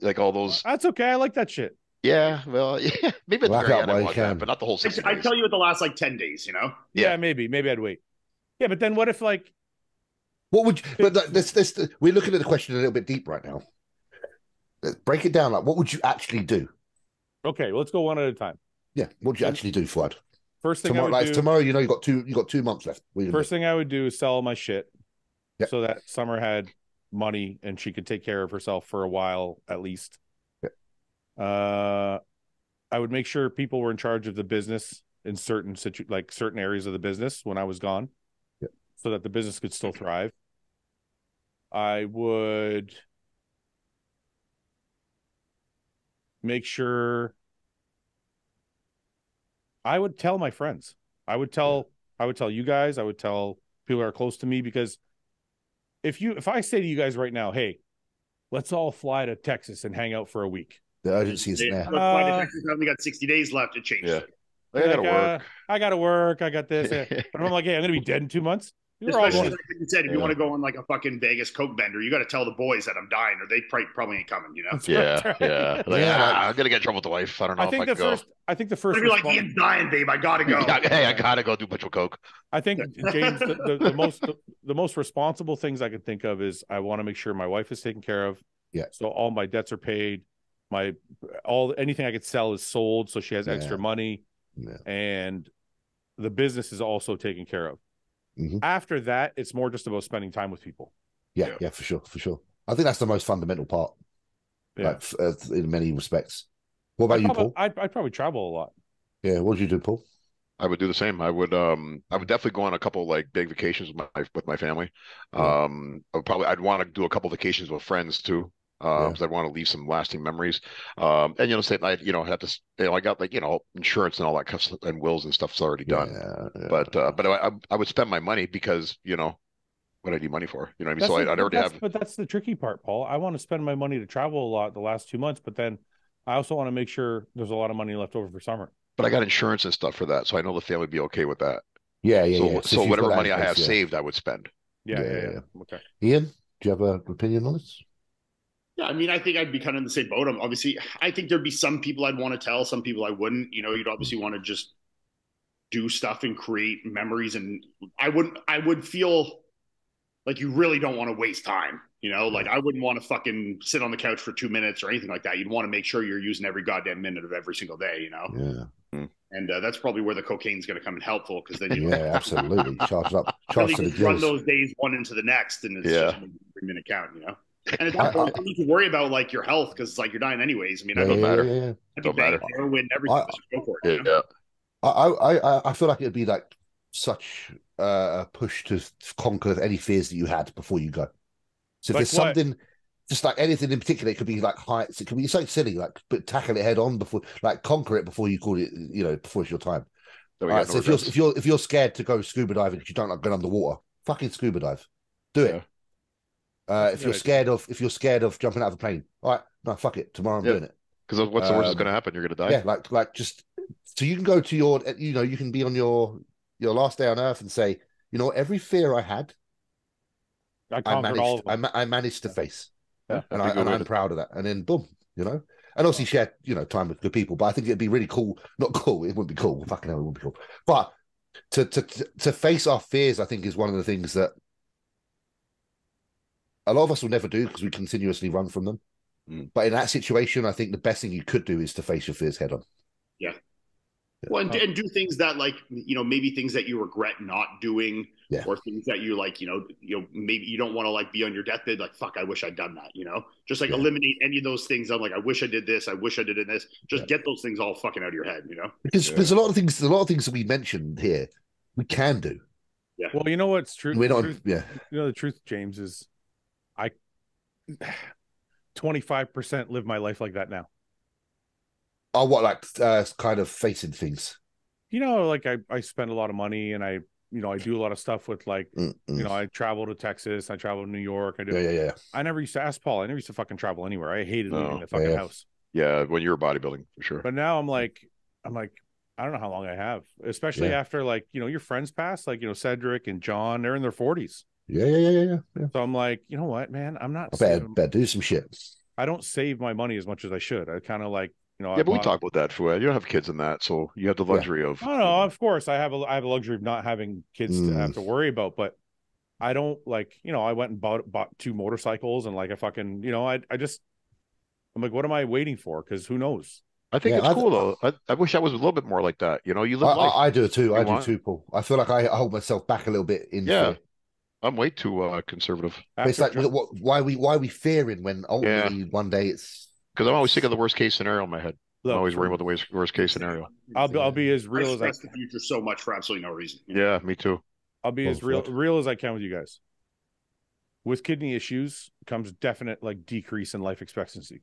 D: Like all those.
A: That's okay. I like that shit.
D: Yeah, well, yeah, maybe at the very end I want that, but not the whole 60 days.
C: I tell you at the last like 10 days,
A: Yeah, maybe I'd wait. Yeah, but then what if like?
B: What would you? But this we're looking at the question a little bit deep right now. Let's break it down. Like, what would you actually do?
A: Okay, let's go one at a time.
B: Yeah, what would you actually do, Fouad?
A: First thing
B: tomorrow,
A: I would do,
B: tomorrow, you got 2 months left.
A: First thing I would do is sell my shit, so that Summer had money and she could take care of herself for a while at least. I would make sure people were in charge of the business in certain areas of the business when I was gone, so that the business could still thrive. I would make sure. I would tell my friends. I would tell you guys. I would tell people that are close to me, because if I say to you guys right now, hey, let's all fly to Texas and hang out for a week.
B: The urgency is there.
C: Fly to Texas, only got 60 days left to change.
D: Yeah. I gotta work.
A: I gotta work. I got this. But I'm like, hey, I'm gonna be dead in 2 months.
C: Especially like you said, if you want to go on like a fucking Vegas Coke bender, you got to tell the boys that I'm dying, or they probably ain't coming.
D: Yeah. I'm gonna get in trouble with the wife. I don't know if I can go.
A: I think the first.
C: You're like, Ian's dying, babe. I gotta go.
D: Hey, I gotta go do a bunch of coke.
A: I think, James, the most responsible things I can think of is I want to make sure my wife is taken care of.
B: Yeah.
A: So all my debts are paid. Anything I could sell is sold, so she has extra money, and the business is also taken care of.
B: Mm-hmm.
A: After that, it's more just about spending time with people.
B: Yeah, for sure. I think that's the most fundamental part.
A: Yeah,
B: in many respects. What about you, Paul?
A: I'd probably travel a lot.
B: Yeah, what would you do, Paul?
D: I would do the same. I would definitely go on a couple like big vacations with my family. I'd want to do a couple vacations with friends too. Because I want to leave some lasting memories. And say I have to. I got insurance and all that stuff and wills and stuff's already done. But I would spend my money because what I need money for. You know what I mean? So I'd already have.
A: But that's the tricky part, Paul. I want to spend my money to travel a lot the last 2 months, but then I also want to make sure there's a lot of money left over for summer.
D: But I got insurance and stuff for that, so I know the family would be okay with that.
B: Yeah.
D: So whatever money I have saved, I would spend.
A: Yeah.
B: Okay. Ian, do you have an opinion on this?
C: Yeah, I mean, I think I'd be kind of in the same boat. Obviously, I think there'd be some people I'd want to tell, some people I wouldn't. You'd obviously want to just do stuff and create memories, and I would feel like you really don't want to waste time. Like I wouldn't want to fucking sit on the couch for 2 minutes or anything like that. You'd want to make sure you're using every goddamn minute of every single day.
B: Yeah.
C: And that's probably where the cocaine's going to come in helpful, because then
B: absolutely charge to the gills.
C: Run those days one into the next, and it's just a 3-minute count. And at that point, you need to worry about like your health, because like you're dying anyways. I mean,
D: don't matter.
C: Don't matter. Heroin, everything. Go for it.
B: I feel like it'd be like such a push to conquer any fears that you had before you go. So if there's something, just like anything in particular, it could be like heights. It could be something silly, but tackle it head on before, like conquer it before you call it. Before it's your time. Right, so if you're scared to go scuba diving because you don't like going underwater, fucking scuba dive. Do it. If you're scared of jumping out of a plane, all right, no, fuck it. Tomorrow I'm doing it.
D: Because what's the worst that's going to happen? You're going to die.
B: Yeah, like just so you can go to your, you can be on your your last day on earth and say, you know, every fear I had,
A: I conquered all of them.
B: I managed to face,
A: Yeah.
B: and I'm proud of that. And then boom, you know, and also share, you know, time with good people. But I think it'd be really cool. Not cool. It wouldn't be cool. Fucking hell, it wouldn't be cool. But to face our fears, I think is one of the things that a lot of us will never do because we continuously run from them. But in that situation, I think the best thing you could do is to face your fears head on.
C: Yeah. Well, and do things that, like, you know, maybe things that you regret not doing, or things that you like, you know, maybe you don't want to like be on your deathbed, like, fuck, I wish I'd done that, you know, just like eliminate any of those things. I'm like, I wish I did this. I wish I did this. Just get those things all fucking out of your head, you know,
B: because there's a lot of things that we mentioned here we can do.
C: Yeah.
A: Well, you know what's true?
B: We don't.
A: Truth,
B: yeah.
A: You know, the truth, James, is I 25% live my life like that now.
B: Oh, what, like kind of facing things?
A: You know, like I spend a lot of money, and I do a lot of stuff with, like, you know, I travel to Texas, I travel to New York. I do.
B: Yeah.
A: I never used to ask Paul. I never used to fucking travel anywhere. I hated leaving the fucking house.
D: Yeah, when you were bodybuilding, for sure.
A: But now I'm like, I don't know how long I have, especially after, like, you know, your friends pass, like, you know, Cedric and John, they're in their 40s.
B: Yeah.
A: So I'm like, you know what, man, I'm not.
B: Better do some shit.
A: I don't save my money as much as I should. I kind of like, you know.
D: Yeah, but we talk about that, Fouad. You don't have kids in that, so you have the luxury of.
A: Oh no, of course I have a luxury of not having kids to have to worry about, but I don't, like, you know, I went and bought 2 motorcycles and like a fucking, you know, I'm like, what am I waiting for? Because who knows?
D: I think it's cool though. I wish I was a little bit more like that. You know, you live life.
B: I do too. I do too, Paul. I feel like I hold myself back a little bit in fear.
D: I'm way too conservative.
B: But it's like, why are we fearing when ultimately one day it's...
D: Because I'm always thinking of the worst case scenario in my head. I'm always worrying about the worst case scenario.
A: I'll be as real as I
C: stress the future so much for absolutely no reason.
D: Yeah, me too.
A: I'll be as real as I can with you guys. With kidney issues comes definite, like, decrease in life expectancy.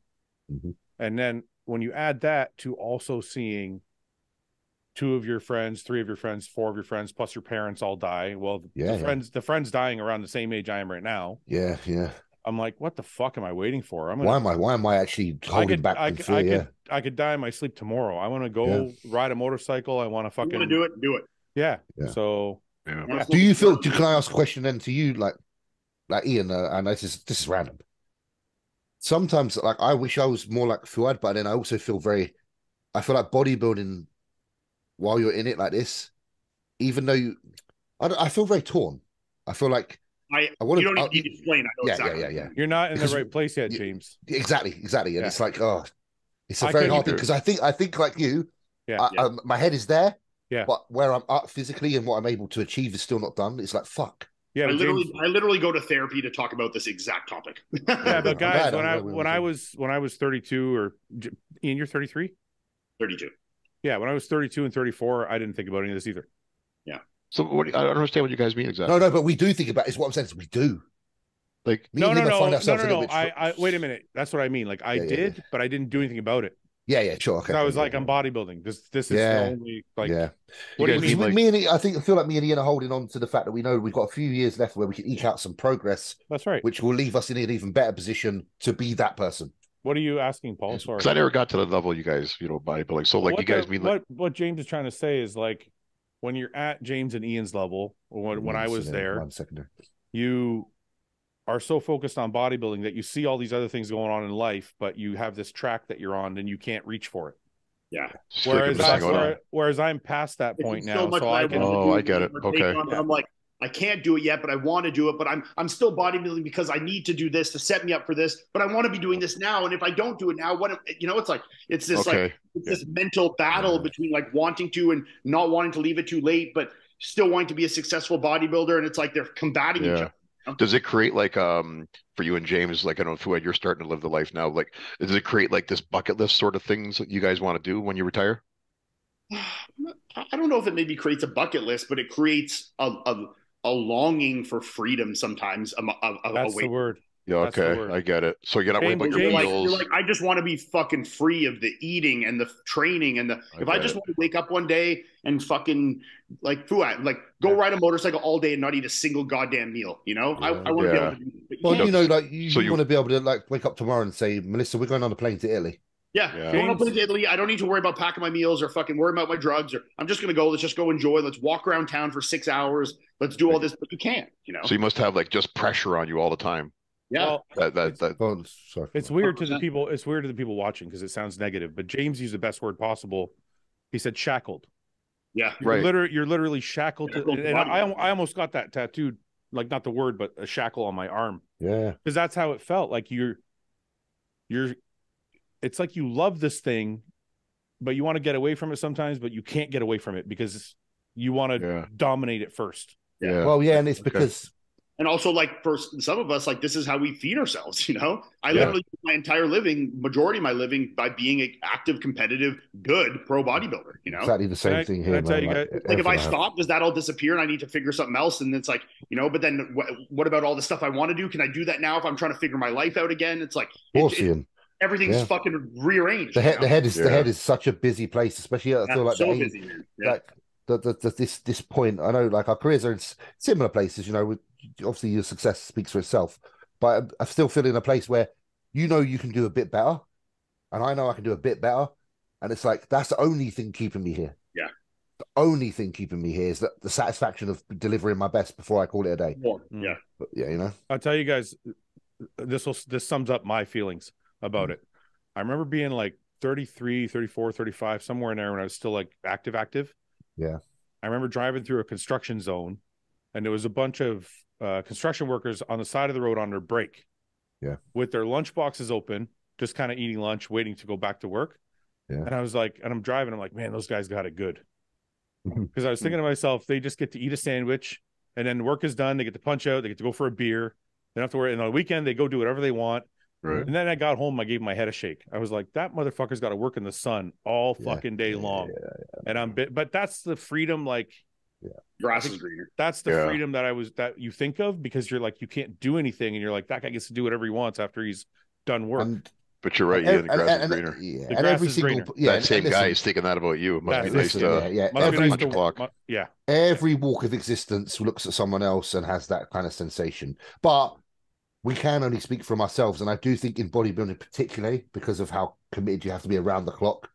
A: And then when you add that to also seeing 2 of your friends, 3 of your friends, 4 of your friends, plus your parents all die. Well, the friends dying around the same age I am right now.
B: Yeah.
A: I'm like, what the fuck am I waiting for?
B: Why am I actually holding back?
A: I could die in my sleep tomorrow. I want to go ride a motorcycle. I want to fucking
C: do it.
A: Yeah. So
B: do you feel? Can I ask a question then to you, like Ian? And this is random. Sometimes, like, I wish I was more like Fouad, but then I also feel I feel like bodybuilding while you're in it like this, even though I feel very torn. I feel like
C: you don't need to explain. I know exactly.
B: Yeah.
A: You're not in the right place yet, James.
B: Exactly. And it's like, it's a very hard thing because I think like you, my head is there, but where I'm at physically and what I'm able to achieve is still not done. It's like, fuck.
C: Yeah, I literally go to therapy to talk about this exact topic.
A: Yeah, but guys, when I was 32, or Ian, you're 33?
C: 32.
A: Yeah, when I was 32 and 34, I didn't think about any of this either.
C: Yeah.
D: So I don't understand what you guys mean exactly.
B: No, but we do think about it. Is what I'm saying. Is we do.
D: Like,
A: no. I wait a minute. That's what I mean. Like, I did, but I didn't do anything about it.
B: Yeah, sure. Okay.
A: I was like, I'm bodybuilding. This is the only, like.
B: Yeah.
A: What do you mean?
B: Like... Me and I feel like me and Ian are holding on to the fact that we know we've got a few years left where we can eke out some progress.
A: That's right.
B: Which will leave us in an even better position to be that person.
A: What are you asking, Paul? Sorry,
D: because I never got to the level you guys, bodybuilding. So, like, you guys mean like
A: what James is trying to say is, like, when you're at James and Ian's level, or when I was there, you are so focused on bodybuilding that you see all these other things going on in life, but you have this track that you're on and you can't reach for it.
C: Yeah.
A: Whereas I'm past that point now, so
D: I get it. Okay.
C: I'm like, I can't do it yet, but I want to do it. But I'm still bodybuilding because I need to do this to set me up for this. But I want to be doing this now. And if I don't do it now, it's this mental battle between, like, wanting to and not wanting to leave it too late, but still wanting to be a successful bodybuilder. And it's like they're combating each other.
D: Does it create, like, for you and James, like, I don't know, Fouad, you're starting to live the life now. Like, does it create, like, this bucket list sort of things that you guys want to do when you retire?
C: I don't know if it maybe creates a bucket list, but it creates a longing for freedom sometimes.
A: That's the word.
D: Yeah, okay, I get it. So you're not worried about your meals.
C: You're like, I just want to be fucking free of the eating and the training and if I just want to wake up one day and fucking, like, Fouad, like, go ride a motorcycle all day and not eat a single goddamn meal. You know, I want to be able to do it.
B: Well, like, you want to be able to, like, wake up tomorrow and say, Melissa, we're going on a plane to Italy.
C: Yeah. Going up to Italy, I don't need to worry about packing my meals or fucking worry about my drugs. Or I'm just gonna go. Let's just go enjoy. Let's walk around town for 6 hours. Let's do all this, but you can't.
D: So you must have like just pressure on you all the time.
C: Yeah.
A: Well, it's weird to the people. It's weird to the people watching because it sounds negative. But James used the best word possible. He said shackled.
C: Yeah.
A: You're literally shackled. And I almost got that tattooed. Like not the word, but a shackle on my arm.
B: Yeah.
A: Because that's how it felt. Like you're. It's like you love this thing, but you want to get away from it sometimes, but you can't get away from it because you want to dominate it first.
B: Yeah. Well, yeah, and it's because.
C: And also, like, for some of us, like, this is how we feed ourselves, I literally do my entire majority of my living by being an active, competitive, good pro bodybuilder,
B: Exactly the same thing here.
C: Like, if I stop, does that all disappear and I need to figure something else? And it's like, but then what about all the stuff I want to do? Can I do that now if I'm trying to figure my life out again? It's like, everything's fucking rearranged.
B: The head is such a busy place, especially I feel like
C: so busy, man.
B: Like this point. I know, like our careers are in similar places. Obviously your success speaks for itself, but I still feel in a place where you can do a bit better, and I know I can do a bit better, and it's like that's the only thing keeping me here.
C: Yeah,
B: the only thing keeping me here is the satisfaction of delivering my best before I call it a day.
C: Yeah,
B: but yeah,
A: I'll tell you guys, this sums up my feelings about it. I remember being like 33, 34, 35, somewhere in there when I was still like active.
B: Yeah.
A: I remember driving through a construction zone and there was a bunch of construction workers on the side of the road on their break.
B: Yeah.
A: With their lunch boxes open, just kind of eating lunch, waiting to go back to work.
B: Yeah.
A: And I was like, and I'm driving, I'm like, man, those guys got it good. Because I was thinking to myself, they just get to eat a sandwich and then work is done. They get to punch out. They get to go for a beer. They don't have to worry. And on the weekend, they go do whatever they want.
D: Right.
A: And then I got home, I gave my head a shake. I was like, that motherfucker's got to work in the sun all fucking day long. And but that's the freedom, like
C: grass is greener.
A: That's the freedom that you think of because you're like, you can't do anything. And you're like, that guy gets to do whatever he wants after he's done work.
D: But you're right, the grass is greener.
A: The grass is greener.
D: That same guy is thinking that about you. It must be nice to
B: every walk of existence looks at someone else and has that kind of sensation. But we can only speak from ourselves. And I do think in bodybuilding particularly, because of how committed you have to be around the clock,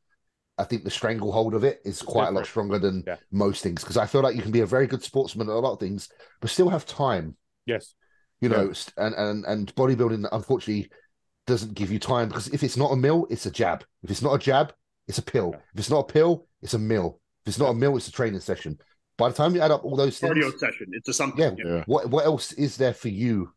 B: I think the stranglehold of it is quite a lot stronger than most things. Because I feel like you can be a very good sportsman at a lot of things, but still have time.
A: Yes.
B: And bodybuilding, unfortunately, doesn't give you time because if it's not a meal, it's a jab. If it's not a jab, it's a pill. Yeah. If it's not a pill, it's a meal. If it's not a meal, it's a training session. By the time you add up all those things,
C: cardio session, it's a something.
B: What else is there for you?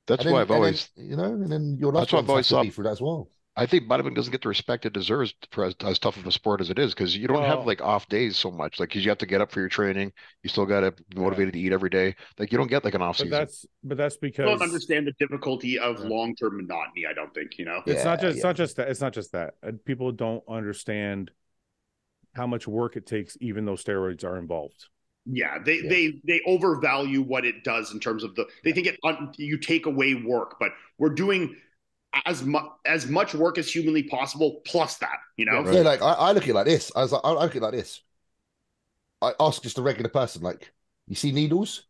D: That's why I've always,
B: and then your life has to be for that as well.
D: I think bodybuilding doesn't get the respect it deserves for as tough of a sport as it is because you don't have like off days so much. Like, because you have to get up for your training, you still got to be motivated to eat every day. Like, you don't get like an off season.
A: But that's because
C: I don't understand the difficulty of long term monotony. I don't think
A: it's not just that. It's not just that. People don't understand how much work it takes, even though steroids are involved.
C: Yeah, they overvalue what it does in terms of they think you take away work, but we're doing as much work as humanly possible plus that,
B: like I look at it like this. I look at it like this. I ask just a regular person, like, you see needles?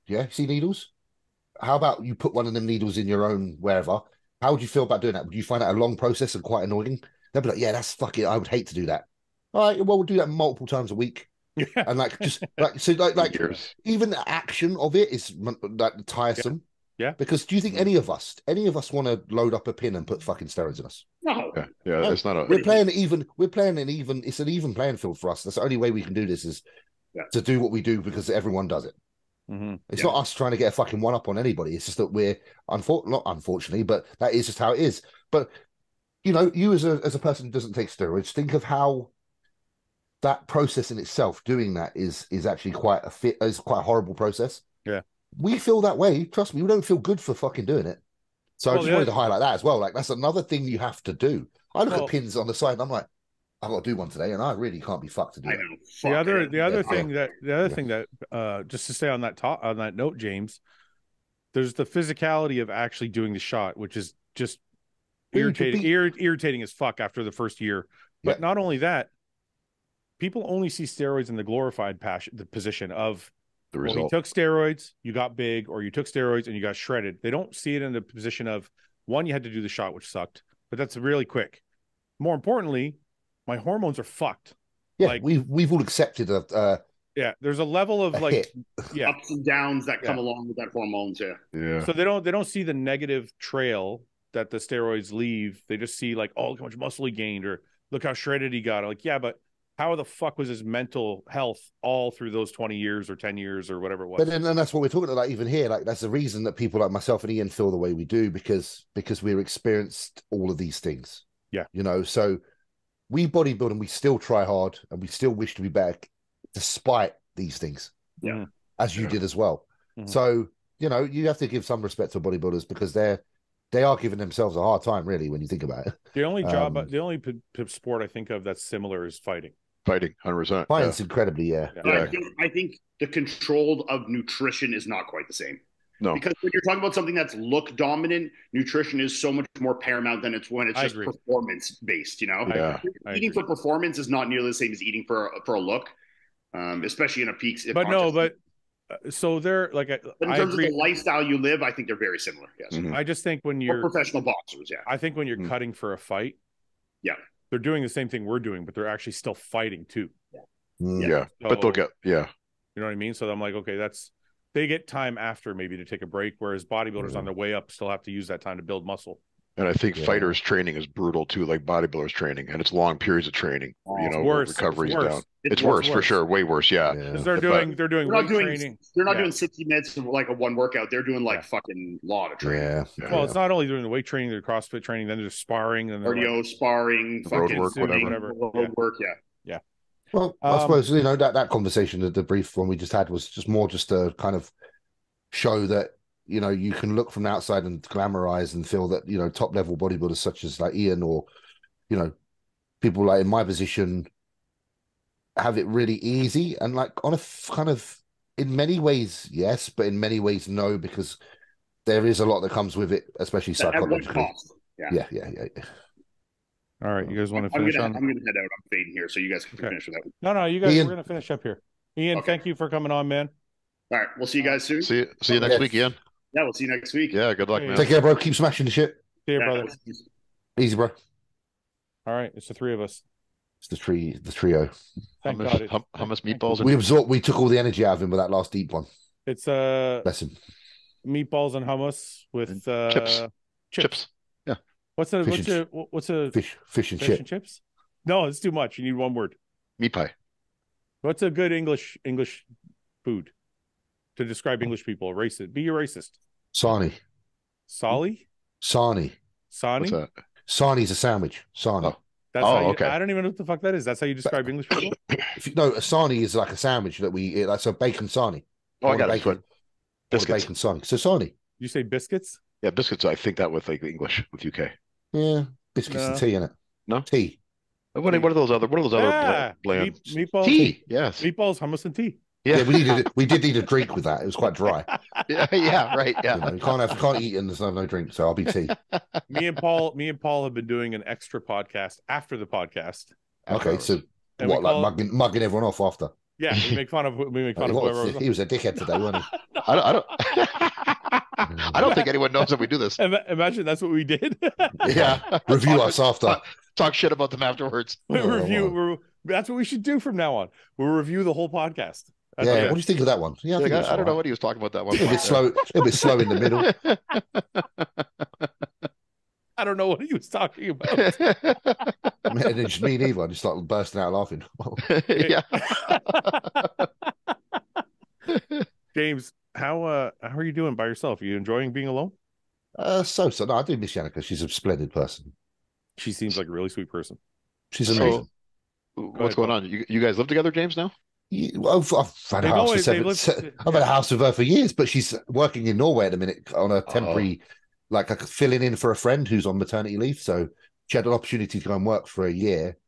B: Yeah, you see needles? How about you put one of them needles in your own wherever? How would you feel about doing that? Would you find that a long process and quite annoying? They'll be like, yeah, that's fucking, I would hate to do that. All right, well, we'll do that multiple times a week. And like just like so like even the action of it is like tiresome.
A: Yeah.
B: Because do you think any of us want to load up a pin and put fucking steroids in us?
C: No.
D: Yeah. It's not a.
B: We're playing an even. It's an even playing field for us. That's the only way we can do this is to do what we do because everyone does it.
A: Mm-hmm.
B: It's not us trying to get a fucking one up on anybody. It's just that we're not unfortunately, but that is just how it is. But you as a person who doesn't take steroids, think of how that process in itself, doing that is actually quite a horrible process.
A: Yeah.
B: We feel that way. Trust me, we don't feel good for fucking doing it. So I just wanted to highlight that as well. Like, that's another thing you have to do. I look at pins on the side and I'm like, I've got to do one today, and I really can't be fucked to do it.
A: The other thing that just to stay on that note, James, there's the physicality of actually doing the shot, which is just irritating as fuck after the first year. But not only that, people only see steroids in the glorified position of
D: the result.
A: Well, you took steroids, you got big, or you took steroids and you got shredded. They don't see it in the position of, one, you had to do the shot, which sucked, but that's really quick. more importantly, my hormones are fucked.
B: Yeah,
A: like,
B: we've all accepted
A: yeah, there's a level of like
B: hit.
A: yeah,
C: ups and downs that come along with that hormones.
D: Yeah.
A: so they don't see the negative trail that the steroids leave. They just see like, oh, look how much muscle he gained, or look how shredded he got. Like, yeah, but how the fuck was his mental health all through those 20 years or 10 years or whatever it was?
B: But then, and that's what we're talking about, like, even here, like, that's the reason that people like myself and Iain feel the way we do, because we're experienced all of these things.
A: Yeah.
B: You know, so we bodybuild and we still try hard and we still wish to be better despite these things.
C: Yeah.
B: As you did as well.
A: Mm-hmm.
B: So, you know, you have to give some respect to bodybuilders, because they are giving themselves a hard time, really, when you think about it.
A: The only sport I think of that's similar is fighting.
D: Fighting, 100%.
B: Fighting's incredibly, yeah.
C: I think the control of nutrition is not quite the same.
D: No,
C: because when you're talking about something that's look dominant, nutrition is so much more paramount than it's when it's just performance based. You know, eating for performance is not nearly the same as eating for a look, especially in a peak.
A: So they're like,
C: but in terms of the lifestyle you live, I think they're very similar. Yes,
A: I just think when you're
C: professional boxers,
A: I think when you're cutting for a fight, they're doing the same thing we're doing, but they're actually still fighting too.
D: So, but they'll get you know
A: what I mean. So I'm like, okay, they get time after maybe to take a break, whereas bodybuilders on their way up still have to use that time to build muscle.
D: And I think fighters training is brutal too, like bodybuilders training, and it's long periods of training. You know, recovery's down. It's worse for sure, way worse. Yeah,
A: because they're doing weight training.
C: They're not doing 60 minutes of like a one workout. They're doing like fucking lot of training.
A: Well, it's not only doing the weight training, they're CrossFit training, then they're sparring, and
C: cardio, sparring,
D: road work, whatever.
C: Road work, yeah.
B: Well, I suppose, you know, that conversation, the brief one we just had, was just more just to kind of show that, you know, you can look from the outside and glamorize and feel that, you know, top level bodybuilders such as like Iain, or, you know, people like in my position have it really easy, and like on a kind of, in many ways, yes, but in many ways, no, because there is a lot that comes with it, especially psychologically. Yeah.
A: All right, you guys want to finish
C: I'm going to head out. I'm fading here, so you guys can finish with that.
A: No, you guys, we're going to finish up here. Iain, thank you for coming on, man.
C: All right, we'll see you guys soon.
D: See you next week, Iain.
C: Yeah, we'll see you next week.
D: Yeah, good luck, man.
B: Take care, bro. Keep smashing the shit.
A: See you, brother.
B: Easy, bro.
A: All right, it's the three of us.
B: It's the trio.
A: Thank God.
D: Hummus, meatballs.
B: We took all the energy out of him with that last deep one.
A: It's
B: bless him.
A: Meatballs and hummus with
D: chips. Yeah.
A: What's a
B: fish and chips?
A: No, it's too much. You need one word.
D: Meat pie.
A: What's a good English food to describe English people? Racist. Be a racist.
B: Sarnie.
A: Sarnie?
B: Sarnie.
D: What's that?
B: Sarnie's a sandwich. Sarnie.
A: That's okay. I don't even know what the fuck that is. That's how you describe English people?
B: A sarnie is like a sandwich that we eat. Like, so bacon sarnie.
D: Oh, I got
B: bacon.
D: Biscuits.
B: Bacon sarnie. So sarnie.
A: You say biscuits?
D: Yeah, biscuits. I think that with like English with UK.
B: Yeah, biscuits and tea in it.
D: No
B: tea.
D: What are those other bland
A: meatballs?
D: Tea. Yes.
A: Meatballs, hummus, and tea.
B: Yeah, we did need a drink with that. It was quite dry.
D: yeah, right. Yeah,
B: you know, you can't eat and there's no drink, so I'll be tea.
A: Me and Paul have been doing an extra podcast after the podcast.
B: Okay, so what, like mugging everyone off after?
A: Yeah, we make fun of whoever.
B: He was a dickhead today, wasn't he?
D: I don't think anyone knows that we do this.
A: Imagine that's what we did.
B: Yeah, review us after.
D: Talk shit about them afterwards.
A: That's what we should do from now on. We'll review the whole podcast.
B: What do you think of that one? Yeah,
D: I don't know what he was talking about that one.
B: A little bit slow in the middle.
A: I don't know what he was talking about.
B: And it's me neither. I just started bursting out laughing.
D: Yeah.
A: James, how are you doing by yourself? Are you enjoying being alone?
B: So. No, I do miss Yannicka. She's a splendid person.
A: She seems like a really sweet person.
B: She's amazing.
D: What's going on? You guys live together, James, now?
B: I've had a house I've had a house with her for years, but she's working in Norway at the minute on a temporary, like filling in for a friend who's on maternity leave. So she had an opportunity to go and work for a year.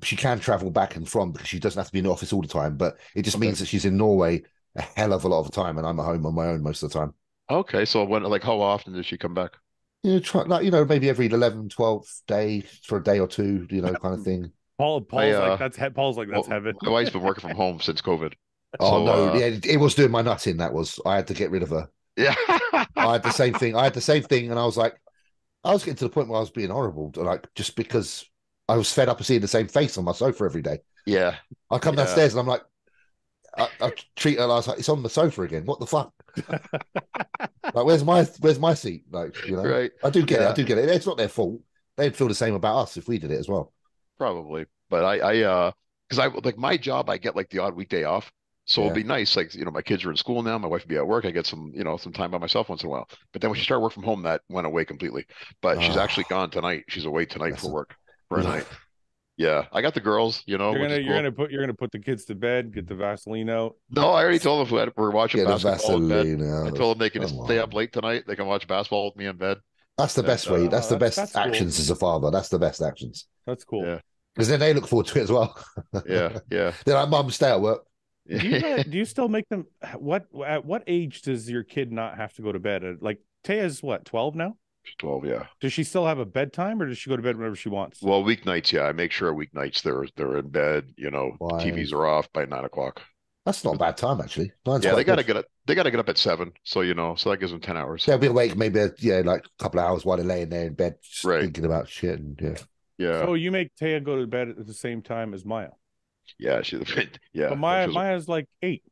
B: She can travel back and from because she doesn't have to be in the office all the time, but it just means that she's in Norway a hell of a lot of the time, and I'm at home on my own most of the time.
D: Okay, so how often does she come back?
B: Maybe every 11th, 12th day for a day or two, kind of thing.
A: Paul's like that's heaven.
D: My wife's been working from home since COVID.
B: It was doing my nutting. I had to get rid of her.
D: Yeah,
B: I had the same thing. And I was like, I was getting to the point where I was being horrible, like just because I was fed up of seeing the same face on my sofa every day.
D: Yeah.
B: I come downstairs and I'm like, I treat her. I was like, it's on the sofa again. What the fuck? Like, where's my seat? Like,
D: Right.
B: I do get it. I do get it. It's not their fault. They'd feel the same about us if we did it as well.
D: Probably. But because I like my job, I get like the odd weekday off. So it'll be nice. Like, my kids are in school now. My wife will be at work. I get some time by myself once in a while. But then when she started work from home, that went away completely. But she's actually gone tonight. She's away tonight for work for a night. Yeah. I got the girls,
A: You're gonna put the kids to bed, get the Vaseline out.
D: No, I already told them we're watching basketball in bed.
B: Out.
D: I told them they can stay up late tonight. They can watch basketball with me in bed.
B: That's the best way. That's the best actions as a father. That's the best actions.
A: That's cool.
D: Yeah.
B: Because then they look forward to it as well.
D: Yeah.
B: They're like, Mum, stay at work.
A: Do you still make them? At what age does your kid not have to go to bed? Like Taya's what, 12 now?
D: She's 12, yeah.
A: Does she still have a bedtime, or does she go to bed whenever she wants?
D: Well, weeknights, yeah. I make sure weeknights they're in bed. TVs are off by 9 o'clock.
B: That's not a bad time actually.
D: They gotta get up. They gotta get up at 7. So so that gives them 10 hours.
B: They'll be awake maybe like a couple of hours while they're laying there in bed, just thinking about shit and
D: yeah.
A: So you make Taya go to bed at the same time as Maya?
D: Yeah,
A: But Maya's like 8.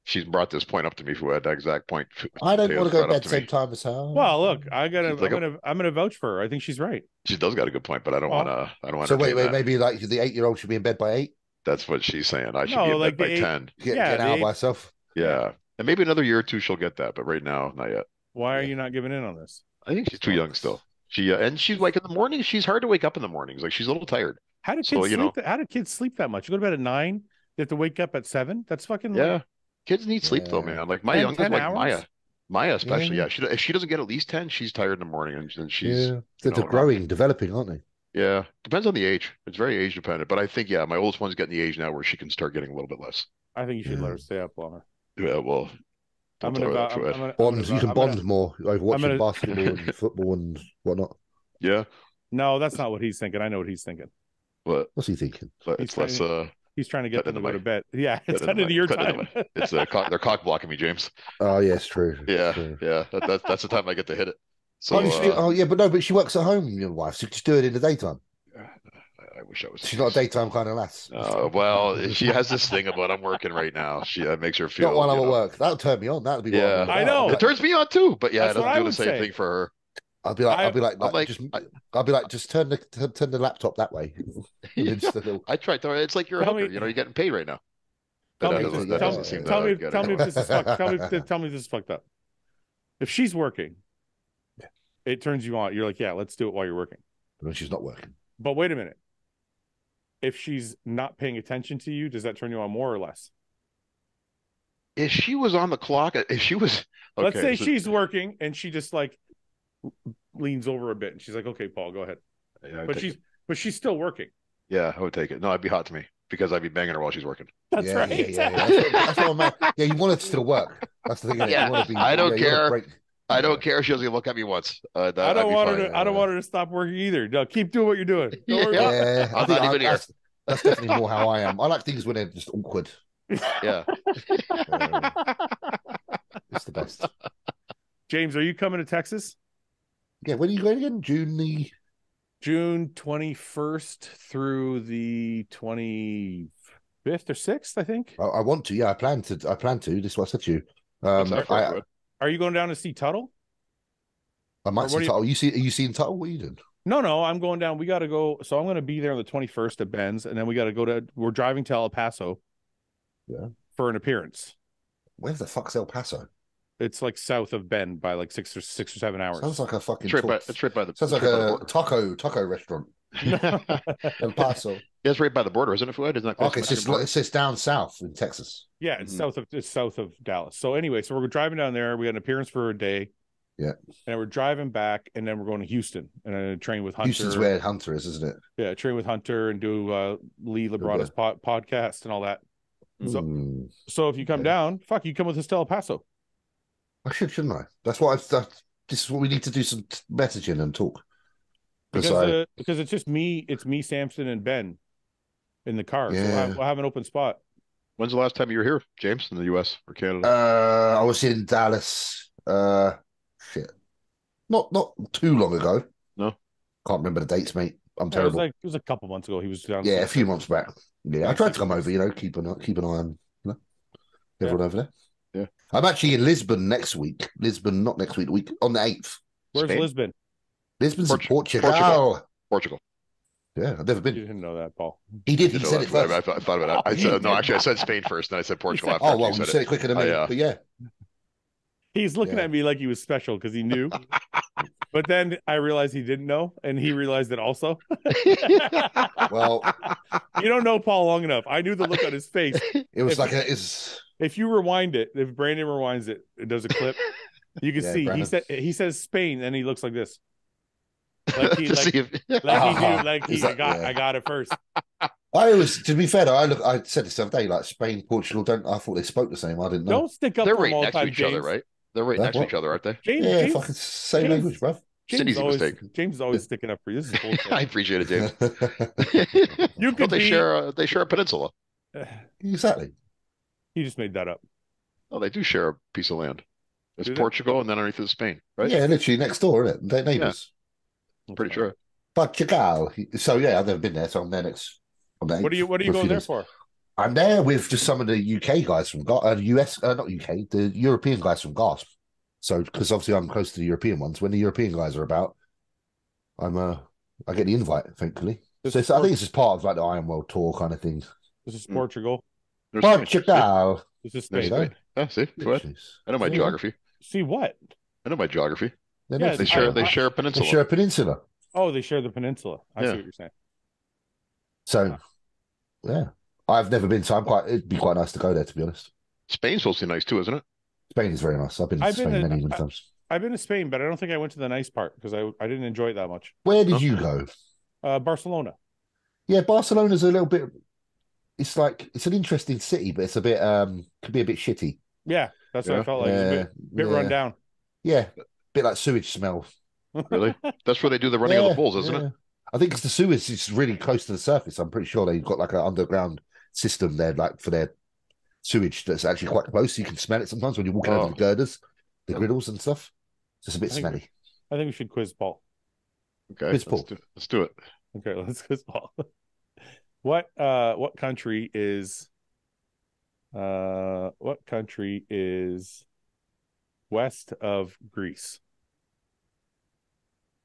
D: She's brought this point up to me for that exact point.
B: I don't want to go to bed at the same time as her.
A: Well, look, I'm gonna vouch for her. I think she's right.
D: She does got a good point, but I don't want to. So
B: wait, maybe like the 8-year-old should be in bed by 8.
D: That's what she's saying. I should be in bed by 10.
B: Get out by herself.
D: Yeah, and maybe another year or two she'll get that, but right now, not yet.
A: Why are you not giving in on this?
D: I think she's too young still. And she's like in the morning. She's hard to wake up in the mornings. Like she's a little tired.
A: How do kids sleep? How do kids sleep that much? You go to bed at 9. You have to wake up at 7. That's fucking
D: Kids need sleep though, man. Like my youngest, like Maya especially. Yeah, if she doesn't get at least 10, she's tired in the morning, and she's
B: they're growing, developing, aren't they?
D: Yeah, depends on the age. It's very age dependent, but I think my oldest one's getting the age now where she can start getting a little bit less.
A: I think you should let her stay up longer.
D: Yeah, well,
B: you can bond more over watching basketball and football and whatnot.
D: Yeah.
A: No, that's not what he's thinking. I know what he's thinking.
B: What's he thinking?
D: It's less.
A: He's trying to get them to go to bed. Yeah, it's kind of your time.
D: It's they're cock blocking me, James.
B: Oh yes, true.
D: Yeah,
B: true.
D: Yeah. That's the time I get to hit it. So,
B: but she works at home, your wife, so you just do it in the daytime.
D: I wish I was.
B: She's not a daytime kind of lass.
D: Well, she has this thing about I'm working right now. That makes her feel.
B: Not while I'm at work. That'll turn me on. That'll be.
A: Yeah, I know.
D: It turns me on too, but it doesn't do the same thing for her.
B: I'll be like, just turn the laptop that way.
D: I tried. It's like you're a hooker. You're getting paid right now.
A: Tell me if this is fucked. Tell me if this is fucked up. If she's working, it turns you on. You're like, yeah, let's do it while you're working.
B: But when she's not working.
A: But wait a minute. If she's not paying attention to you, does that turn you on more or less?
D: If she was on the clock, if she was,
A: let's say she's working and she just like leans over a bit and she's like, "Okay, Paul, go ahead." Yeah, but she's still working.
D: Yeah, I would take it. No, it'd be hot to me because I'd be banging her while she's working.
A: That's right.
B: That's what I'm at. Yeah, you want it to still work. That's the thing.
D: Yeah, I don't care. I don't care if she doesn't look at me once.
A: I don't want her to stop working either. No, keep doing what you're doing.
B: I'm not even here. That's definitely more how I am. I like things when they're just awkward.
D: Yeah.
B: It's the best.
A: James, are you coming to Texas?
B: Yeah, when are you going again?
A: June 21st through the 25th or 6th, I think.
B: I want to. Yeah, I plan to. This is what I said to you.
A: Are you going down to see Tuttle?
B: I might see Tuttle. Are you seeing Tuttle? What are you doing?
A: No, I'm going down. We got to go. So I'm going to be there on the 21st at Ben's, and then we're driving to El Paso.
B: Yeah.
A: For an appearance.
B: Where the fuck's El Paso?
A: It's like south of Bend by like 6 or 7 hours.
B: Sounds like a fucking.
D: It's right by the.
B: Sounds like a taco restaurant. El Paso.
D: Yeah, it's right by the border, isn't it, Fouad? Isn't that
B: okay? It's just down south in Texas.
A: Yeah, it's south of Dallas. So anyway, we're driving down there. We got an appearance for a day.
B: Yeah.
A: And we're driving back, and then we're going to Houston and I train with Hunter.
B: Houston's where Hunter is, isn't it?
A: Yeah, train with Hunter and do Lee Labrada's podcast and all that. So if you come down, you come with us to El Paso.
B: I shouldn't I? That's what this is what we need to do, some messaging and talk.
A: Because it's just me, Samson, and Ben in the car.
B: Yeah.
A: So we'll have an open spot.
D: When's the last time you were here, James, in the US or Canada?
B: I was in Dallas. Not too long ago.
D: No,
B: can't remember the dates, mate. I'm terrible.
A: It was a couple months ago. He was down.
B: Yeah, a few months back. Yeah, I tried to come over. Keep an eye on everyone over there.
D: Yeah,
B: I'm actually in Lisbon next week. Lisbon, not next week. The week on the 8th.
A: Where's
D: Spain?
A: Lisbon?
B: Lisbon's in Portugal.
D: Portugal.
B: Yeah, I've never been.
A: You didn't know that, Paul.
B: He did. He said it first.
D: I thought about it. I said no. Actually, I said Spain first, then I said Portugal after.
B: Oh well, you said it quicker than me. But yeah,
A: he's looking at me like he was special because he knew. But then I realized he didn't know, and he realized it also.
B: Well,
A: you don't know Paul long enough. I knew the look on his face.
B: It was
A: if you rewind it, if Brandon rewinds it, it does a clip. You can see Brandon. He says Spain, and he looks like this. Like he I got it first.
B: To be fair though, I said this the other day, like Spain, Portugal, I thought they spoke the same. I didn't know.
A: Don't stick up
D: They're
A: for
D: right
A: them all
D: next
A: time,
D: to each
A: James.
D: other, right? They're right next to each other, aren't they?
A: James,
B: fucking same language, bro.
A: James is always sticking up for you. This is bullshit.
D: I appreciate it, James. They share a peninsula.
B: Exactly.
A: You just made that up.
D: Oh, they do share a piece of land. It's Portugal, and then underneath is Spain, right?
B: Yeah, literally next door, isn't it? They're neighbours.
D: Yeah. I'm pretty sure.
B: Portugal. So yeah, I've never been there, so I'm there next. What
A: are you going there for?
B: I'm there with just some of the UK guys from US, not UK, the European guys from Gasp. So because obviously I'm close to the European ones. When the European guys are about, I get the invite, thankfully. I think it's just part of like the Iron World tour kind of thing.
A: This is Portugal.
B: Portugal.
A: This is Spain.
D: See, I know my geography.
A: See what?
D: I know my geography.
B: Yeah,
D: they share a peninsula.
B: They share a peninsula.
A: Oh, they share the peninsula. I see what you're saying.
B: So, yeah, I've never been. So it'd be quite nice to go there, to be honest.
D: Spain's supposed to be nice too, isn't it?
B: Spain is very nice. I've been to Spain many times.
A: I've been to Spain, but I don't think I went to the nice part because I didn't enjoy it that much.
B: Where did you go?
A: Barcelona.
B: Yeah, Barcelona's a little bit. It's an interesting city, but it's a bit could be a bit shitty.
A: Yeah, that's what I felt like. It's a bit run down.
B: Yeah, a bit like sewage smell.
D: Really? That's where they do the running of the bulls, isn't it?
B: I think it's the sewage is really close to the surface. I'm pretty sure they've got like an underground system there, like for their sewage that's actually quite close. You can smell it sometimes when you're walking over the girders, the griddles and stuff. It's just a bit smelly.
A: I think we should quiz Paul.
D: Okay, let's do it.
A: Okay, let's quiz Paul. What country is west of Greece?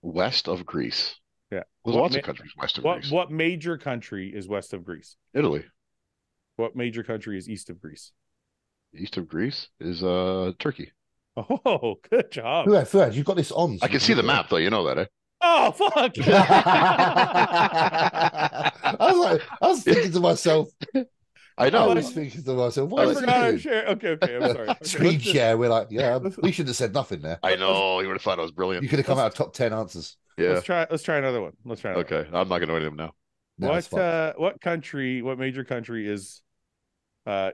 D: West of Greece.
A: Yeah.
D: There's lots of countries west of Greece.
A: What major country is west of Greece?
D: Italy.
A: What major country is east of Greece?
D: East of Greece is Turkey.
A: Oh, good job.
B: Fouad, you've got this on.
D: I can see the map though, you know that, eh?
A: Oh, fuck.
B: I was thinking to myself.
D: I know.
B: I was thinking to myself, what is
A: it? Share. Okay, I'm sorry. Okay,
B: screen share. We're like, yeah, we should have said nothing there.
D: I know. You would have thought I was brilliant.
B: You could have come out of top 10 answers.
D: Yeah.
A: Let's try another one.
D: Okay. I'm not going to know any of them now.
A: What major country is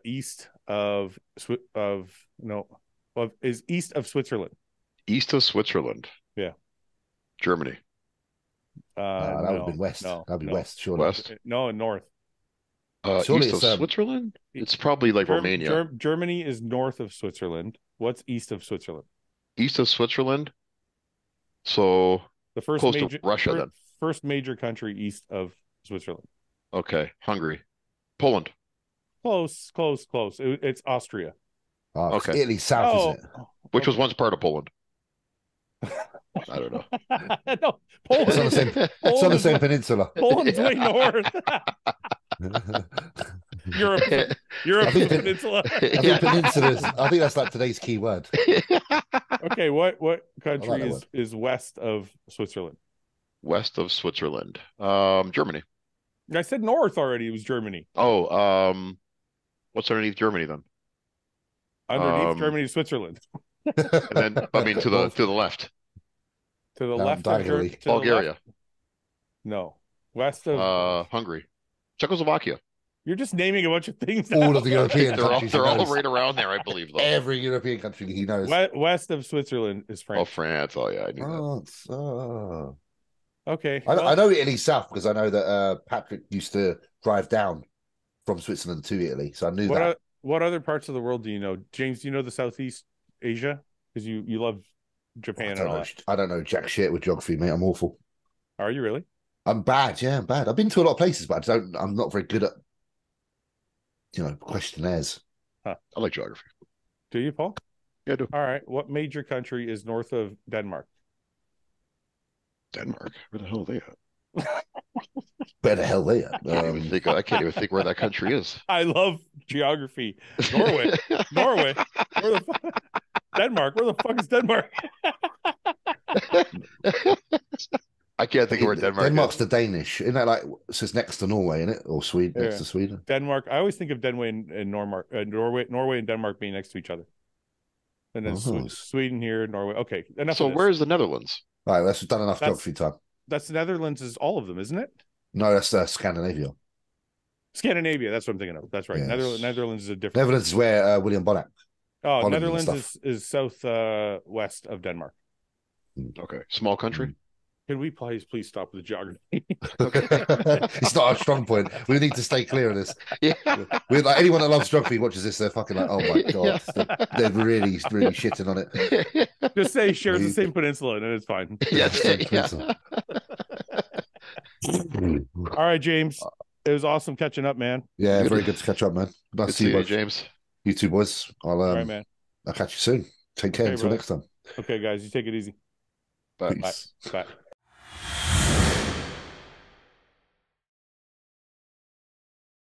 A: east of east of Switzerland?
D: East of Switzerland.
A: Yeah.
D: Germany.
B: That would have been west.
A: No,
B: that'd be west, surely.
D: West?
A: No, north.
D: East of Switzerland? It's probably like Romania.
A: Germany is north of Switzerland. What's east of Switzerland?
D: East of Switzerland? So
A: the first
D: close
A: major,
D: to Russia then.
A: First major country east of Switzerland.
D: Okay. Hungary. Poland.
A: Close. It's Austria.
B: Oh, okay. Italy south, is it?
D: Which was once part of Poland. I don't know.
A: No, Poland.
B: It's on the same peninsula.
A: Poland's way north. Europe is a peninsula.
B: I think that's like today's key word.
A: Okay, what country is west of Switzerland?
D: West of Switzerland. Germany.
A: I said north already. It was Germany.
D: Oh, what's underneath Germany then?
A: Underneath Germany is Switzerland.
D: And then to the left.
A: To the left of
D: Bulgaria.
A: No. West of
D: Hungary. Czechoslovakia.
A: You're just naming a bunch of things.
B: All of the European countries.
D: They're all right around there, I believe, though.
B: Every European country he knows.
A: West of Switzerland is France.
D: Oh, France. Oh, yeah, I knew
B: that.
A: Okay.
B: I know Italy south because I know that Patrick used to drive down from Switzerland to Italy, so I knew that.
A: What other parts of the world do you know? James, do you know the Southeast Asia? Because you love Japan and all that.
B: I don't know jack shit with geography, mate. I'm awful.
A: Are you really?
B: I'm bad. Yeah, I'm bad. I've been to a lot of places, but I'm not very good at, questionnaires.
D: I like geography.
A: Do you, Paul?
D: Yeah, I do.
A: All right. What major country is north of Denmark?
D: Denmark. Where the hell are they at?
B: Where the hell they at?
D: I can't even think where that country is.
A: I love geography. Norway. Norway. Where the fuck? Denmark. Where the fuck is Denmark?
D: I can't think of where Denmark
B: Denmark's
D: is.
B: the Danish. Isn't that like, so it's next to Norway, isn't it? Or Sweden,
A: Yeah.
B: next to Sweden?
A: Denmark. I always think of Norway and Denmark being next to each other. And then Sweden here, Norway. Okay.
D: So where's the Netherlands?
B: All right, that's done enough geography time.
A: That's the Netherlands is all of them, isn't it?
B: No, that's Scandinavia.
A: Scandinavia. That's what I'm thinking of. That's right.
B: Yes.
A: Netherlands is a different.
B: Netherlands is where William Bonac.
A: Oh, Netherlands is south west of Denmark.
D: Okay. Small country?
A: Can we please stop with the geography?
B: It's not our strong point. We need to stay clear of this.
D: Yeah.
B: We're like, anyone that loves geography watches this, they're fucking like, oh my God. Yeah. They're really, really shitting on it.
A: Just say shares the same peninsula and it's fine.
B: Yeah.
A: All right, James. It was awesome catching up, man.
B: Yeah, very good to catch up, man. Nice to see you,
D: James.
B: You two boys.
A: All right, man.
B: I'll catch you soon. Take care until next time.
A: Okay, guys, you take it easy.
D: Bye.
A: Bye.